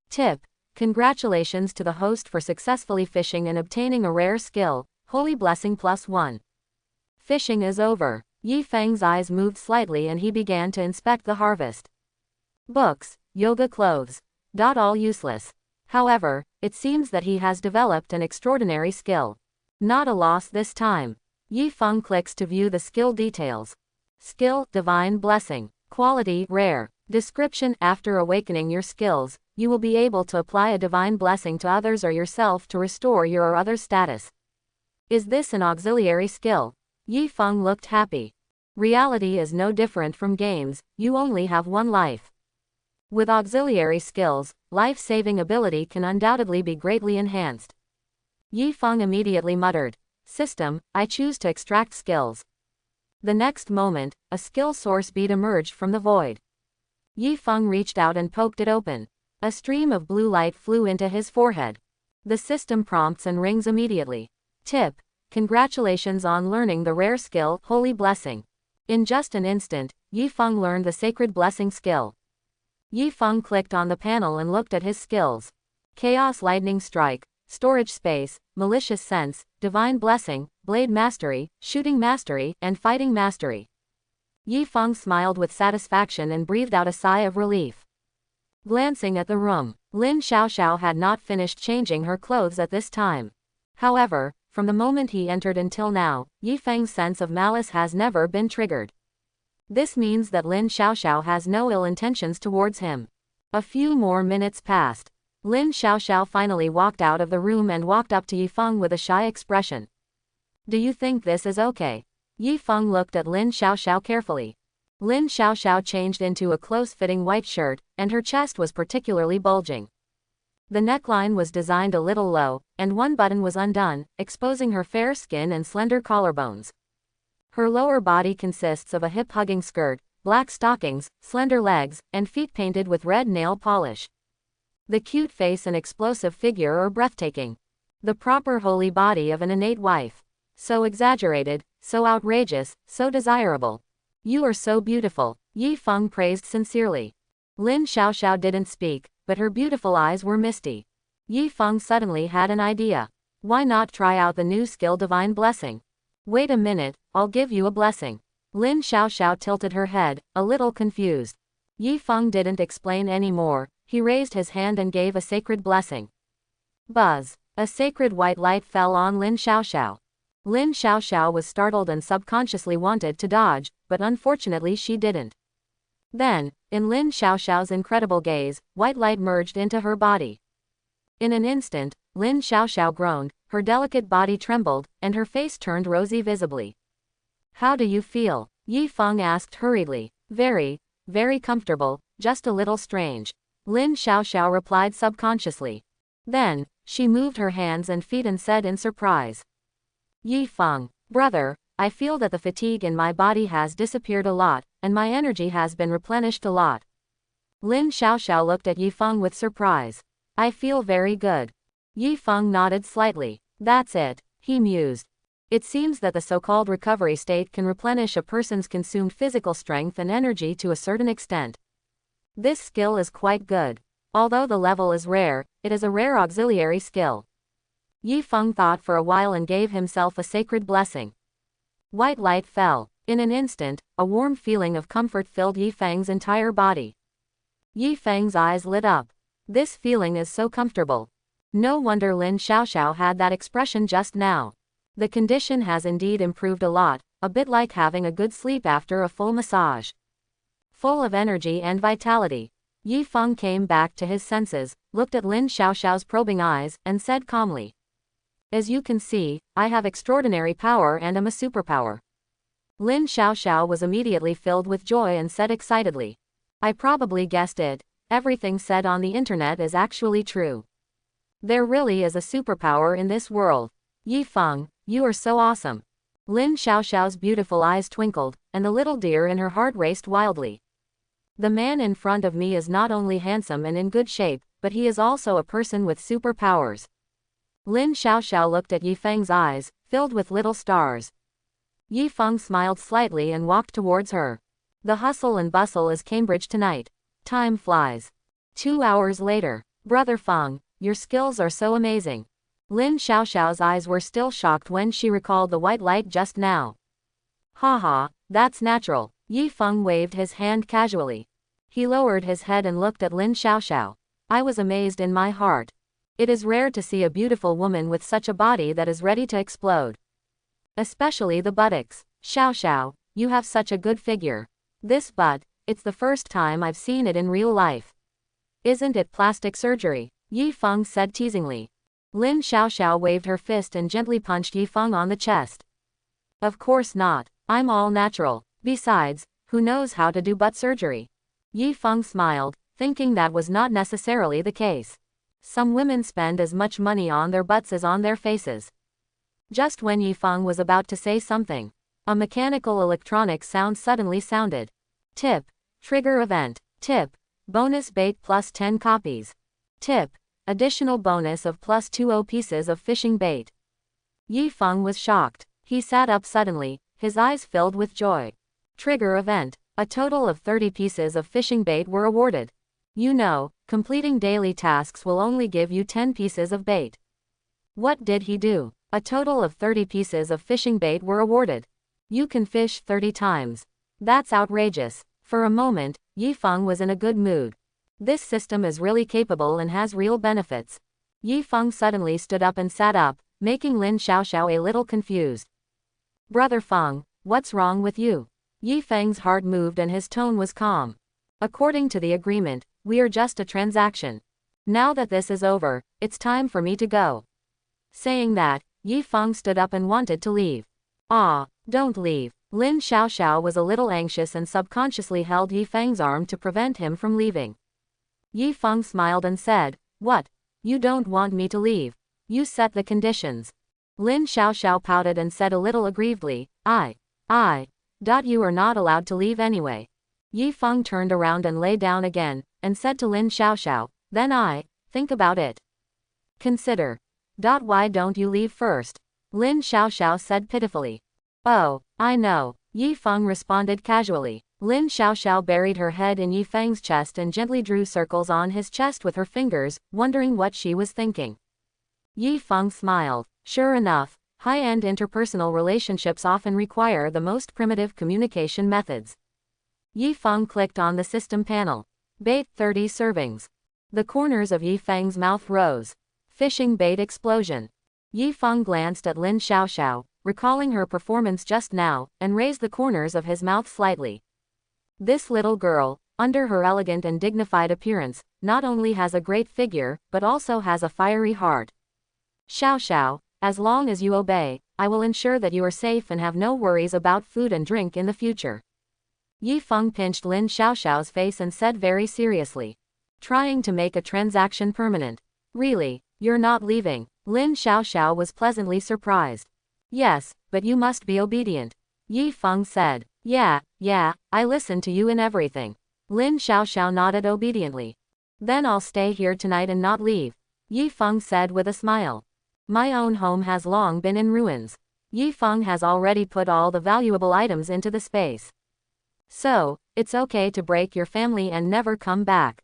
Tip: Congratulations to the host for successfully fishing and obtaining a rare skill, Holy Blessing +1. Fishing is over. Yi Feng's eyes moved slightly and he began to inspect the harvest. Books, yoga clothes. All useless. However, it seems that he has developed an extraordinary skill. Not a loss this time. Yi Feng clicks to view the skill details. Skill: Divine Blessing. Quality: Rare. Description: After awakening your skills, you will be able to apply a divine blessing to others or yourself to restore your or others' status. Is this an auxiliary skill? Yi Feng looked happy. Reality is no different from games, you only have one life. With auxiliary skills, life-saving ability can undoubtedly be greatly enhanced. Yi Feng immediately muttered. System: I choose to extract skills. The next moment, a skill source bead emerged from the void. Yi Feng reached out and poked it open. A stream of blue light flew into his forehead. The system prompts and rings immediately. Tip: Congratulations on learning the rare skill, Holy Blessing. In just an instant, Yi Feng learned the Sacred Blessing skill. Yi Feng clicked on the panel and looked at his skills. Chaos Lightning Strike, Storage Space, Malicious Sense, Divine Blessing, Blade Mastery, Shooting Mastery, and Fighting Mastery. Yi Feng smiled with satisfaction and breathed out a sigh of relief. Glancing at the room, Lin Xiaoxiao had not finished changing her clothes at this time. However, from the moment he entered until now, Yi Feng's sense of malice has never been triggered. This means that Lin Xiaoxiao has no ill intentions towards him. A few more minutes passed. Lin Xiaoxiao finally walked out of the room and walked up to Yi Feng with a shy expression. Do you think this is okay? Yi Feng looked at Lin Xiaoxiao carefully. Lin Xiaoxiao changed into a close-fitting white shirt, and her chest was particularly bulging. The neckline was designed a little low, and one button was undone, exposing her fair skin and slender collarbones. Her lower body consists of a hip-hugging skirt, black stockings, slender legs, and feet painted with red nail polish. The cute face and explosive figure are breathtaking. The proper holy body of an innate wife. So exaggerated, so outrageous, so desirable. You are so beautiful, Yi Feng praised sincerely. Lin Xiaoxiao didn't speak, but her beautiful eyes were misty. Yi Feng suddenly had an idea. Why not try out the new skill Divine Blessing? Wait a minute, I'll give you a blessing. Lin Xiaoxiao tilted her head, a little confused. Yi Feng didn't explain any more, he raised his hand and gave a sacred blessing. Buzz. A sacred white light fell on Lin Xiaoxiao. Lin Xiaoxiao was startled and subconsciously wanted to dodge, but unfortunately she didn't. Then, in Lin Xiaoxiao's incredible gaze, white light merged into her body. In an instant, Lin Xiaoxiao groaned, her delicate body trembled, and her face turned rosy visibly. How do you feel? Yi Feng asked hurriedly. Very, very comfortable, just a little strange. Lin Xiaoxiao replied subconsciously. Then, she moved her hands and feet and said in surprise. Yi Feng, brother, I feel that the fatigue in my body has disappeared a lot, and my energy has been replenished a lot. Lin Xiaoxiao looked at Yi Feng with surprise. I feel very good. Yi Feng nodded slightly. That's it, he mused. It seems that the so-called recovery state can replenish a person's consumed physical strength and energy to a certain extent. This skill is quite good. Although the level is rare, it is a rare auxiliary skill. Yi Feng thought for a while and gave himself a sacred blessing. White light fell. In an instant, a warm feeling of comfort filled Yi Feng's entire body. Yi Feng's eyes lit up. This feeling is so comfortable. No wonder Lin Xiaoxiao had that expression just now. The condition has indeed improved a lot, a bit like having a good sleep after a full massage. Full of energy and vitality, Yi Feng came back to his senses, looked at Lin Xiaoxiao's probing eyes, and said calmly. As you can see, I have extraordinary power and am a superpower. Lin Xiaoxiao was immediately filled with joy and said excitedly. I probably guessed it. Everything said on the internet is actually true. There really is a superpower in this world. Yi Feng, you are so awesome. Lin Xiaoxiao's beautiful eyes twinkled, and the little deer in her heart raced wildly. The man in front of me is not only handsome and in good shape, but he is also a person with superpowers. Lin Xiaoxiao looked at Yi Feng's eyes, filled with little stars. Yi Feng smiled slightly and walked towards her. The hustle and bustle is Cambridge tonight. Time flies. 2 hours later. Brother Feng, your skills are so amazing. Lin Xiaoxiao's eyes were still shocked when she recalled the white light just now. Haha, that's natural. Yi Feng waved his hand casually. He lowered his head and looked at Lin Xiaoxiao. I was amazed in my heart. It is rare to see a beautiful woman with such a body that is ready to explode. Especially the buttocks. Xiaoxiao, you have such a good figure. This butt, it's the first time I've seen it in real life. Isn't it plastic surgery? Yi Feng said teasingly. Lin Xiaoxiao waved her fist and gently punched Yi Feng on the chest. Of course not. I'm all natural. Besides, who knows how to do butt surgery? Yi Feng smiled, thinking that was not necessarily the case. Some women spend as much money on their butts as on their faces. Just when Yi Feng was about to say something, a mechanical electronic sound suddenly sounded. Tip. Trigger event. Tip. Bonus bait plus 10 copies. Tip. Additional bonus of plus 20 pieces of fishing bait. Yi Feng was shocked. He sat up suddenly, his eyes filled with joy. Trigger event. A total of 30 pieces of fishing bait were awarded. You know, completing daily tasks will only give you 10 pieces of bait. What did he do? A total of 30 pieces of fishing bait were awarded. You can fish 30 times. That's outrageous. For a moment, Yi Feng was in a good mood. This system is really capable and has real benefits. Yi Feng suddenly stood up and sat up, making Lin Xiaoxiao a little confused. Brother Feng, what's wrong with you? Yi Feng's heart moved and his tone was calm. According to the agreement, we are just a transaction. Now that this is over, it's time for me to go. Saying that, Yi Feng stood up and wanted to leave. Ah, don't leave. Lin Xiaoxiao was a little anxious and subconsciously held Yi Feng's arm to prevent him from leaving. Yi Feng smiled and said, What? You don't want me to leave? You set the conditions. Lin Xiaoxiao pouted and said a little aggrievedly, You are not allowed to leave anyway. Yi Feng turned around and lay down again, and said to Lin Xiaoxiao, Then think about it. Consider. Why don't you leave first? Lin Xiaoxiao said pitifully. Oh, I know. Yi Feng responded casually. Lin Xiaoxiao buried her head in Yi Feng's chest and gently drew circles on his chest with her fingers, wondering what she was thinking. Yi Feng smiled. Sure enough, high-end interpersonal relationships often require the most primitive communication methods. Yi Feng clicked on the system panel. Bait 30 servings. The corners of Yi Feng's mouth rose. Fishing bait explosion. Yi Feng glanced at Lin Xiaoxiao, recalling her performance just now, and raised the corners of his mouth slightly. This little girl, under her elegant and dignified appearance, not only has a great figure, but also has a fiery heart. Xiaoxiao, as long as you obey, I will ensure that you are safe and have no worries about food and drink in the future. Yi Feng pinched Lin Xiaoxiao's face and said very seriously. Trying to make a transaction permanent. Really, you're not leaving? Lin Xiaoxiao was pleasantly surprised. Yes, but you must be obedient. Yi Feng said. Yeah, I listen to you in everything. Lin Xiaoxiao nodded obediently. Then I'll stay here tonight and not leave, Yi Feng said with a smile. My own home has long been in ruins. Yi Feng has already put all the valuable items into the space. So, it's okay to break your family and never come back.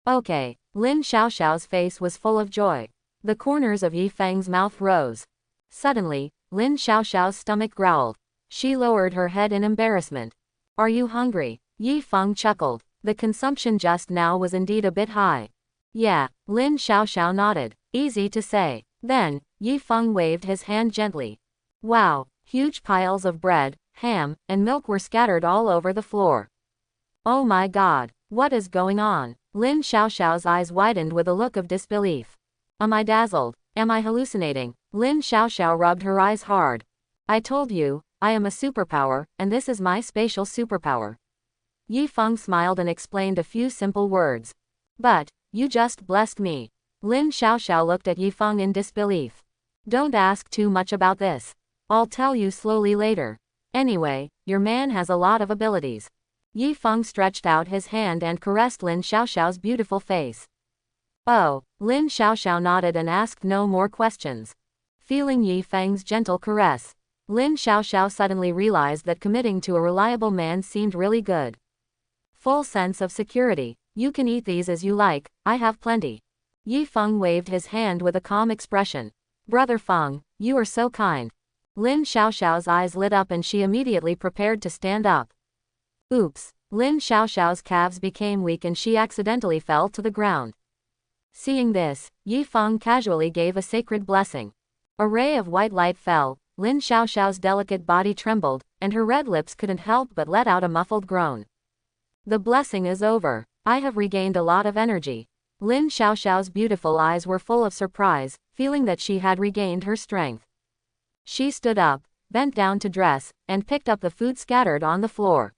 Okay. Lin Xiaoxiao's face was full of joy. The corners of Yi Feng's mouth rose. Suddenly, Lin Xiaoxiao's stomach growled. She lowered her head in embarrassment. Are you hungry? Yi Feng chuckled. The consumption just now was indeed a bit high. Yeah, Lin Xiaoxiao nodded. Easy to say. Then, Yi Feng waved his hand gently. Wow, huge piles of bread, ham, and milk were scattered all over the floor. Oh my god, what is going on? Lin Xiaoxiao's eyes widened with a look of disbelief. Am I dazzled? Am I hallucinating? Lin Xiaoxiao rubbed her eyes hard. I told you, I am a superpower, and this is my spatial superpower. Yi Feng smiled and explained a few simple words. But, you just blessed me. Lin Xiaoxiao looked at Yi Feng in disbelief. Don't ask too much about this. I'll tell you slowly later. Anyway, your man has a lot of abilities. Yi Feng stretched out his hand and caressed Lin Xiaoxiao's beautiful face. Oh, Lin Xiaoxiao nodded and asked no more questions. Feeling Yi Feng's gentle caress, Lin Xiaoxiao suddenly realized that committing to a reliable man seemed really good. Full sense of security. You can eat these as you like, I have plenty. Yi Feng waved his hand with a calm expression. Brother Feng, you are so kind. Lin Xiaoxiao's eyes lit up and she immediately prepared to stand up. Oops, Lin Xiaoxiao's calves became weak and she accidentally fell to the ground. Seeing this, Yi Feng casually gave a sacred blessing. A ray of white light fell, Lin Xiaoxiao's delicate body trembled, and her red lips couldn't help but let out a muffled groan. The blessing is over. I have regained a lot of energy. Lin Xiaoxiao's beautiful eyes were full of surprise, feeling that she had regained her strength. She stood up, bent down to dress, and picked up the food scattered on the floor.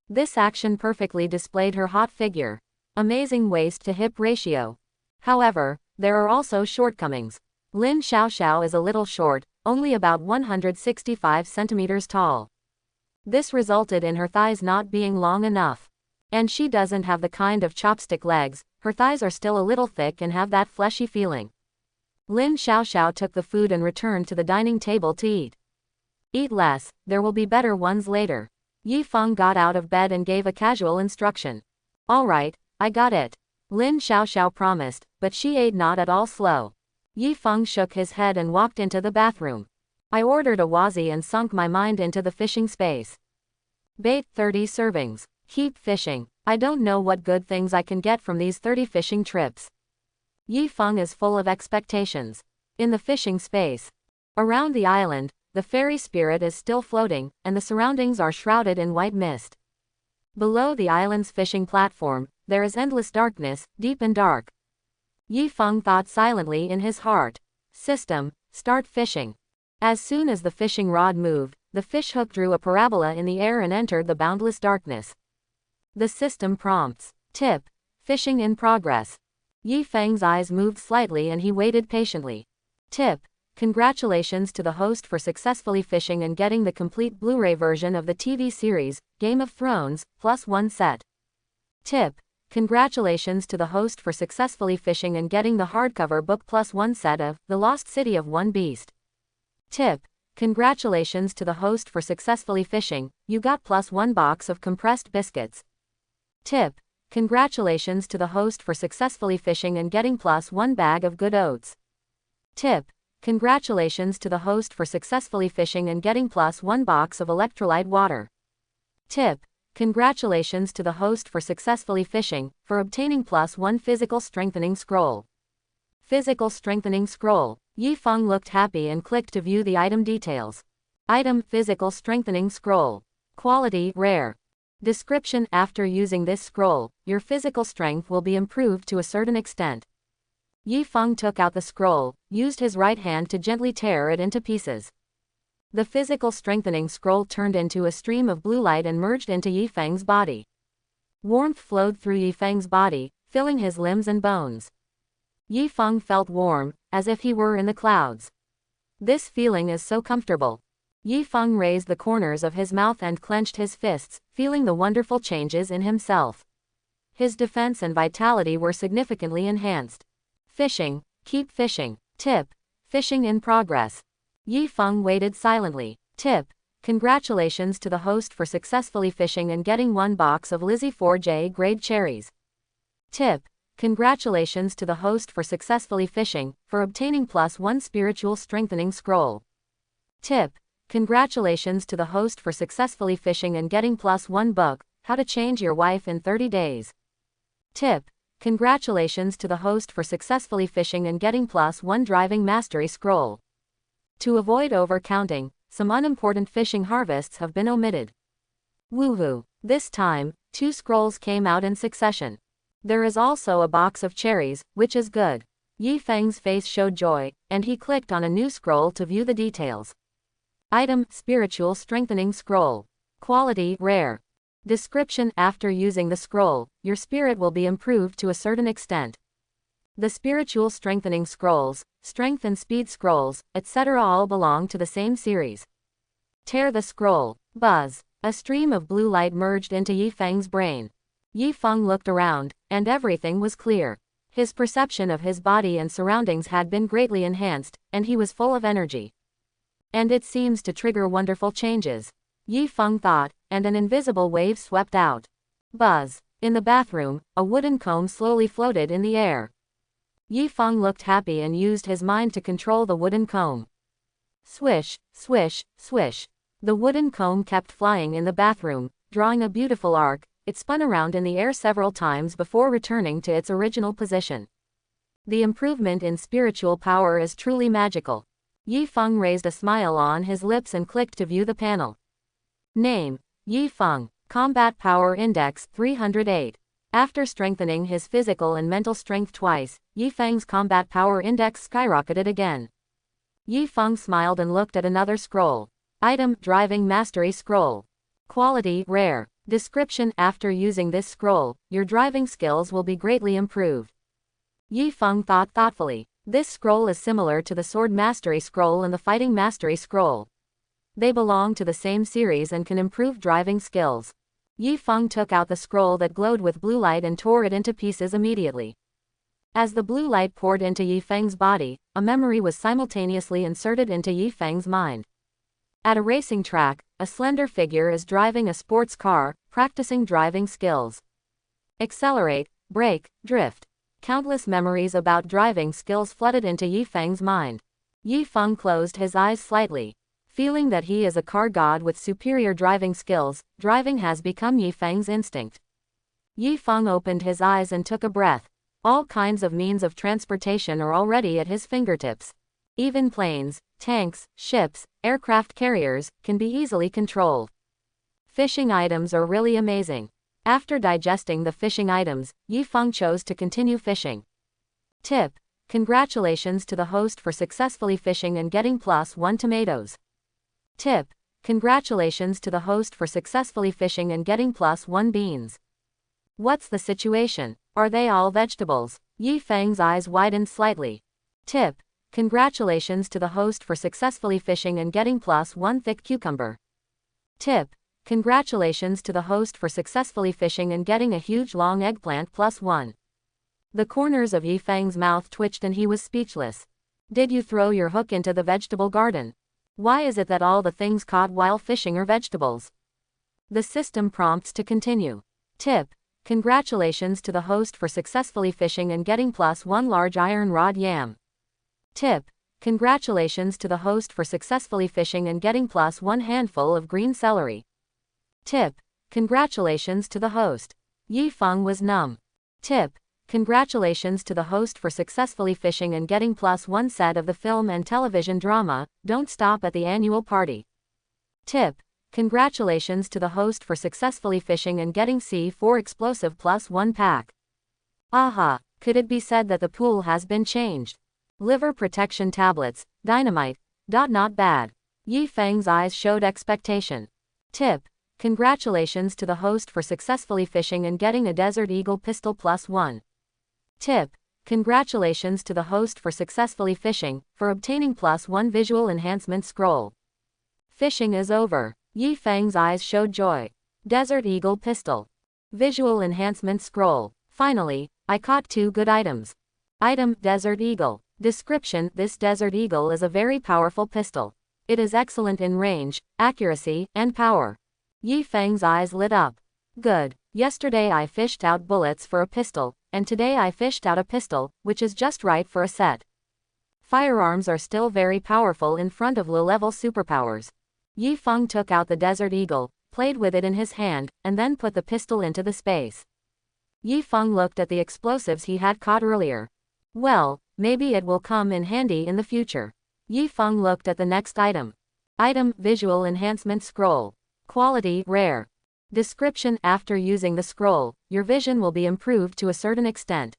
This action perfectly displayed her hot figure. Amazing waist-to-hip ratio. However, there are also shortcomings. Lin Xiaoxiao is a little short, only about 165 centimeters tall. This resulted in her thighs not being long enough. And she doesn't have the kind of chopstick legs, her thighs are still a little thick and have that fleshy feeling. Lin Xiaoxiao took the food and returned to the dining table to eat. Eat less, there will be better ones later. Yi Feng got out of bed and gave a casual instruction. Alright, I got it. Lin Xiaoxiao promised, but she ate not at all slow. Yi Feng shook his head and walked into the bathroom. I ordered a wazi and sunk my mind into the fishing space. Bait 30 servings. Keep fishing. I don't know what good things I can get from these 30 fishing trips. Yi Feng is full of expectations. In the fishing space. Around the island, the fairy spirit is still floating, and the surroundings are shrouded in white mist. Below the island's fishing platform, there is endless darkness, deep and dark. Yi Feng thought silently in his heart. System, start fishing. As soon as the fishing rod moved, the fish hook drew a parabola in the air and entered the boundless darkness. The system prompts. Tip. Fishing in progress. Yi Feng's eyes moved slightly and he waited patiently. Tip. Congratulations to the host for successfully fishing and getting the complete Blu-ray version of the TV series, Game of Thrones, +1 set. Tip. Congratulations to the host for successfully fishing and getting the hardcover book +1 set of The Lost City of One Beast. Tip. Congratulations to the host for successfully fishing, you got +1 box of compressed biscuits. Tip. Congratulations to the host for successfully fishing and getting +1 bag of good oats. Tip. Congratulations to the host for successfully fishing and getting +1 box of electrolyte water. Tip. Congratulations to the host for successfully fishing, for obtaining +1 physical strengthening scroll. Physical strengthening scroll. Yi Feng looked happy and clicked to view the item details. Item Physical strengthening scroll. Quality Rare. Description: after using this scroll, your physical strength will be improved to a certain extent. Yi Feng took out the scroll, used his right hand to gently tear it into pieces. The physical strengthening scroll turned into a stream of blue light and merged into Yi Feng's body. Warmth flowed through Yi Feng's body, filling his limbs and bones. Yi Feng felt warm, as if he were in the clouds. This feeling is so comfortable. Yifeng raised the corners of his mouth and clenched his fists, feeling the wonderful changes in himself. His defense and vitality were significantly enhanced. Fishing. Keep fishing. Tip. Fishing in progress. Yifeng waited silently. Tip. Congratulations to the host for successfully fishing and getting 1 box of Lizzie 4J grade cherries. Tip. Congratulations to the host for successfully fishing, for obtaining +1 spiritual strengthening scroll. Tip. Congratulations to the host for successfully fishing and getting +1 book, How to Change Your Wife in 30 Days. Tip. Congratulations to the host for successfully fishing and getting +1 driving mastery scroll. To avoid overcounting, some unimportant fishing harvests have been omitted. Woohoo! This time, 2 scrolls came out in succession. There is also a box of cherries, which is good. Yifeng's face showed joy, and he clicked on a new scroll to view the details. Item: Spiritual Strengthening Scroll. Quality: Rare. Description: After using the scroll, your spirit will be improved to a certain extent. The spiritual strengthening scrolls, strength and speed scrolls, etc. all belong to the same series. Tear the scroll. Buzz. A stream of blue light merged into Yifeng's brain. Yifeng looked around, and everything was clear. His perception of his body and surroundings had been greatly enhanced, and he was full of energy. And it seems to trigger wonderful changes. Yifeng thought, and an invisible wave swept out. Buzz. In the bathroom, a wooden comb slowly floated in the air. Yifeng looked happy and used his mind to control the wooden comb. Swish, swish, swish. The wooden comb kept flying in the bathroom, drawing a beautiful arc. It spun around in the air several times before returning to its original position. The improvement in spiritual power is truly magical. Yifeng raised a smile on his lips and clicked to view the panel. Name: Yifeng. Combat Power Index 308. After strengthening his physical and mental strength twice, Yifeng's combat power index skyrocketed again. Yifeng smiled and looked at another scroll. Item: Driving Mastery Scroll. Quality: Rare. Description: After using this scroll, your driving skills will be greatly improved. Yifeng thought thoughtfully. This scroll is similar to the Sword Mastery Scroll and the Fighting Mastery Scroll. They belong to the same series and can improve driving skills. Yifeng took out the scroll that glowed with blue light and tore it into pieces immediately. As the blue light poured into Yifeng's body, a memory was simultaneously inserted into Yifeng's mind. At a racing track, a slender figure is driving a sports car, practicing driving skills. Accelerate, brake, drift. Countless memories about driving skills flooded into Yifeng's mind. Yifeng closed his eyes slightly. Feeling that he is a car god with superior driving skills, driving has become Yifeng's instinct. Yifeng opened his eyes and took a breath. All kinds of means of transportation are already at his fingertips. Even planes, tanks, ships, aircraft carriers, can be easily controlled. Fishing items are really amazing. After digesting the fishing items, Yifeng chose to continue fishing. Tip: Congratulations to the host for successfully fishing and getting +1 tomatoes. Tip: Congratulations to the host for successfully fishing and getting +1 beans. What's the situation? Are they all vegetables? Yifeng's eyes widened slightly. Tip: Congratulations to the host for successfully fishing and getting +1 thick cucumber. Tip: Congratulations to the host for successfully fishing and getting a huge long eggplant +1. The corners of Yifeng's mouth twitched and he was speechless. Did you throw your hook into the vegetable garden? Why is it that all the things caught while fishing are vegetables? The system prompts to continue. Tip: Congratulations to the host for successfully fishing and getting +1 large iron rod yam. Tip: Congratulations to the host for successfully fishing and getting +1 handful of green celery. Tip: Congratulations to the host. Yifeng was numb. Tip: Congratulations to the host for successfully fishing and getting +1 set of the film and television drama, Don't Stop at the Annual Party. Tip: Congratulations to the host for successfully fishing and getting C4 explosive +1 pack. Aha, could it be said that the pool has been changed? Liver protection tablets, dynamite, not bad. Yifeng's eyes showed expectation. Tip: Congratulations to the host for successfully fishing and getting a Desert Eagle pistol +1. Tip: Congratulations to the host for successfully fishing, for obtaining +1 visual enhancement scroll. Fishing is over. Yi Feng's eyes showed joy. Desert Eagle Pistol. Visual enhancement scroll. Finally, I caught 2 good items. Item, Desert Eagle. Description, this Desert Eagle is a very powerful pistol. It is excellent in range, accuracy, and power. Yi Feng's eyes lit up. Good. Yesterday I fished out bullets for a pistol, and today I fished out a pistol, which is just right for a set. Firearms are still very powerful in front of low-level superpowers. Yi Feng took out the Desert Eagle, played with it in his hand, and then put the pistol into the space. Yi Feng looked at the explosives he had caught earlier. Well, maybe it will come in handy in the future. Yi Feng looked at the next item. Item, Visual Enhancement Scroll. Quality, Rare. Description, after using the scroll, your vision will be improved to a certain extent.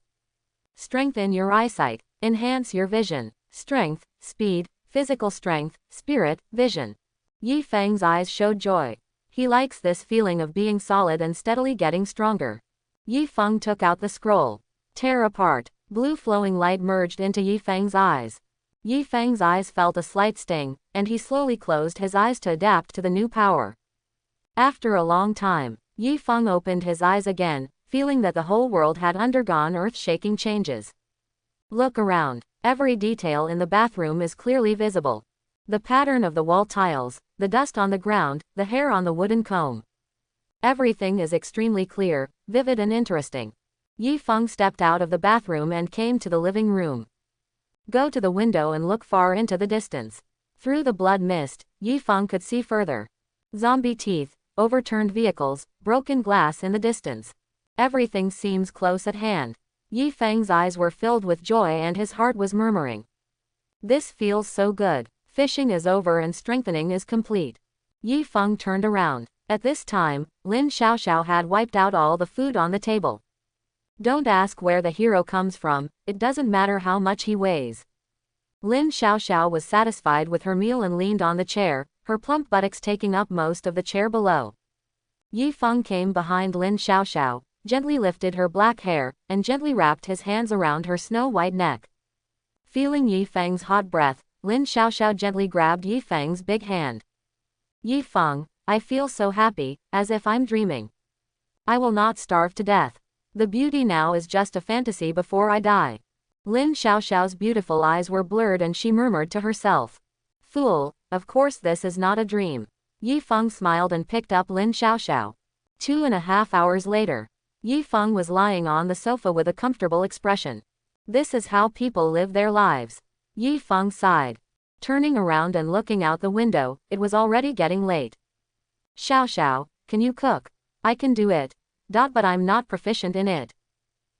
Strengthen your eyesight. Enhance your vision. Strength, speed, physical strength, spirit, vision. Yi Feng's eyes showed joy. He likes this feeling of being solid and steadily getting stronger. Yi Feng took out the scroll. Tear apart. Blue flowing light merged into Yi Feng's eyes. Yi Feng's eyes felt a slight sting, and he slowly closed his eyes to adapt to the new power. After a long time, Yi Feng opened his eyes again, feeling that the whole world had undergone earth-shaking changes. Look around. Every detail in the bathroom is clearly visible. The pattern of the wall tiles, the dust on the ground, the hair on the wooden comb. Everything is extremely clear, vivid and interesting. Yi Feng stepped out of the bathroom and came to the living room. Go to the window and look far into the distance. Through the blood mist, Yi Feng could see further. Zombie teeth, overturned vehicles, broken glass in the distance. Everything seems close at hand. Yi Feng's eyes were filled with joy and his heart was murmuring. This feels so good. Fishing is over and strengthening is complete. Yi Feng turned around. At this time, Lin Xiaoxiao had wiped out all the food on the table. Don't ask where the hero comes from, it doesn't matter how much he weighs. Lin Xiaoxiao was satisfied with her meal and leaned on the chair, her plump buttocks taking up most of the chair below. Yi Feng came behind Lin Xiaoxiao, gently lifted her black hair, and gently wrapped his hands around her snow-white neck. Feeling Yi Feng's hot breath, Lin Xiaoxiao gently grabbed Yi Feng's big hand. Yi Feng, I feel so happy, as if I'm dreaming. I will not starve to death. The beauty now is just a fantasy before I die. Lin Xiaoxiao's beautiful eyes were blurred and she murmured to herself. Fool, of course this is not a dream. Yi Feng smiled and picked up Lin Xiaoxiao. 2.5 hours later. Yi Feng was lying on the sofa with a comfortable expression. This is how people live their lives. Yi Feng sighed. Turning around and looking out the window, it was already getting late. Xiaoxiao, can you cook? I can do it. But I'm not proficient in it.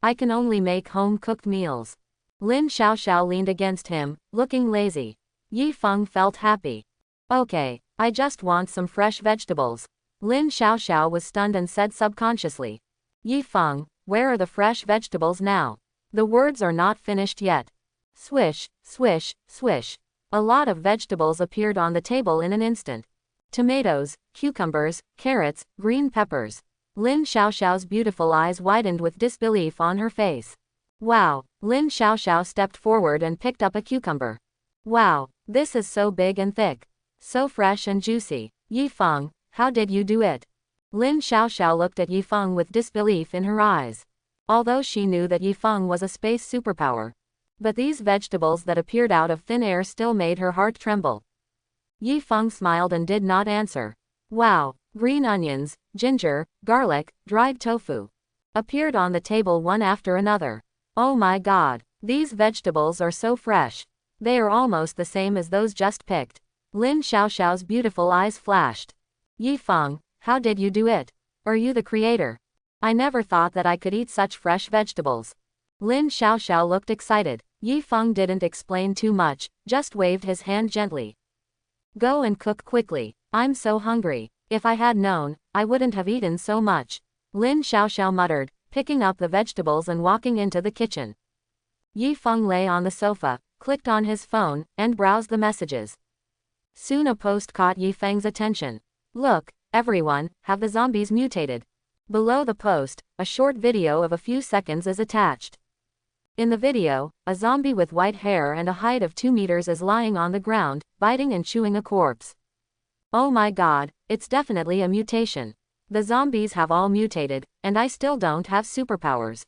I can only make home-cooked meals. Lin Xiaoxiao leaned against him, looking lazy. Yi Feng felt happy. Okay, I just want some fresh vegetables. Lin Xiaoxiao was stunned and said subconsciously. Yi Feng, where are the fresh vegetables now? The words are not finished yet. Swish, swish, swish. A lot of vegetables appeared on the table in an instant. Tomatoes, cucumbers, carrots, green peppers. Lin Xiaoxiao's beautiful eyes widened with disbelief on her face. Wow! Lin Xiaoxiao stepped forward and picked up a cucumber. Wow! This is so big and thick. So fresh and juicy. Yi Feng, how did you do it? Lin Xiaoxiao looked at Yi Feng with disbelief in her eyes. Although she knew that Yi Feng was a space superpower. But these vegetables that appeared out of thin air still made her heart tremble. Yi Feng smiled and did not answer. Wow! Green onions, ginger, garlic, dried tofu. Appeared on the table one after another. Oh my god! These vegetables are so fresh. They are almost the same as those just picked. Lin Xiaoxiao's beautiful eyes flashed. Yi Feng, how did you do it? Are you the creator? I never thought that I could eat such fresh vegetables. Lin Xiaoxiao looked excited. Yi Feng didn't explain too much, just waved his hand gently. Go and cook quickly. I'm so hungry. If I had known, I wouldn't have eaten so much. Lin Xiaoxiao muttered, picking up the vegetables and walking into the kitchen. Yi Feng lay on the sofa, clicked on his phone, and browsed the messages. Soon a post caught Yi Feng's attention. Look, everyone, have the zombies mutated? Below the post, a short video of a few seconds is attached. In the video, a zombie with white hair and a height of 2 meters is lying on the ground, biting and chewing a corpse. Oh my god, it's definitely a mutation. The zombies have all mutated, and I still don't have superpowers.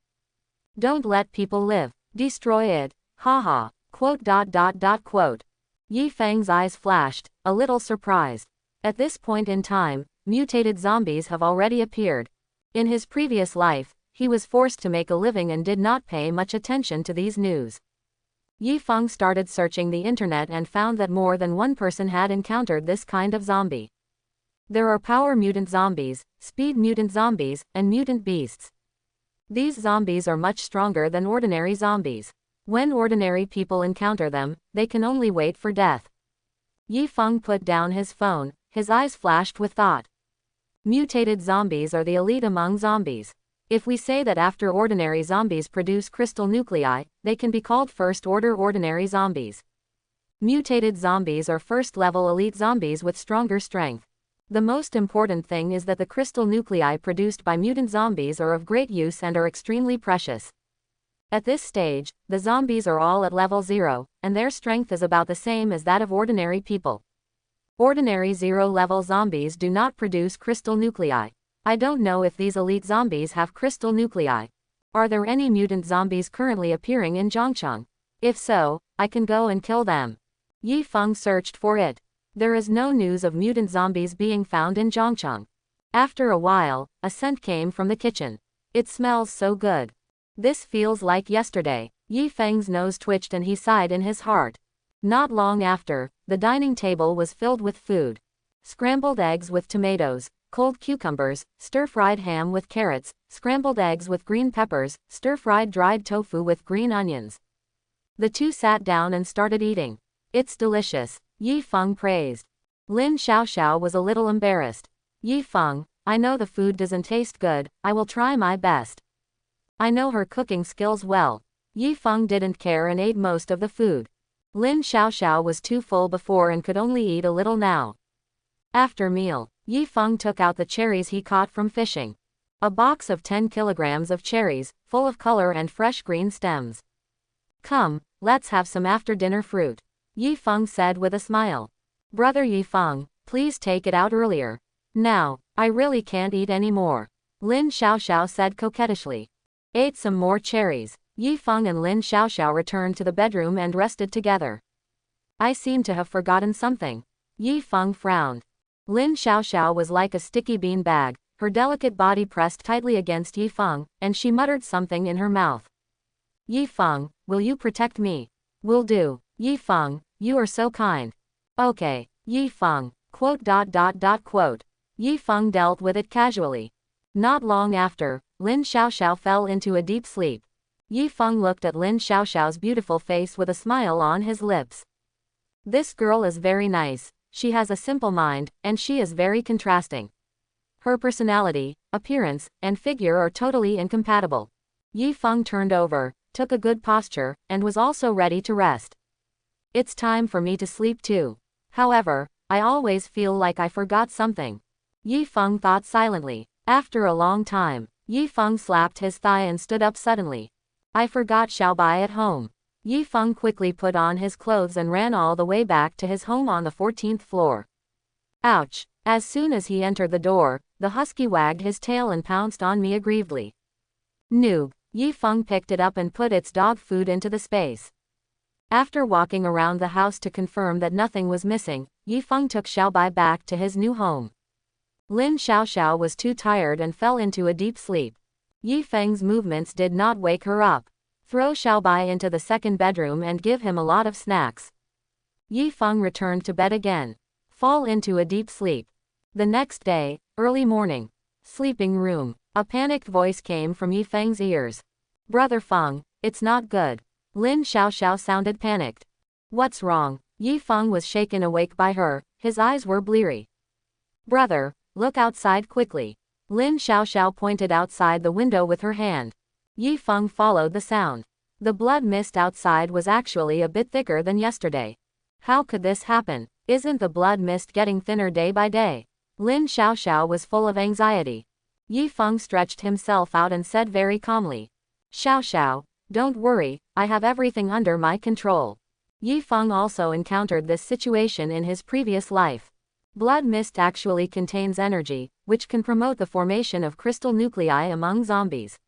Don't let people live. Destroy it. Haha. Quote. Yi Feng's eyes flashed, a little surprised. At this point in time, mutated zombies have already appeared. In his previous life, he was forced to make a living and did not pay much attention to these news. Yi Feng started searching the internet and found that more than one person had encountered this kind of zombie. There are power mutant zombies, speed mutant zombies, and mutant beasts. These zombies are much stronger than ordinary zombies. When ordinary people encounter them, they can only wait for death. Yi Feng put down his phone, his eyes flashed with thought. Mutated zombies are the elite among zombies. If we say that after ordinary zombies produce crystal nuclei, they can be called first-order ordinary zombies. Mutated zombies are first-level elite zombies with stronger strength. The most important thing is that the crystal nuclei produced by mutant zombies are of great use and are extremely precious. At this stage, the zombies are all at level 0, and their strength is about the same as that of ordinary people. Ordinary 0-level zombies do not produce crystal nuclei. I don't know if these elite zombies have crystal nuclei. Are there any mutant zombies currently appearing in Zhongcheng? If so, I can go and kill them. Yi Feng searched for it. There is no news of mutant zombies being found in Zhongcheng. After a while, a scent came from the kitchen. It smells so good. This feels like yesterday. Yi Feng's nose twitched and he sighed in his heart. Not long after, the dining table was filled with food. Scrambled eggs with tomatoes, cold cucumbers, stir-fried ham with carrots, scrambled eggs with green peppers, stir-fried dried tofu with green onions. The two sat down and started eating. It's delicious, Yi Feng praised. Lin Xiaoxiao was a little embarrassed. Yi Feng, I know the food doesn't taste good, I will try my best. I know her cooking skills well. Yi Feng didn't care and ate most of the food. Lin Xiaoxiao was too full before and could only eat a little now. After meal, Yi Feng took out the cherries he caught from fishing. A box of 10 kilograms of cherries, full of color and fresh green stems. Come, let's have some after-dinner fruit, Yi Feng said with a smile. Brother Yi Feng, please take it out earlier. Now, I really can't eat any more, Lin Xiaoxiao said coquettishly. Ate some more cherries. Yi Feng and Lin Xiaoxiao returned to the bedroom and rested together. I seem to have forgotten something. Yi Feng frowned. Lin Xiaoxiao was like a sticky bean bag, her delicate body pressed tightly against Yi Feng, and she muttered something in her mouth. Yi Feng, will you protect me? Will do. Yi Feng, you are so kind. Okay, Yi Feng, quote. Yi Feng dealt with it casually. Not long after, Lin Xiaoxiao fell into a deep sleep. Yi Feng looked at Lin Xiaoxiao's beautiful face with a smile on his lips. This girl is very nice. She has a simple mind, and she is very contrasting. Her personality, appearance, and figure are totally incompatible. Yi Feng turned over, took a good posture, and was also ready to rest. It's time for me to sleep too. However, I always feel like I forgot something. Yi Feng thought silently. After a long time, Yi Feng slapped his thigh and stood up suddenly. I forgot Xiaobai at home. Yi Feng quickly put on his clothes and ran all the way back to his home on the 14th floor. Ouch! As soon as he entered the door, the husky wagged his tail and pounced on me aggrievedly. Noob! Yi Feng picked it up and put its dog food into the space. After walking around the house to confirm that nothing was missing, Yi Feng took Xiaobai back to his new home. Lin Xiaoxiao was too tired and fell into a deep sleep. Yi Feng's movements did not wake her up. Throw Xiaobai into the second bedroom and give him a lot of snacks. Yi Feng returned to bed again. Fall into a deep sleep. The next day, early morning. Sleeping room. A panicked voice came from Yi Feng's ears. Brother Feng, it's not good. Lin Xiaoxiao sounded panicked. What's wrong? Yi Feng was shaken awake by her, his eyes were bleary. Brother, look outside quickly. Lin Xiaoxiao pointed outside the window with her hand. Yi Feng followed the sound. The blood mist outside was actually a bit thicker than yesterday. How could this happen? Isn't the blood mist getting thinner day by day? Lin Xiaoxiao was full of anxiety. Yi Feng stretched himself out and said very calmly. Xiaoxiao, Don't worry, I have everything under my control. Yi Feng also encountered this situation in his previous life. Blood mist actually contains energy, which can promote the formation of crystal nuclei among zombies.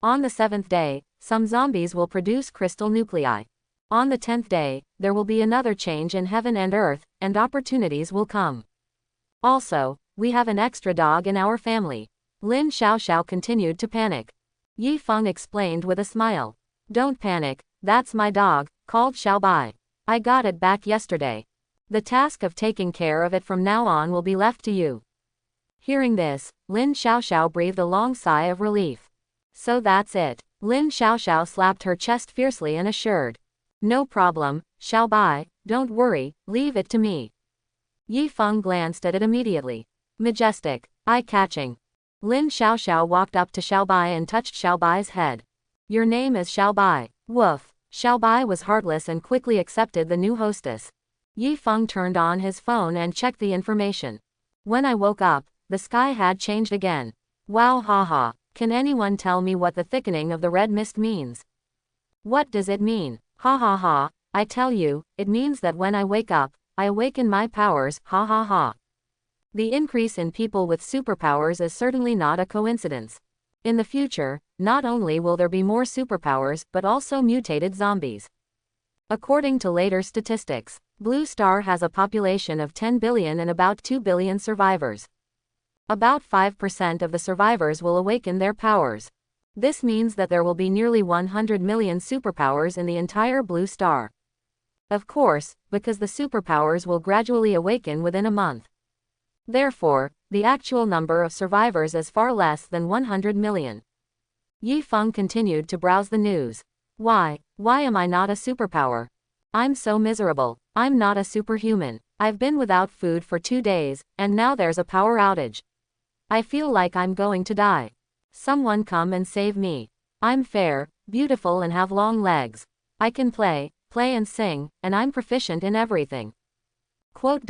On the 7th day, some zombies will produce crystal nuclei. On the 10th day, there will be another change in heaven and earth, and opportunities will come. Also, we have an extra dog in our family. Lin Xiaoxiao continued to panic. Yi Feng explained with a smile. Don't panic, that's my dog, called Xiaobai. I got it back yesterday. The task of taking care of it from now on will be left to you. Hearing this, Lin Xiaoxiao breathed a long sigh of relief. So that's it. Lin Xiaoxiao slapped her chest fiercely and assured. No problem, Xiaobai, don't worry, leave it to me. Yi Feng glanced at it immediately. Majestic, eye-catching. Lin Xiaoxiao walked up to Xiaobai and touched Xiaobai's head. Your name is Xiaobai. Woof. Xiaobai was heartless and quickly accepted the new hostess. Yi Feng turned on his phone and checked the information. When I woke up, the sky had changed again. Wow, haha. Can anyone tell me what the thickening of the red mist means? What does it mean? Ha ha ha. I tell you, it means that when I wake up, I awaken my powers, ha ha ha. The increase in people with superpowers is certainly not a coincidence. In the future, not only will there be more superpowers but also mutated zombies. According to later statistics, Blue Star has a population of 10 billion and about 2 billion survivors. About 5% of the survivors will awaken their powers. This means that there will be nearly 100 million superpowers in the entire Blue Star. Of course, because the superpowers will gradually awaken within a month. Therefore, the actual number of survivors is far less than 100 million. Yi Feng continued to browse the news. Why am I not a superpower? I'm so miserable. I'm not a superhuman. I've been without food for 2 days, and now there's a power outage. I feel like I'm going to die. Someone come and save me. I'm fair, beautiful and have long legs. I can play and sing, and I'm proficient in everything. Quote.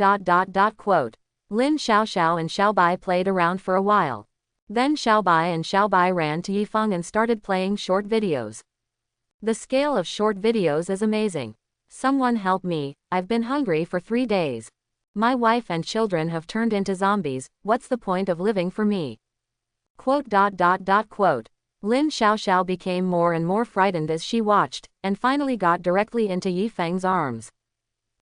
Lin Xiaoxiao and Xiaobai played around for a while. Then Xiaobai and Xiaobai ran to Yi Feng and started playing short videos. The scale of short videos is amazing. Someone help me, I've been hungry for 3 days. My wife and children have turned into zombies, what's the point of living for me? Quote. Lin Xiaoxiao became more and more frightened as she watched, and finally got directly into Yi Feng's arms.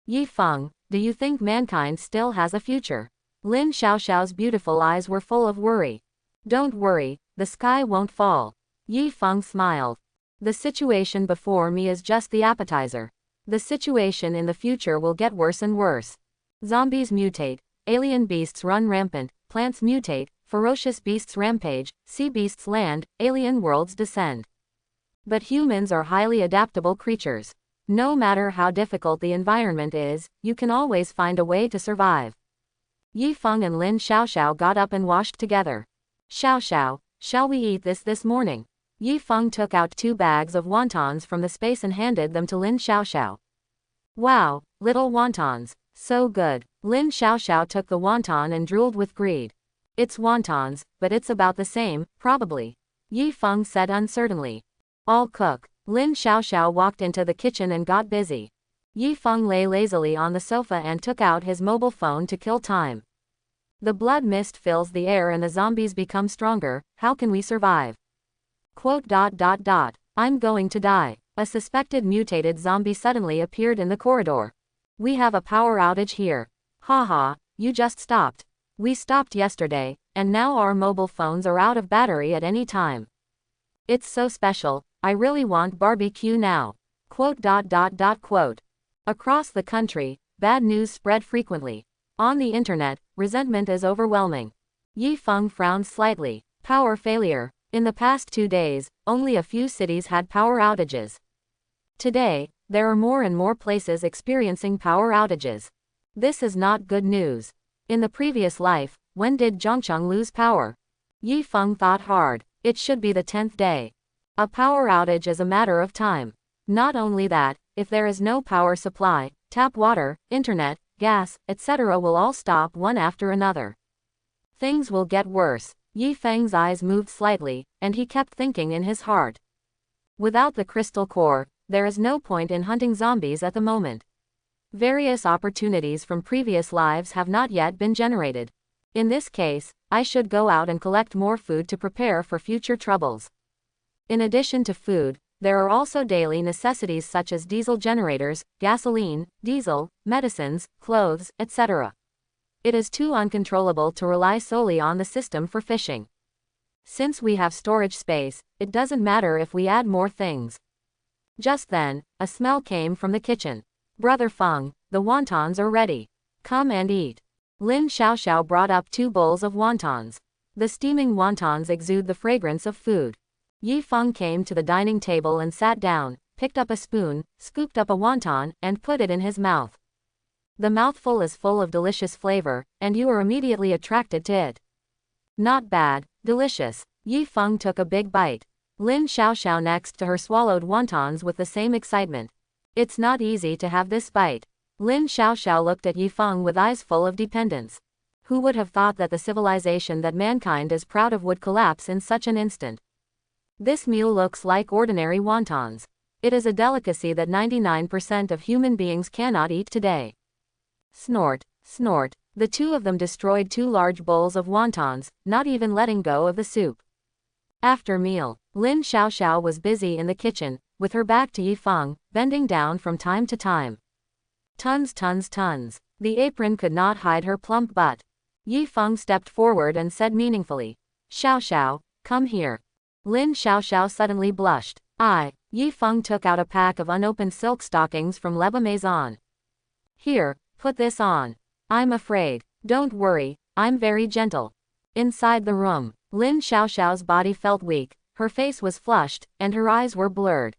Yi Feng, do you think mankind still has a future? Lin Xiaoxiao's beautiful eyes were full of worry. Don't worry, the sky won't fall. Yi Feng smiled. The situation before me is just the appetizer. The situation in the future will get worse and worse. Zombies mutate, alien beasts run rampant, plants mutate, ferocious beasts rampage, sea beasts land, alien worlds descend. But humans are highly adaptable creatures. No matter how difficult the environment is, you can always find a way to survive. Yi Feng and Lin Xiaoxiao got up and washed together. Xiaoxiao, shall we eat this morning? Yi Feng took out 2 bags of wontons from the space and handed them to Lin Xiaoxiao. Wow, little wontons, so good. Lin Xiaoxiao took the wonton and drooled with greed. It's wontons, but it's about the same, probably. Yi Feng said uncertainly. I'll cook. Lin Xiaoxiao walked into the kitchen and got busy. Yi Feng lay lazily on the sofa and took out his mobile phone to kill time. The blood mist fills the air and the zombies become stronger, how can we survive? Quote. I'm going to die. A suspected mutated zombie suddenly appeared in the corridor. We have a power outage here. Haha, you just stopped. We stopped yesterday, and now our mobile phones are out of battery at any time. It's so special, I really want barbecue now. Quote. Across the country, bad news spread frequently. On the internet, resentment is overwhelming. Yi Feng frowned slightly. Power failure. In the past 2 days, only a few cities had power outages. Today, there are more and more places experiencing power outages. This is not good news. In the previous life, when did Zhongcheng lose power? Yi Feng thought hard. It should be the 10th day. A power outage is a matter of time. Not only that, if there is no power supply, tap water, internet, gas, etc. will all stop one after another. Things will get worse. Yi Feng's eyes moved slightly, and he kept thinking in his heart. Without the crystal core, there is no point in hunting zombies at the moment. Various opportunities from previous lives have not yet been generated. In this case, I should go out and collect more food to prepare for future troubles. In addition to food, there are also daily necessities such as diesel generators, gasoline, diesel, medicines, clothes, etc. It is too uncontrollable to rely solely on the system for fishing. Since we have storage space, it doesn't matter if we add more things. Just then, a smell came from the kitchen. Brother Feng, the wontons are ready. Come and eat. Lin Xiaoxiao brought up 2 bowls of wontons. The steaming wontons exude the fragrance of food. Yi Feng came to the dining table and sat down, picked up a spoon, scooped up a wonton, and put it in his mouth. The mouthful is full of delicious flavor, and you are immediately attracted to it. Not bad, delicious. Yi Feng took a big bite. Lin Xiaoxiao next to her swallowed wontons with the same excitement. It's not easy to have this bite. Lin Xiaoxiao looked at Yi Feng with eyes full of dependence. Who would have thought that the civilization that mankind is proud of would collapse in such an instant? This meal looks like ordinary wontons. It is a delicacy that 99% of human beings cannot eat today. Snort, snort. The 2 of them destroyed 2 large bowls of wontons, not even letting go of the soup. After meal, Lin Xiaoxiao was busy in the kitchen, with her back to Yi Feng, bending down from time to time. Tons. The apron could not hide her plump butt. Yi Feng stepped forward and said meaningfully, Xiaoxiao, come here. Lin Xiaoxiao suddenly blushed. Yi Feng took out a pack of unopened silk stockings from Le Maison. Here, put this on. I'm afraid. Don't worry, I'm very gentle. Inside the room, Lin Xiaoxiao's body felt weak, her face was flushed, and her eyes were blurred.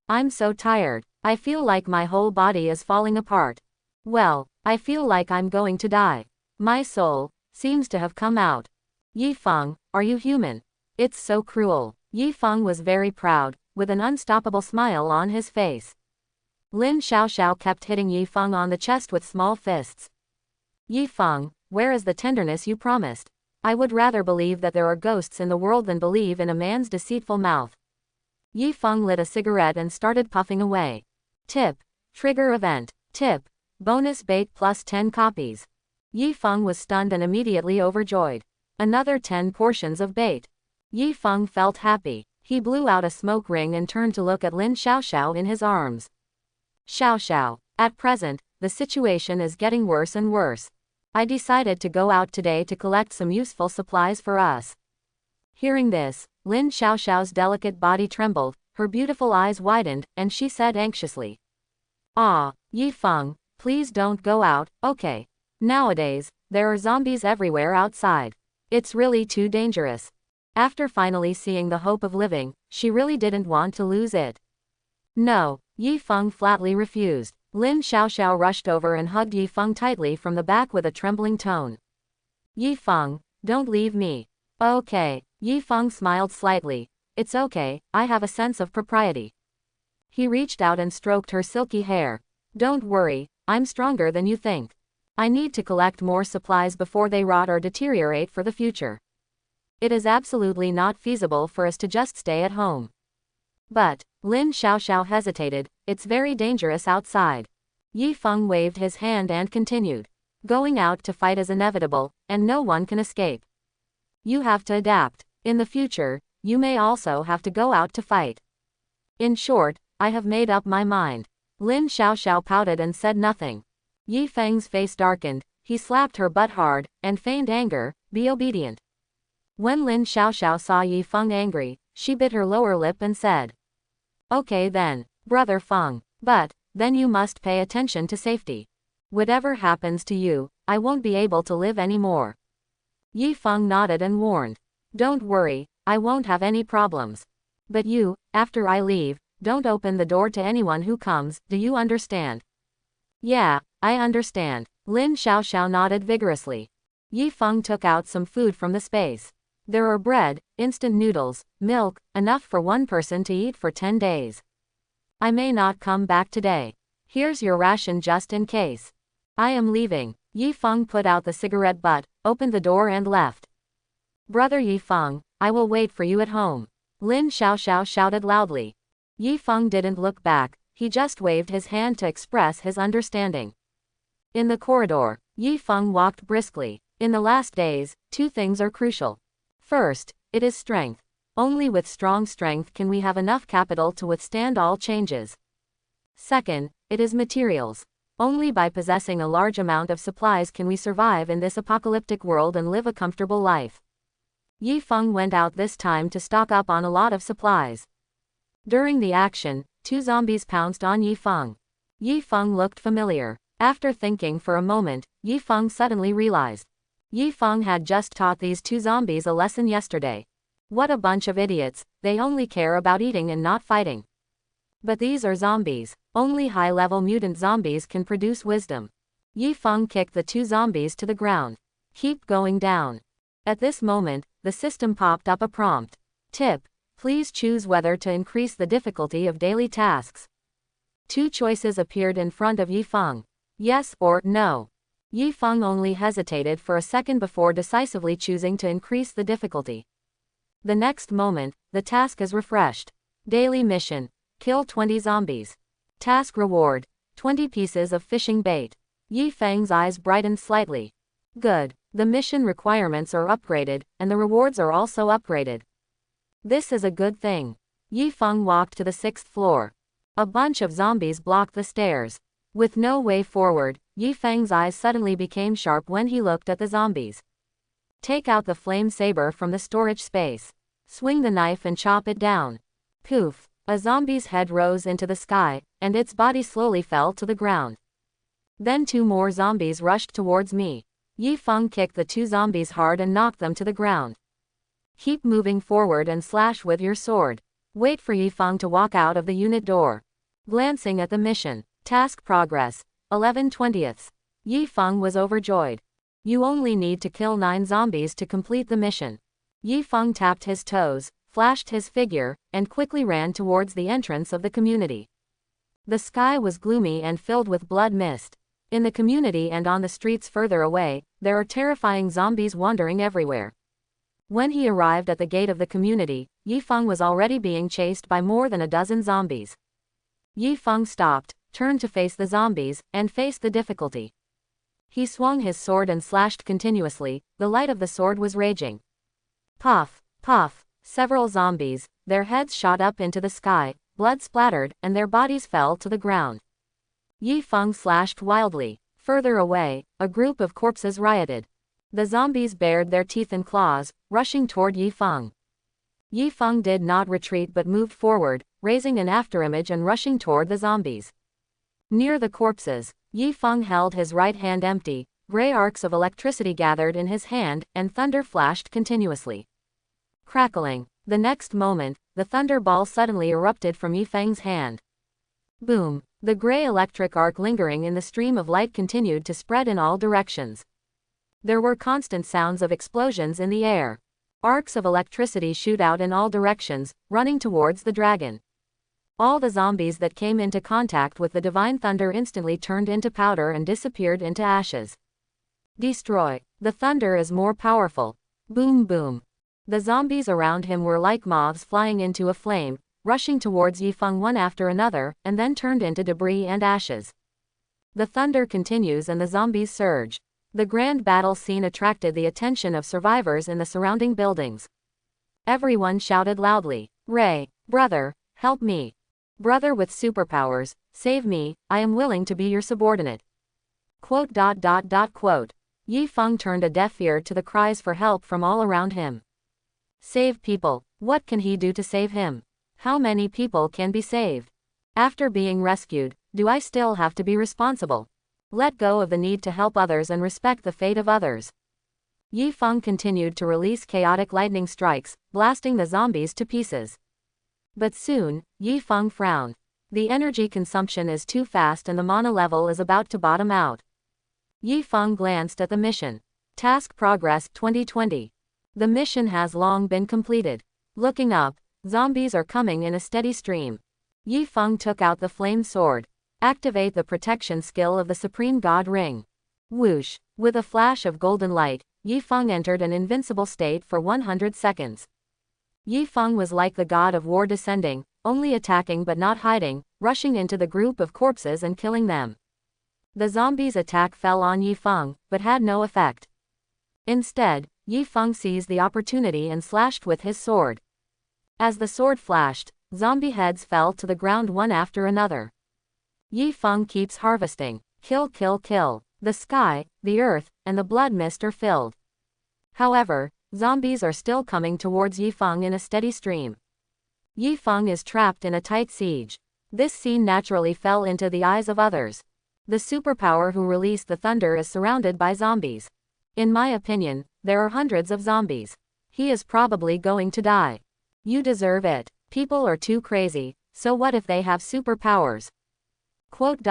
I'm so tired. I feel like my whole body is falling apart. Well, I feel like I'm going to die. My soul seems to have come out. Yi Feng, are you human? It's so cruel. Yi Feng was very proud, with an unstoppable smile on his face. Lin Xiaoxiao kept hitting Yi Feng on the chest with small fists. Yi Feng, where is the tenderness you promised? I would rather believe that there are ghosts in the world than believe in a man's deceitful mouth. Yi Feng lit a cigarette and started puffing away. Tip. Trigger event. Tip. Bonus bait plus 10 copies. Yi Feng was stunned and immediately overjoyed. Another 10 portions of bait. Yi Feng felt happy. He blew out a smoke ring and turned to look at Lin Xiaoxiao in his arms. Xiaoxiao, at present, the situation is getting worse and worse. I decided to go out today to collect some useful supplies for us. Hearing this, Lin Xiaoxiao's delicate body trembled, her beautiful eyes widened, and she said anxiously, Yi Feng, please don't go out, okay? Nowadays, there are zombies everywhere outside. It's really too dangerous. After finally seeing the hope of living, she really didn't want to lose it. No, Yi Feng flatly refused. Lin Xiaoxiao rushed over and hugged Yi Feng tightly from the back with a trembling tone. Yi Feng, don't leave me. Okay. Yi Feng smiled slightly. It's okay, I have a sense of propriety. He reached out and stroked her silky hair. Don't worry, I'm stronger than you think. I need to collect more supplies before they rot or deteriorate for the future. It is absolutely not feasible for us to just stay at home. But, Lin Xiaoxiao hesitated, it's very dangerous outside. Yi Feng waved his hand and continued. Going out to fight is inevitable, and no one can escape. You have to adapt. In the future, you may also have to go out to fight. In short, I have made up my mind. Lin Xiaoxiao pouted and said nothing. Yi Feng's face darkened, he slapped her butt hard, and feigned anger, be obedient. When Lin Xiaoxiao saw Yi Feng angry, she bit her lower lip and said, Okay then, Brother Feng, but, then you must pay attention to safety. Whatever happens to you, I won't be able to live anymore. Yi Feng nodded and warned. Don't worry, I won't have any problems. But you, after I leave, don't open the door to anyone who comes, do you understand? Yeah, I understand. Lin Xiaoxiao nodded vigorously. Yi Feng took out some food from the space. There are bread, instant noodles, milk, enough for one person to eat for 10 days. I may not come back today. Here's your ration just in case. I am leaving. Yi Feng put out the cigarette butt, opened the door and left. Brother Yi Feng, I will wait for you at home. Lin Xiaoxiao shouted loudly. Yi Feng didn't look back, he just waved his hand to express his understanding. In the corridor, Yi Feng walked briskly. In the last days, two things are crucial. First, it is strength. Only with strong strength can we have enough capital to withstand all changes. Second, it is materials. Only by possessing a large amount of supplies can we survive in this apocalyptic world and live a comfortable life. Yi Feng went out this time to stock up on a lot of supplies. During the action, two zombies pounced on Yi Feng. Yi Feng looked familiar. After thinking for a moment, Yi Feng suddenly realized. Yi Feng had just taught these two zombies a lesson yesterday. What a bunch of idiots, they only care about eating and not fighting. But these are zombies. Only high-level mutant zombies can produce wisdom. Yi Feng kicked the two zombies to the ground. Keep going down. At this moment, the system popped up a prompt. Tip: please choose whether to increase the difficulty of daily tasks. Two choices appeared in front of Yi Feng. Yes or no. Yi Feng only hesitated for a second before decisively choosing to increase the difficulty. The next moment, the task is refreshed. Daily mission: kill 20 zombies. Task reward: 20 pieces of fishing bait. Yi Feng's eyes brightened slightly. Good. The mission requirements are upgraded, and the rewards are also upgraded. This is a good thing. Yi Feng walked to the 6th floor. A bunch of zombies blocked the stairs. With no way forward, Yi Feng's eyes suddenly became sharp when he looked at the zombies. Take out the flame saber from the storage space. Swing the knife and chop it down. Poof! A zombie's head rose into the sky, and its body slowly fell to the ground. Then two more zombies rushed towards me. Yi Feng kicked the two zombies hard and knocked them to the ground. Keep moving forward and slash with your sword. Wait for Yi Feng to walk out of the unit door. Glancing at the mission. Task progress: 11/20. Yi Feng was overjoyed. You only need to kill 9 zombies to complete the mission. Yi Feng tapped his toes, flashed his figure, and quickly ran towards the entrance of the community. The sky was gloomy and filled with blood mist. In the community and on the streets further away, there are terrifying zombies wandering everywhere. When he arrived at the gate of the community, Yi Feng was already being chased by more than a dozen zombies. Yi Feng stopped, turned to face the zombies, and faced the difficulty. He swung his sword and slashed continuously. The light of the sword was raging. Puff, puff, several zombies, their heads shot up into the sky, blood splattered, and their bodies fell to the ground. Yi Feng slashed wildly. Further away, a group of corpses rioted. The zombies bared their teeth and claws, rushing toward Yi Feng. Yi Feng did not retreat but moved forward, raising an afterimage and rushing toward the zombies. Near the corpses, Yi Feng held his right hand empty. Gray arcs of electricity gathered in his hand, and thunder flashed continuously. Crackling. The next moment, the thunder ball suddenly erupted from Yi Feng's hand. Boom. The gray electric arc lingering in the stream of light continued to spread in all directions. There were constant sounds of explosions in the air. Arcs of electricity shoot out in all directions, running towards the dragon. All the zombies that came into contact with the divine thunder instantly turned into powder and disappeared into ashes. Destroy. The thunder is more powerful. Boom boom. The zombies around him were like moths flying into a flame, rushing towards Yi Feng one after another, and then turned into debris and ashes. The thunder continues and the zombies surge. The grand battle scene attracted the attention of survivors in the surrounding buildings. Everyone shouted loudly, "Ray, brother, help me. Brother with superpowers, save me, I am willing to be your subordinate." Quote. Yi Feng turned a deaf ear to the cries for help from all around him. Save people. What can he do to save him? How many people can be saved? After being rescued, do I still have to be responsible? Let go of the need to help others and respect the fate of others. Yi Feng continued to release chaotic lightning strikes, blasting the zombies to pieces. But soon, Yi Feng frowned. The energy consumption is too fast and the mana level is about to bottom out. Yi Feng glanced at the mission. Task progress 2020. The mission has long been completed. Looking up, zombies are coming in a steady stream. Yi Feng took out the flame sword. Activate the protection skill of the Supreme God Ring. Whoosh! With a flash of golden light, Yi Feng entered an invincible state for 100 seconds. Yi Feng was like the god of war descending, only attacking but not hiding, rushing into the group of corpses and killing them. The zombies' attack fell on Yifeng, but had no effect. Instead, Yifeng seized the opportunity and slashed with his sword. As the sword flashed, zombie heads fell to the ground one after another. Yifeng keeps harvesting. Kill, kill, kill. The sky, the earth, and the blood mist are filled. However, zombies are still coming towards Yifeng in a steady stream. Yifeng is trapped in a tight siege. This scene naturally fell into the eyes of others. The superpower who released the thunder is surrounded by zombies. In my opinion, there are hundreds of zombies. He is probably going to die. You deserve it. People are too crazy, so what if they have superpowers? Quote.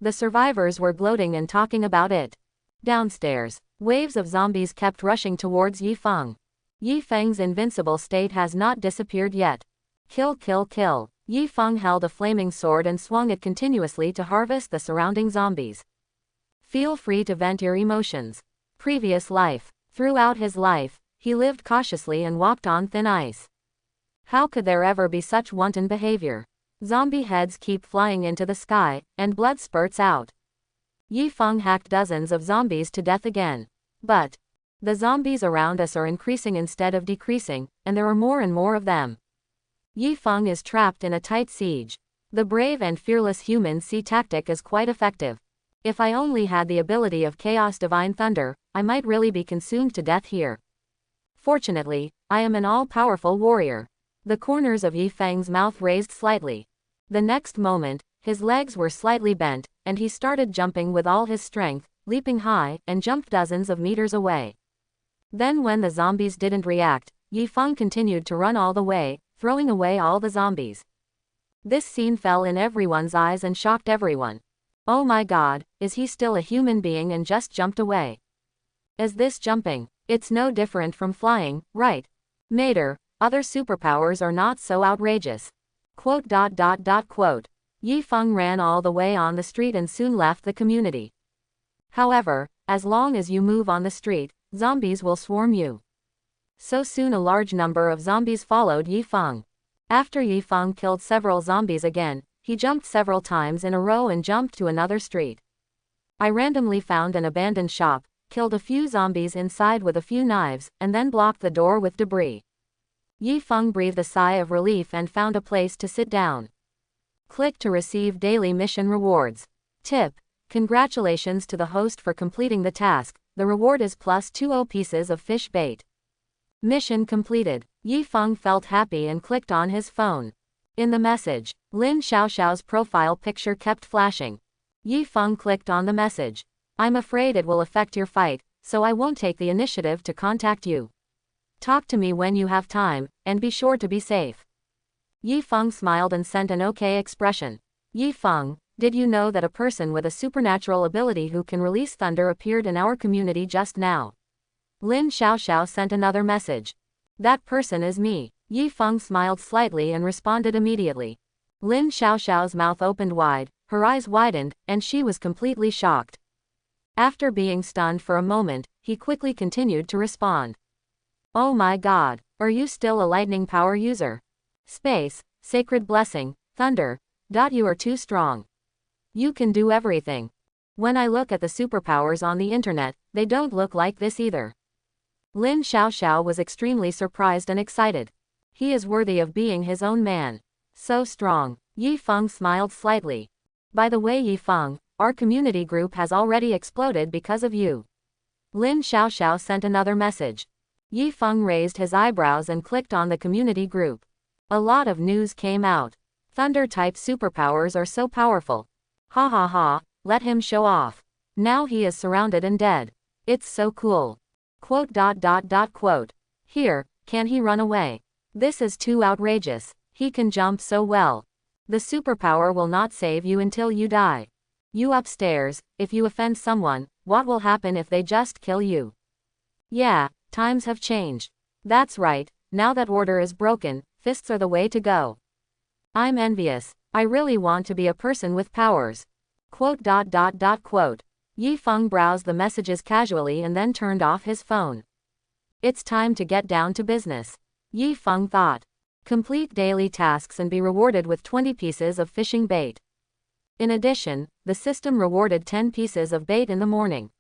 The survivors were gloating and talking about it. Downstairs, waves of zombies kept rushing towards Yifeng. Yifeng's invincible state has not disappeared yet. Kill, kill, kill. Yifeng held a flaming sword and swung it continuously to harvest the surrounding zombies. Feel free to vent your emotions. Previous life. Throughout his life, he lived cautiously and walked on thin ice. How could there ever be such wanton behavior? Zombie heads keep flying into the sky, and blood spurts out. Yifeng hacked dozens of zombies to death again. But the zombies around us are increasing instead of decreasing, and there are more and more of them. Yifeng is trapped in a tight siege. The brave and fearless human sea tactic is quite effective. If I only had the ability of Chaos Divine Thunder, I might really be consumed to death here. Fortunately, I am an all-powerful warrior. The corners of Yifeng's mouth raised slightly. The next moment, his legs were slightly bent, and he started jumping with all his strength, leaping high, and jumped dozens of meters away. Then when the zombies didn't react, Yifeng continued to run all the way, throwing away all the zombies. This scene fell in everyone's eyes and shocked everyone. Oh my god, is he still a human being and just jumped away? Is this jumping? It's no different from flying, right? Mater, other superpowers are not so outrageous. Quote. Yifeng ran all the way on the street and soon left the community. However, as long as you move on the street, zombies will swarm you. So soon a large number of zombies followed Yifeng. After Yifeng killed several zombies again, he jumped several times in a row and jumped to another street. I randomly found an abandoned shop, killed a few zombies inside with a few knives, and then blocked the door with debris. Yifeng breathed a sigh of relief and found a place to sit down. Click to receive daily mission rewards. Tip: congratulations to the host for completing the task. The reward is plus 2 pieces of fish bait. Mission completed. Yifeng felt happy and clicked on his phone. In the message, Lin Xiaoxiao's profile picture kept flashing. Yifeng clicked on the message. I'm afraid it will affect your fight, so I won't take the initiative to contact you. Talk to me when you have time, and be sure to be safe. Yifeng smiled and sent an okay expression. Yifeng, did you know that a person with a supernatural ability who can release thunder appeared in our community just now? Lin Xiaoxiao sent another message. That person is me. Yifeng smiled slightly and responded immediately. Lin Xiaoxiao's mouth opened wide, her eyes widened, and she was completely shocked. After being stunned for a moment, he quickly continued to respond. Oh my god, are you still a lightning power user? Space, sacred blessing, thunder. You are too strong. You can do everything. When I look at the superpowers on the internet, they don't look like this either. Lin Xiaoxiao was extremely surprised and excited. He is worthy of being his own man. So strong. Yifeng smiled slightly. By the way Yifeng, our community group has already exploded because of you. Lin Xiaoxiao sent another message. Yifeng raised his eyebrows and clicked on the community group. A lot of news came out. Thunder-type superpowers are so powerful. Ha ha ha, let him show off. Now he is surrounded and dead. It's so cool. Quote. Here, can he run away? This is too outrageous. He can jump so well. The superpower will not save you until you die. You upstairs, if you offend someone, what will happen if they just kill you? Yeah, times have changed. That's right, now that order is broken, fists are the way to go. I'm envious. I really want to be a person with powers. Quote. Yifeng browsed the messages casually and then turned off his phone. It's time to get down to business. Yifeng thought. Complete daily tasks and be rewarded with 20 pieces of fishing bait. In addition, the system rewarded 10 pieces of bait in the morning.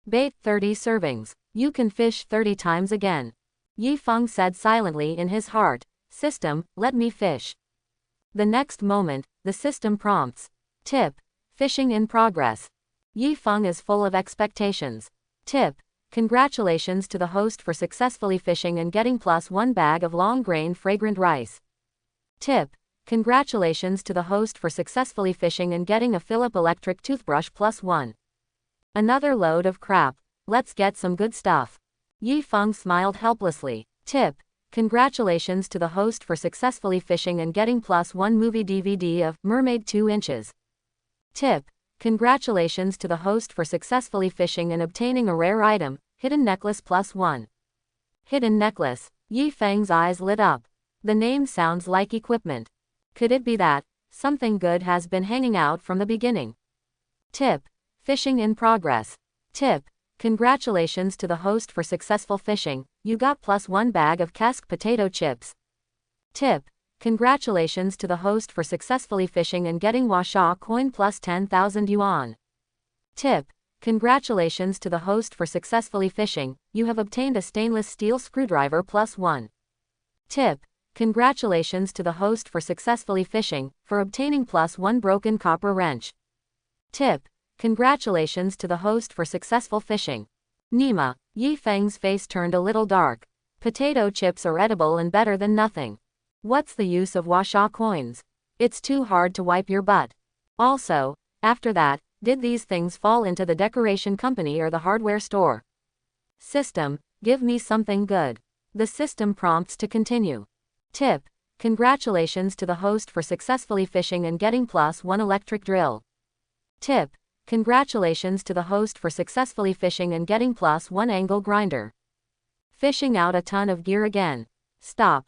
Bait 30 servings. You can fish 30 times again. Yi Feng said silently in his heart, "System, let me fish." The next moment, the system prompts. Tip. Fishing in progress. Yi Feng is full of expectations. Tip. Congratulations to the host for successfully fishing and getting +1 bag of long-grain fragrant rice. Tip. Congratulations to the host for successfully fishing and getting a Philip electric toothbrush +1. Another load of crap. Let's get some good stuff. Yi Feng smiled helplessly. Tip. Congratulations to the host for successfully fishing and getting +1 movie DVD of Mermaid 2 inches. Tip. Congratulations to the host for successfully fishing and obtaining a rare item, hidden necklace +1. Hidden necklace. Yi Feng's eyes lit up. The name sounds like equipment. Could it be that something good has been hanging out from the beginning? Tip. Fishing in progress. Tip. Congratulations to the host for successful fishing, you got +1 bag of casque potato chips. Tip. Congratulations to the host for successfully fishing and getting Washa coin +10,000 yuan. Tip. Congratulations to the host for successfully fishing, you have obtained a stainless steel screwdriver +1. Tip. Congratulations to the host for successfully fishing, for obtaining +1 broken copper wrench. Tip. Congratulations to the host for successful fishing. Nima. Yi Feng's face turned a little dark. Potato chips are edible and better than nothing. What's the use of Washa coins? It's too hard to wipe your butt. Also, after that, did these things fall into the decoration company or the hardware store? System, give me something good. The system prompts to continue. Tip. Congratulations to the host for successfully fishing and getting +1 electric drill. Tip. Congratulations to the host for successfully fishing and getting +1 angle grinder. Fishing out a ton of gear again. Stop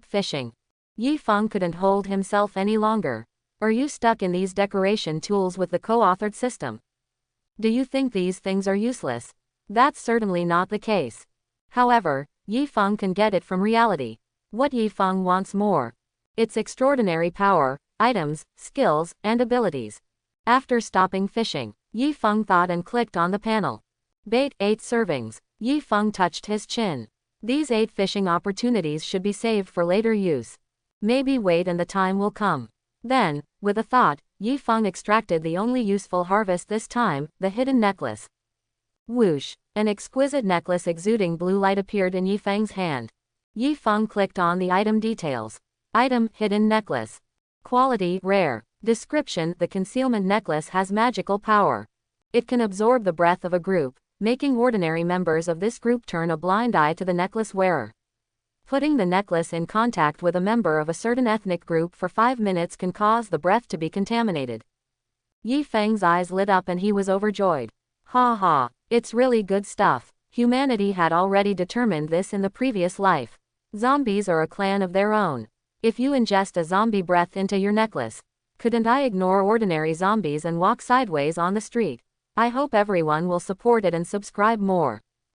fishing. Yi Feng couldn't hold himself any longer. Are you stuck in these decoration tools with the co-authored system? Do you think these things are useless? That's certainly not the case. However, Yi Feng can get it from reality. What Yi Feng wants more. It's extraordinary power, items, skills, and abilities. After stopping fishing, Yi Feng thought and clicked on the panel. Bait 8 servings. Yi Feng touched his chin. These 8 fishing opportunities should be saved for later use. Maybe wait and the time will come. Then, with a thought, Yi Feng extracted the only useful harvest this time, the hidden necklace. Whoosh! An exquisite necklace exuding blue light appeared in Yi Feng's hand. Yi Feng clicked on the item details. Item, hidden necklace. Quality, rare. Description, the concealment necklace has magical power. It can absorb the breath of a group, making ordinary members of this group turn a blind eye to the necklace wearer. Putting the necklace in contact with a member of a certain ethnic group for 5 minutes can cause the breath to be contaminated. Yi Feng's eyes lit up and he was overjoyed. Ha ha, it's really good stuff. Humanity had already determined this in the previous life. Zombies are a clan of their own. If you ingest a zombie breath into your necklace, couldn't I ignore ordinary zombies and walk sideways on the street? I hope everyone will support it and subscribe more.